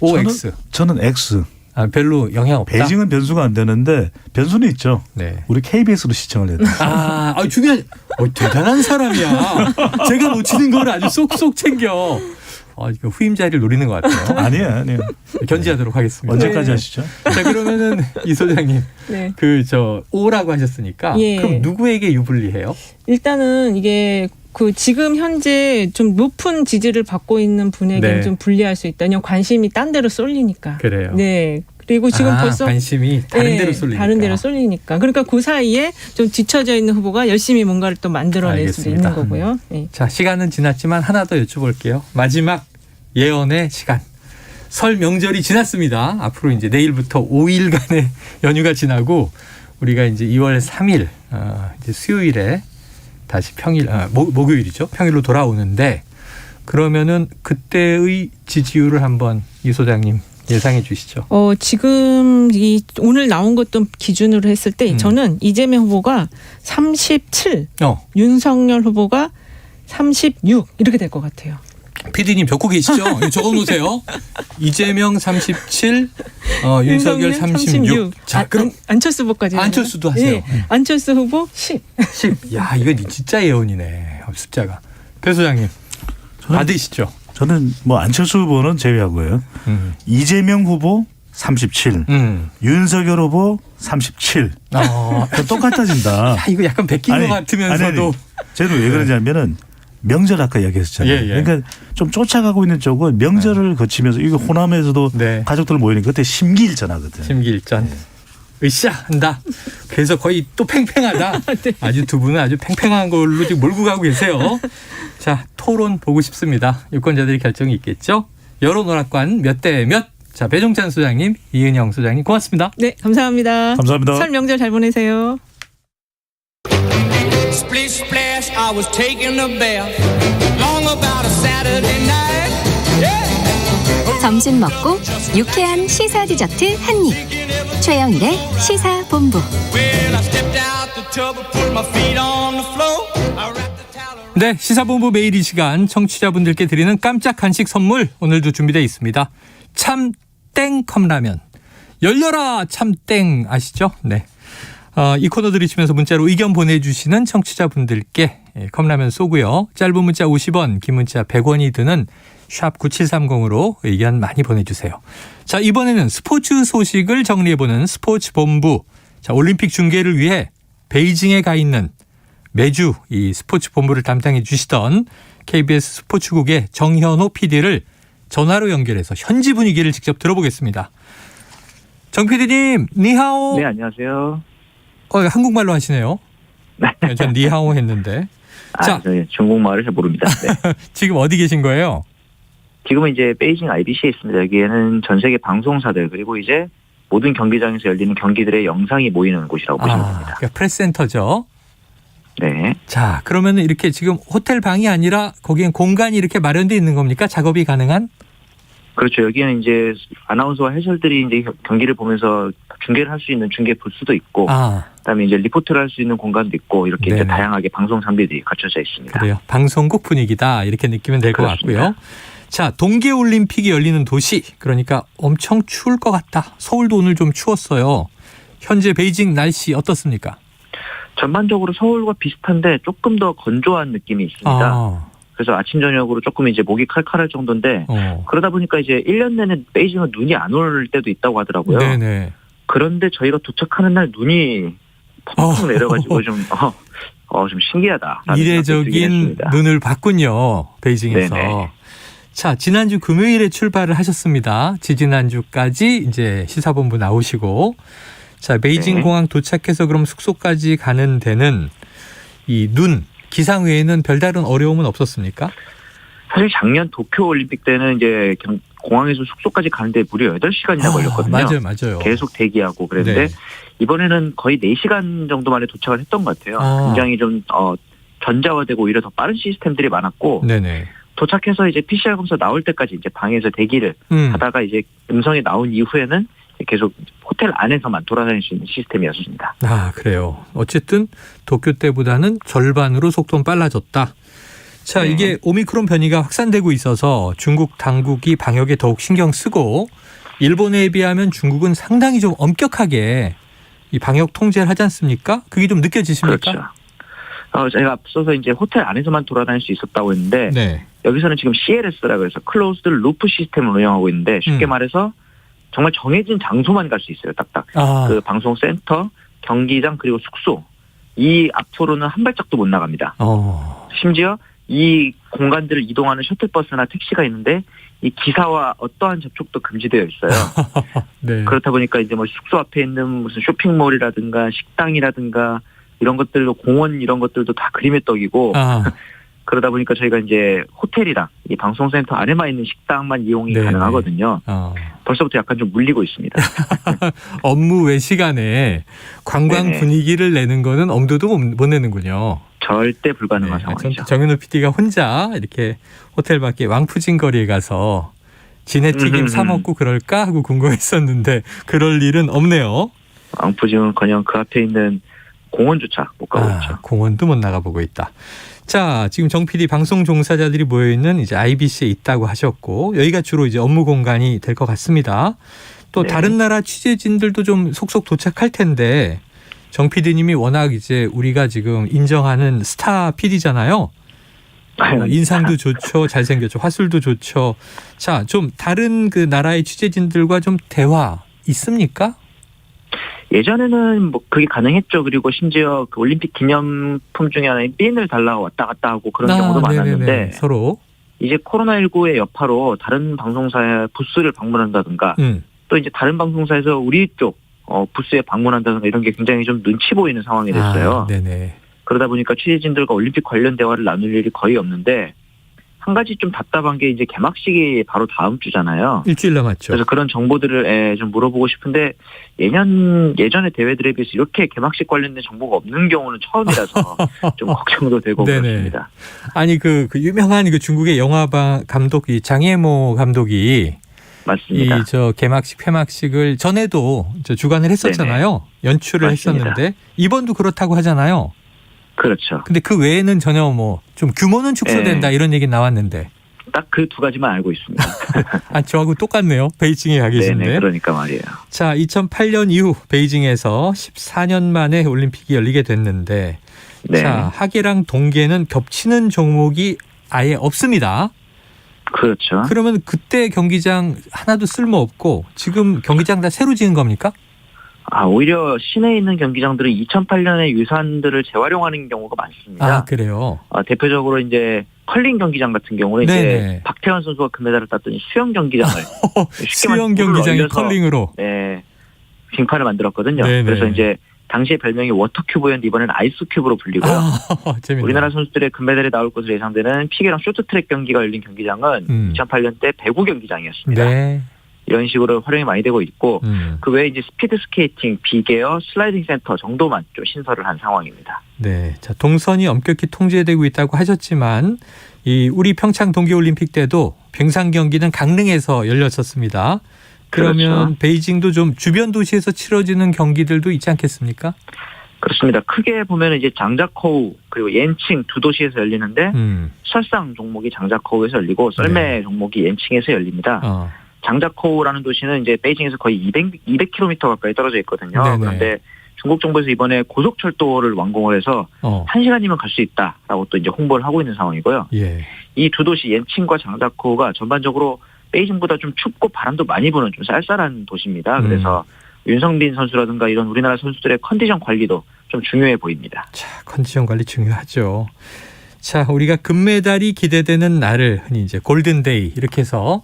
Speaker 2: OX.
Speaker 9: 저는 X.
Speaker 2: 별로 영향 없다.
Speaker 9: 베이징은 변수가 안 되는데 변수는 있죠.
Speaker 2: 네.
Speaker 9: 우리 KBS로 시청을 했다.
Speaker 2: 중요한. 대단한 사람이야. 제가 놓치는 걸 아주 쏙쏙 챙겨. 이거 후임 자리를 노리는 것 같아요.
Speaker 9: 아니에요.
Speaker 2: 견지하도록 하겠습니다.
Speaker 9: 언제까지 하시죠?
Speaker 2: 자, 그러면은 이 소장님,
Speaker 17: 네.
Speaker 2: O라고 하셨으니까,
Speaker 17: 예.
Speaker 2: 그럼 누구에게 유불리해요?
Speaker 17: 일단은 이게 지금 현재 좀 높은 지지를 받고 있는 분에게는
Speaker 2: 네.
Speaker 17: 좀 불리할 수 있다. 왜냐면 관심이 딴 데로 쏠리니까.
Speaker 2: 그래요.
Speaker 17: 네. 그리고 지금 벌써
Speaker 2: 관심이 다른 데로 쏠리니까.
Speaker 17: 다른 데로 쏠리니까. 그러니까 그 사이에 좀 뒤처져 있는 후보가 열심히 뭔가를 또 만들어낼 수도 있는 거고요. 네.
Speaker 2: 자, 시간은 지났지만 하나 더 여쭤볼게요. 마지막 예언의 시간. 설 명절이 지났습니다. 앞으로 이제 내일부터 5일간의 연휴가 지나고 우리가 이제 2월 3일 이제 수요일에 다시 목요일이죠. 평일로 돌아오는데 그러면은 그때의 지지율을 한번 이 소장님 예상해 주시죠.
Speaker 17: 지금 오늘 나온 것도 기준으로 했을 때 저는 이재명 후보가 37, 윤석열 후보가 36 이렇게 될 것 같아요.
Speaker 2: PD님 적고 계시죠? 적어놓으세요. 이재명 37, 윤석열 36. 자, 그럼
Speaker 17: 안철수 후보까지.
Speaker 2: 안철수도 하세요.
Speaker 17: 네. 안철수 후보 10.
Speaker 2: 야, 이거 진짜 예언이네. 숫자가. 배 소장님 받으시죠.
Speaker 9: 저는 안철수 후보는 제외하고요. 이재명 후보 37, 윤석열 후보 37. 똑같아진다.
Speaker 2: 이거 약간 베낀 것 같으면서도.
Speaker 9: 저는 왜 그러냐면은 명절 아까 이야기했잖아요.
Speaker 2: 예.
Speaker 9: 그러니까 좀 쫓아가고 있는 쪽은 명절을 거치면서 이거 호남에서도 가족들 모이는 그때 심기일전하거든.
Speaker 2: 심기일전. 으쌰 한다. 그래서 거의 또 팽팽하다.
Speaker 17: 네.
Speaker 2: 아주 두 분은 아주 팽팽한 걸로 지금 몰고 가고 계세요. 자, 토론 보고 싶습니다. 유권자들이 결정이 있겠죠. 여론오락관 몇 대 몇. 자, 배종찬 소장님, 이은영 소장님 고맙습니다.
Speaker 17: 네, 감사합니다.
Speaker 9: 감사합니다.
Speaker 17: 설 명절 잘 보내세요.
Speaker 6: Splish splash, I was taking a bath. Long about a Saturday night. Yeah.
Speaker 8: 점심 먹고 유쾌한 시사 디저트 한 입. 최영일의 시사본부.
Speaker 6: Well, I stepped out the tub and put my feet on the floor. I wrapped the towel around.
Speaker 2: 네, 시사본부 매일 이 시간 청취자분들께 드리는 깜짝 간식 선물 오늘도 준비되어 있습니다. 참땡 컵라면. 열려라 참땡 아시죠? 네. 이 코너 들으시면서 문자로 의견 보내주시는 청취자분들께 컵라면 쏘고요. 짧은 문자 50원, 긴 문자 100원이 드는 샵 9730으로 의견 많이 보내주세요. 자, 이번에는 스포츠 소식을 정리해보는 스포츠본부. 자, 올림픽 중계를 위해 베이징에 가 있는 매주 이 스포츠본부를 담당해 주시던 KBS 스포츠국의 정현호 PD를 전화로 연결해서 현지 분위기를 직접 들어보겠습니다. 정 PD님, 니하오.
Speaker 18: 네, 안녕하세요.
Speaker 2: 한국말로 하시네요. 네, 전 니하오 했는데.
Speaker 18: 자, 중국말을 잘 모릅니다. 네.
Speaker 2: 지금 어디 계신 거예요?
Speaker 18: 지금은 이제 베이징 IBC에 있습니다. 여기에는 전 세계 방송사들 그리고 이제 모든 경기장에서 열리는 경기들의 영상이 모이는 곳이라고 보시면 됩니다.
Speaker 2: 그러니까 프레스센터죠.
Speaker 18: 네.
Speaker 2: 자, 그러면 이렇게 지금 호텔 방이 아니라 거기엔 공간이 이렇게 마련되어 있는 겁니까? 작업이 가능한?
Speaker 18: 그렇죠. 여기는 이제 아나운서와 해설들이 이제 경기를 보면서 중계를 할 수 있는 중계 부스도 있고, 그다음에 이제 리포트를 할 수 있는 공간도 있고 이렇게 이제 다양하게 방송 장비들이 갖춰져 있습니다.
Speaker 2: 그래요. 방송국 분위기다 이렇게 느끼면 될 것 같고요. 자, 동계올림픽이 열리는 도시 그러니까 엄청 추울 것 같다. 서울도 오늘 좀 추웠어요. 현재 베이징 날씨 어떻습니까?
Speaker 18: 전반적으로 서울과 비슷한데 조금 더 건조한 느낌이 있습니다. 그래서 아침 저녁으로 조금 이제 목이 칼칼할 정도인데 그러다 보니까 이제 1년 내내 베이징은 눈이 안 올 때도 있다고 하더라고요.
Speaker 2: 네네.
Speaker 18: 그런데 저희가 도착하는 날 눈이 펑펑 내려가지고 좀 신기하다.
Speaker 2: 이례적인 눈을 봤군요. 베이징에서. 네네. 자, 지난주 금요일에 출발을 하셨습니다. 지지난주까지 이제 시사본부 나오시고 자, 베이징 공항 도착해서 그럼 숙소까지 가는 데는 이 눈 기상 외에는 별다른 어려움은 없었습니까?
Speaker 18: 사실 작년 도쿄 올림픽 때는 이제 공항에서 숙소까지 가는데 무려 8시간이나 걸렸거든요.
Speaker 2: 맞아요.
Speaker 18: 계속 대기하고 그랬는데 이번에는 거의 4시간 정도 만에 도착을 했던 것 같아요. 굉장히 좀 전자화되고 오히려 더 빠른 시스템들이 많았고 도착해서 이제 PCR 검사 나올 때까지 이제 방에서 대기를 하다가 이제 음성이 나온 이후에는 계속 호텔 안에서만 돌아다닐 수 있는 시스템이었습니다.
Speaker 2: 아, 그래요. 어쨌든 도쿄 때보다는 절반으로 속도는 빨라졌다. 자, 이게 오미크론 변이가 확산되고 있어서 중국 당국이 방역에 더욱 신경 쓰고 일본에 비하면 중국은 상당히 좀 엄격하게 이 방역 통제를 하지 않습니까? 그게 좀 느껴지십니까?
Speaker 18: 그렇죠. 제가 앞서서 이제 호텔 안에서만 돌아다닐 수 있었다고 했는데 여기서는 지금 CLS라고 해서 클로즈드 루프 시스템을 운영하고 있는데 쉽게 말해서 정말 정해진 장소만 갈 수 있어요. 딱딱. 그 방송센터, 경기장 그리고 숙소 이 앞으로는 한 발짝도 못 나갑니다. 심지어 이 공간들을 이동하는 셔틀버스나 택시가 있는데 이 기사와 어떠한 접촉도 금지되어 있어요. 그렇다 보니까 이제 뭐 숙소 앞에 있는 무슨 쇼핑몰이라든가 식당이라든가 이런 것들도 공원 이런 것들도 다 그림의 떡이고 그러다 보니까 저희가 이제 호텔이랑 이 방송센터 안에만 있는 식당만 이용이 가능하거든요. 벌써부터 약간 좀 물리고 있습니다.
Speaker 2: 업무 외 시간에 관광 분위기를 내는 거는 엄두도 못 내는군요.
Speaker 18: 절대 불가능한 상황이죠.
Speaker 2: 정현우 PD가 혼자 이렇게 호텔 밖에 왕푸진 거리에 가서 진해튀김 사 먹고 그럴까 하고 궁금했었는데 그럴 일은 없네요.
Speaker 18: 왕푸진은커녕 그 앞에 있는 공원조차 못 가고 있죠.
Speaker 2: 공원도 못 나가보고 있다. 자, 지금 정 PD 방송 종사자들이 모여있는 이제 IBC에 있다고 하셨고 여기가 주로 이제 업무 공간이 될 것 같습니다. 또 다른 나라 취재진들도 좀 속속 도착할 텐데 정 PD님이 워낙 이제 우리가 지금 인정하는 스타 PD잖아요. 인상도 좋죠. 잘생겼죠. 화술도 좋죠. 자, 좀 다른 그 나라의 취재진들과 좀 대화 있습니까?
Speaker 18: 예전에는 뭐 그게 가능했죠. 그리고 심지어 그 올림픽 기념품 중에 하나인 핀을 달라고 왔다 갔다 하고 그런 경우도 많았는데
Speaker 2: 서로
Speaker 18: 이제 코로나19의 여파로 다른 방송사의 부스를 방문한다든가 또 이제 다른 방송사에서 우리 쪽 부스에 방문한다든가 이런 게 굉장히 좀 눈치 보이는 상황이 됐어요. 그러다 보니까 취재진들과 올림픽 관련 대화를 나눌 일이 거의 없는데 한 가지 좀 답답한 게 이제 개막식이 바로 다음 주잖아요.
Speaker 2: 일주일 남았죠.
Speaker 18: 그래서 그런 정보들을 좀 물어보고 싶은데 예전의 대회들에 비해서 이렇게 개막식 관련된 정보가 없는 경우는 처음이라서 좀 걱정도 되고 그렇습니다.
Speaker 2: 아니 그 유명한 그 중국의 영화 감독 이 장예모 감독이
Speaker 18: 맞습니다.
Speaker 2: 이 저 개막식 폐막식을 전에도 주관을 했었잖아요. 연출을
Speaker 18: 맞습니다.
Speaker 2: 했었는데 이번도 그렇다고 하잖아요.
Speaker 18: 그렇죠.
Speaker 2: 근데 그 외에는 전혀 뭐 좀 규모는 축소된다 이런 얘기 나왔는데
Speaker 18: 딱 그 두 가지만 알고 있습니다.
Speaker 2: 저하고 똑같네요. 베이징에 가 계신데.
Speaker 18: 네네, 그러니까 말이에요.
Speaker 2: 자, 2008년 이후 베이징에서 14년 만에 올림픽이 열리게 됐는데 자, 하계랑 동계는 겹치는 종목이 아예 없습니다.
Speaker 18: 그렇죠.
Speaker 2: 그러면 그때 경기장 하나도 쓸모없고 지금 경기장 다 새로 지은 겁니까?
Speaker 18: 오히려 시내에 있는 경기장들은 2008년의 유산들을 재활용하는 경우가 많습니다.
Speaker 2: 그래요?
Speaker 18: 대표적으로 이제 컬링 경기장 같은 경우는 이제 박태환 선수가 금메달을 땄더니 수영 경기장을
Speaker 2: 수영 경기장이 컬링으로
Speaker 18: 빙판을 만들었거든요. 그래서 이제 당시의 별명이 워터큐브였는데 이번에는 아이스큐브로 불리고요. 우리나라 선수들의 금메달이 나올 것으로 예상되는 피겨랑 쇼트트랙 경기가 열린 경기장은 2008년 때 배구 경기장이었습니다. 이런 식으로 활용이 많이 되고 있고 그 외에 이제 스피드 스케이팅, 비계어, 슬라이딩 센터 정도만 좀 신설을 한 상황입니다.
Speaker 2: 네, 자 동선이 엄격히 통제되고 있다고 하셨지만 이 우리 평창 동계올림픽 때도 병상 경기는 강릉에서 열렸었습니다. 그러면 베이징도 좀 주변 도시에서 치러지는 경기들도 있지 않겠습니까?
Speaker 18: 그렇습니다. 크게 보면 이제 장자커우 그리고 옌칭 두 도시에서 열리는데 설상 종목이 장자커우에서 열리고 썰매 종목이 옌칭에서 열립니다. 장자커우라는 도시는 이제 베이징에서 거의 200km 가까이 떨어져 있거든요. 그런데 중국 정부에서 이번에 고속철도를 완공을 해서 1시간이면 갈 수 있다라고 또 이제 홍보를 하고 있는 상황이고요. 이 두 도시 옌칭과 장자커우가 전반적으로 베이징보다 좀 춥고 바람도 많이 부는 좀 쌀쌀한 도시입니다. 그래서 윤성빈 선수라든가 이런 우리나라 선수들의 컨디션 관리도 좀 중요해 보입니다.
Speaker 2: 자, 컨디션 관리 중요하죠. 자, 우리가 금메달이 기대되는 날을 흔히 이제 골든데이 이렇게 해서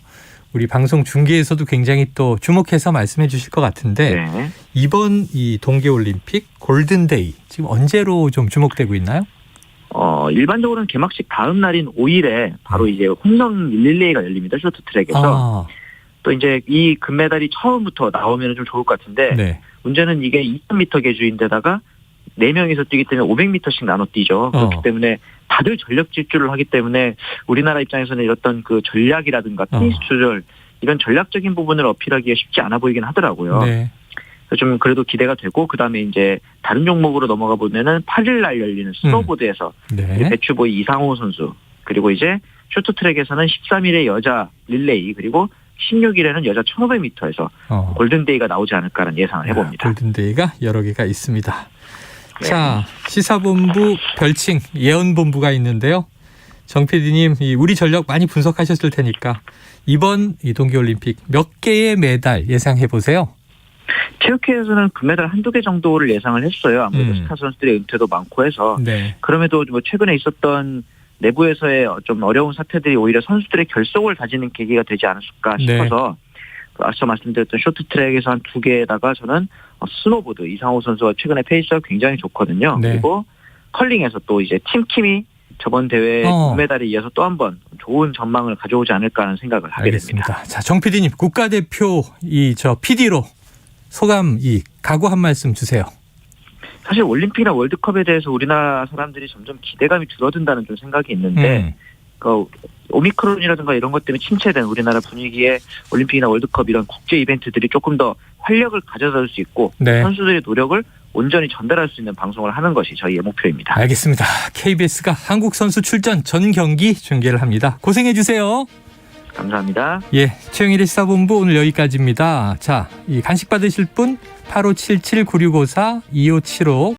Speaker 2: 우리 방송 중계에서도 굉장히 또 주목해서 말씀해 주실 것 같은데 이번 이 동계올림픽 골든데이 지금 언제로 좀 주목되고 있나요?
Speaker 18: 일반적으로는 개막식 다음 날인 5일에 바로 이제 홍성 릴레이가 열립니다. 쇼트트랙에서. 또 이제 이 금메달이 처음부터 나오면 좀 좋을 것 같은데 문제는 이게 2000m 계주인데다가 4명이서 뛰기 때문에 500m씩 나눠 뛰죠. 그렇기 때문에 다들 전력 질주를 하기 때문에 우리나라 입장에서는 이런 그 전략이라든가 테니스 조절 이런 전략적인 부분을 어필하기가 쉽지 않아 보이긴 하더라고요.
Speaker 2: 네.
Speaker 18: 좀 그래도 기대가 되고 그다음에 이제 다른 종목으로 넘어가 보면은 8일 날 열리는 스노보드에서
Speaker 2: 네.
Speaker 18: 배추보이 이상호 선수 그리고 이제 쇼트트랙에서는 13일에 여자 릴레이 그리고 16일에는 여자 1500m에서 골든데이가 나오지 않을까라는 예상을 해봅니다.
Speaker 2: 골든데이가 여러 개가 있습니다. 네. 자, 시사본부 별칭 예언본부가 있는데요. 정 PD님, 우리 전력 많이 분석하셨을 테니까 이번 이 동계올림픽 몇 개의 메달 예상해 보세요.
Speaker 18: 체육회에서는 금메달 한두 개 정도를 예상을 했어요. 아무래도 스타 선수들의 은퇴도 많고 해서.
Speaker 2: 네.
Speaker 18: 그럼에도 뭐 최근에 있었던 내부에서의 좀 어려운 사태들이 오히려 선수들의 결속을 다지는 계기가 되지 않았을까 싶어서 네. 앞서 말씀드렸던 쇼트트랙에서 한 2개에다가 저는 스노보드 이상호 선수가 최근에 페이스가 굉장히 좋거든요.
Speaker 2: 네.
Speaker 18: 그리고 컬링에서 또 이제 팀킴이 저번 대회 금메달에 이어서 또 한 번 좋은 전망을 가져오지 않을까 하는 생각을 하게 됩니다.
Speaker 2: 자, 정 PD님 국가대표 PD로 소감 각오 한 말씀 주세요.
Speaker 18: 사실 올림픽이나 월드컵에 대해서 우리나라 사람들이 점점 기대감이 줄어든다는 좀 생각이 있는데 그 오미크론이라든가 이런 것 때문에 침체된 우리나라 분위기에 올림픽이나 월드컵 이런 국제 이벤트들이 조금 더 활력을 가져다 줄 수 있고 네. 선수들의 노력을 온전히 전달할 수 있는 방송을 하는 것이 저희의 목표입니다.
Speaker 2: 알겠습니다. KBS가 한국 선수 출전 전 경기 중계를 합니다. 고생해 주세요.
Speaker 18: 감사합니다.
Speaker 2: 예, 최영일의 시사본부 오늘 여기까지입니다. 자, 이 간식 받으실 분 8577-9654-2575